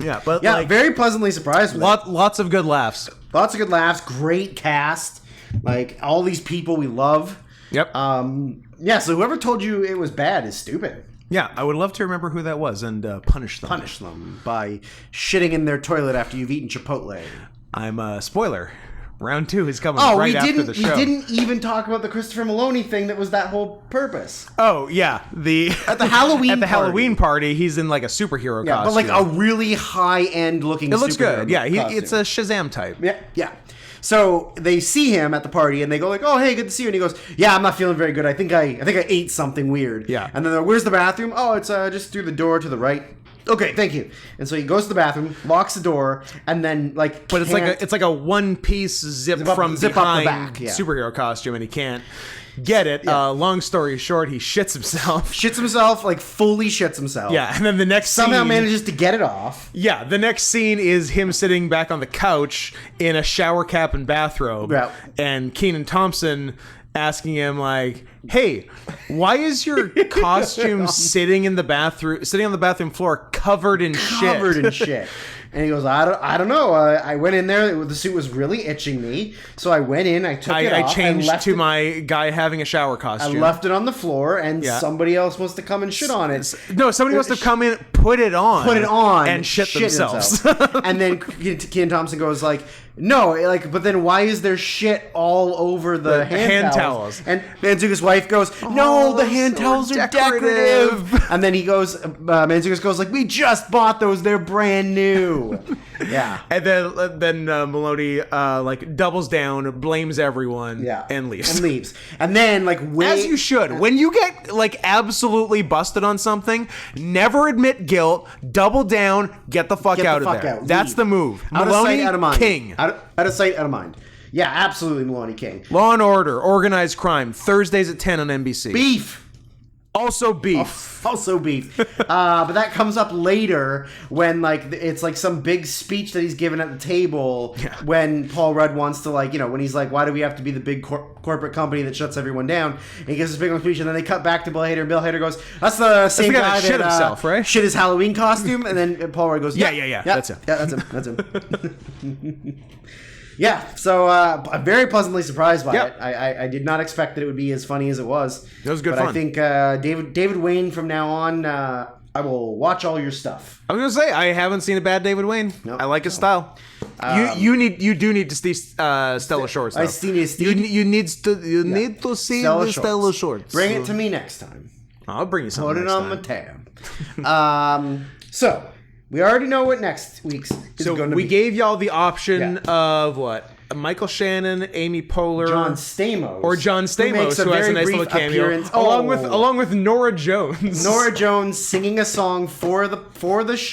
Yeah, but yeah, like, very pleasantly surprised with it. Lots of good laughs. Lots of good laughs. Great cast. Like all these people we love. Yep. Yeah. So whoever told you it was bad is stupid. Yeah, I would love to remember who that was and punish them. Punish them by shitting in their toilet after you've eaten Chipotle. I'm spoiler. Round 2 is coming right after the show. We didn't even talk about the Christopher Maloney thing that was that whole purpose. Oh, yeah. At the Halloween Halloween party, he's in like a superhero costume. But like a really high-end looking It looks good. Yeah, costume. it's a Shazam type. Yeah. So they see him at the party and they go like, "Oh, hey, good to see you." And he goes, "Yeah, I'm not feeling very good. I think I ate something weird." Yeah. And then they're, "Where's the bathroom?" "Oh, it's just through the door to the right." "Okay, thank you." And so he goes to the bathroom, locks the door, and then like, but it's like a one piece zip from zip behind up the back, superhero costume, and he can't get it. Yeah. Long story short, he shits himself. Like fully shits himself. Yeah, and then the next somehow scene, manages to get it off. Yeah, the next scene is him sitting back on the couch in a shower cap and bathrobe, and Kenan Thompson asking him like, "Hey, why is your costume sitting on the bathroom floor covered in shit?" And he goes, I don't know. I went in there. The suit was really itching me. So I went in. I took it off. I changed to my guy having a shower costume. I left it on the floor, and somebody else must have come and shit on it. No, somebody must have come in, put it on, and shit themselves. And then Kenan Thompson goes like, "No, like, but then why is there shit all over the hand towels?" And Manzuka's wife goes, "No, the hand towels are decorative." And then he goes, Manzuka goes like, "We just bought those. They're brand new." Yeah. And then Maloney like doubles down, blames everyone, and leaves. And then like as you should. When you get like absolutely busted on something, never admit guilt, double down, get the fuck out of there. That's the move. Out Maloney, of sight, out of mind. King. Out of sight, out of mind. Yeah, absolutely, Maloney King. Law and Order, Organized Crime, Thursdays at 10 on NBC. Beef. Also beef. But that comes up later when like it's like some big speech that he's given at the table when Paul Rudd wants to like, when he's like, why do we have to be the big corporate company that shuts everyone down? And he gives this big long speech, and then they cut back to Bill Hader, and Bill Hader goes, that's the same guy that shit himself, right? Shit his Halloween costume. And then Paul Rudd goes, yeah. That's him. Yeah, that's him. Yeah, so I'm very pleasantly surprised by it. I did not expect that it would be as funny as it was. It was good fun. But I think David Wayne from now on, I will watch all your stuff. I was gonna say I haven't seen a bad David Wayne. Nope. I like his style. You do need to see Stella Shorts. Though. You need to see the Stella Shorts. Bring it to me next time. I'll bring you something. Put it on my tab. So. We already know what next week's is going to be. We gave y'all the option of what? Michael Shannon, Amy Poehler, John Stamos, who has a nice little cameo, along with Nora Jones. Nora Jones singing a song for the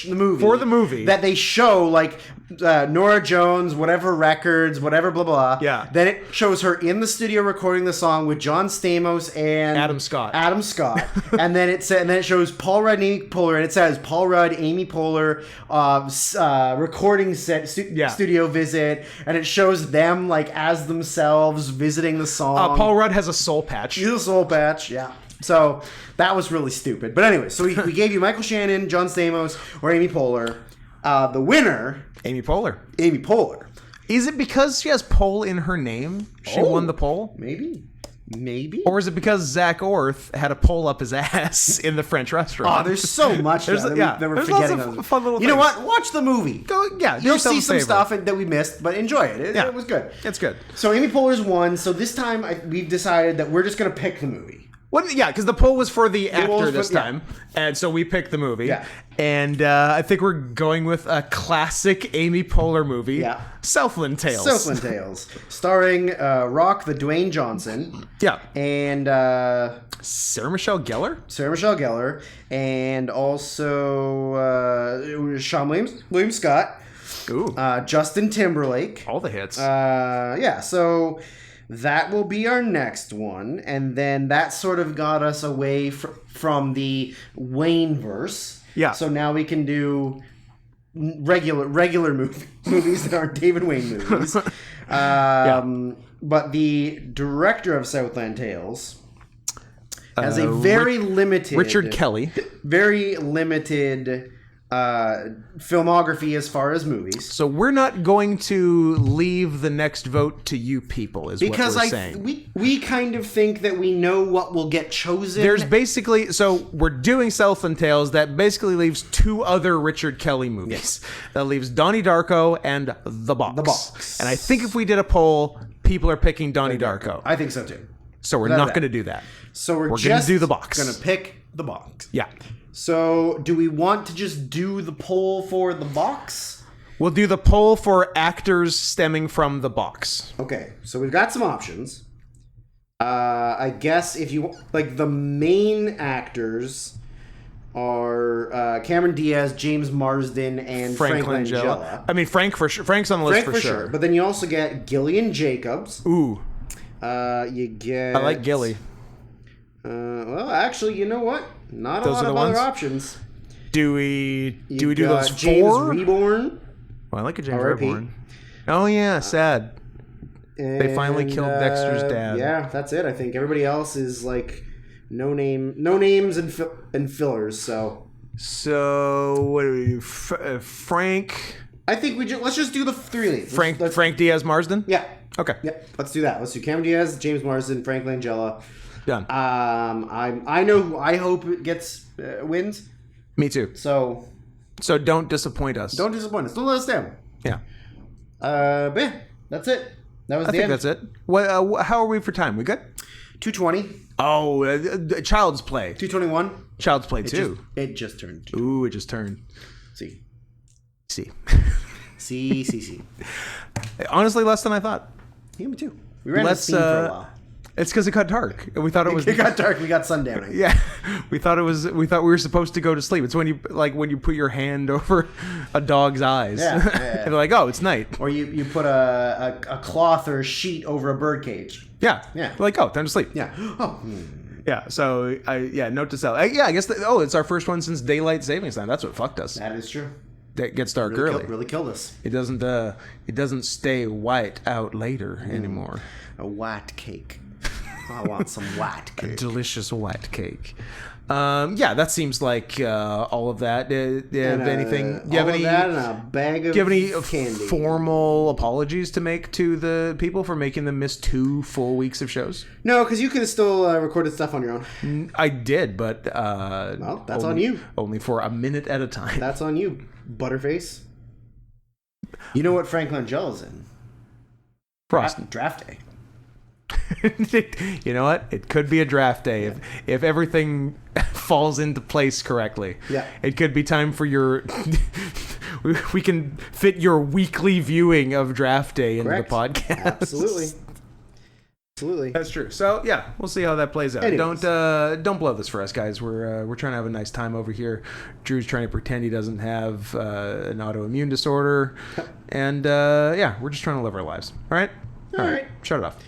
movie that they show like Nora Jones, whatever records, whatever blah blah. Yeah. Then it shows her in the studio recording the song with John Stamos and Adam Scott. And then it shows Paul Rudd and Amy Poehler, and it says Paul Rudd, Amy Poehler, recording studio visit, and it shows them like as themselves visiting the song. Paul Rudd has a soul patch. He's a soul patch, yeah. So that was really stupid. But anyway, so we gave you Michael Shannon, John Stamos, or Amy Poehler. The winner, Amy Poehler. Amy Poehler. Is it because she has Pole in her name? She won the poll? Maybe. Or is it because Zach Orth had a pole up his ass in the French restaurant? Oh, there's so much that we're forgetting. Lots of fun little you things. know what? Watch the movie. You'll see some stuff that we missed, but enjoy it. It was good. It's good. So Amy Poehler's won. So this time we've decided that we're just going to pick the movie. Yeah, because the poll was for the actor this time, and so we picked the movie. Yeah. And I think we're going with a classic Amy Poehler movie, Southland Tales. Southland Tales, starring Rock the Dwayne Johnson. Yeah. And Sarah Michelle Gellar, and also Sean William Scott. Ooh. Justin Timberlake. All the hits. So that will be our next one, and then that sort of got us away from the Wayne-verse. Yeah. So now we can do regular movies that aren't David Wayne movies. But the director of Southland Tales has a very limited... Richard Kelly. Very limited... filmography as far as movies. So we're not going to leave the next vote to you people, is what we're saying. We kind of think that we know what will get chosen. There's basically... So we're doing Southland Tales. That basically leaves two other Richard Kelly movies. Yes. That leaves Donnie Darko and The Box. The Box. And I think if we did a poll, people are picking Donnie Darko. I think so too. So we're not going to do that. So we're going just to do The Box. Going to pick The Box. Yeah. So, do we want to just do the poll for The Box? We'll do the poll for actors stemming from The Box. Okay, so we've got some options. I guess if you... Like, the main actors are Cameron Diaz, James Marsden, and Frank Langella. I mean, Frank for sure. Frank's on the list for sure. But then you also get Gillian Jacobs. Ooh. You get... I like Gilly. Well, actually, you know what? Not Those a lot are of the other ones? options. Do we do those James four? Reborn. Oh, I like a James R.I.P. Reborn. Oh yeah, sad. They finally killed Dexter's dad. Yeah, that's it. I think everybody else is like no names and fillers. So what do we do? Frank. I think let's just do the three leads. Frank Diaz Marsden. Yeah. Okay. Yeah. Let's do that. Let's do Cameron Diaz, James Marsden, Frank Langella. Done. I know. I hope it gets wins. Me too. So don't disappoint us. Don't disappoint us. Don't let us down. Yeah. But yeah, that's it. That was I think that's it. What? How are we for time? We good? 2:20. Oh, Child's Play. 2:21. Child's Play 2. It just turned. Ooh, it just turned. See. Honestly, less than I thought. Yeah, me too. We ran out of steam for a while. It's because it got dark. We thought it was. It got dark. We got sundowning. Yeah, we thought we were supposed to go to sleep. It's when you put your hand over a dog's eyes. Yeah. And they're like, oh, it's night. Or you put a cloth or a sheet over a bird cage. Yeah. Yeah. They're like, oh, time to sleep. Yeah. Oh. Yeah. So note to self. I guess. It's our first one since daylight savings time. That's what fucked us. That is true. It gets dark early. Really killed us. It doesn't stay white out later anymore. A white cake. I want some white cake. A delicious white cake. That seems like all of that. Do you have anything? Do you have any? That and a bag of do you have any candy. Formal apologies to make to the people for making them miss 2 full weeks of shows? No, because you could have still recorded stuff on your own. I did, but well, that's on you. Only for a minute at a time. That's on you, Butterface. You know what Frank Langella's in? Frost. Draft day. You know what? It could be a draft day if everything falls into place correctly. Yeah. It could be time for your. we can fit your weekly viewing of draft day into the podcast. Absolutely. Absolutely. That's true. So yeah, we'll see how that plays out. Anyways. Don't blow this for us, guys. We're trying to have a nice time over here. Drew's trying to pretend he doesn't have an autoimmune disorder, and we're just trying to live our lives. All right. All right. Shut it off.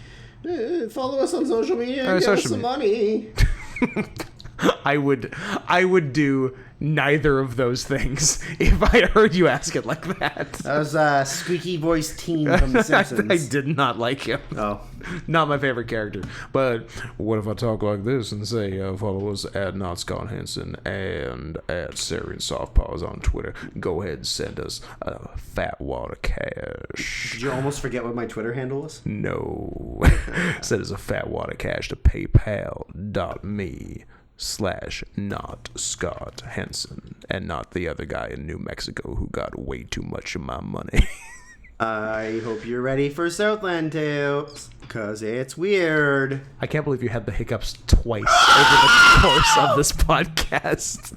Follow us on social media and give us some money. I would do neither of those things if I heard you ask it like that. That was squeaky voice teen from The Simpsons. I did not like him. Oh. Not my favorite character. But what if I talk like this and say, follow us at Not Scott Henson and at Syrian Soft Paws on Twitter. Go ahead and send us a fat wad of cash. Did you almost forget what my Twitter handle was? No. Send us a fat wad of cash to paypal.me/not Scott Henson and not the other guy in New Mexico who got way too much of my money. I hope you're ready for Southland Tales, because it's weird. I can't believe you had the hiccups twice over the course of this podcast.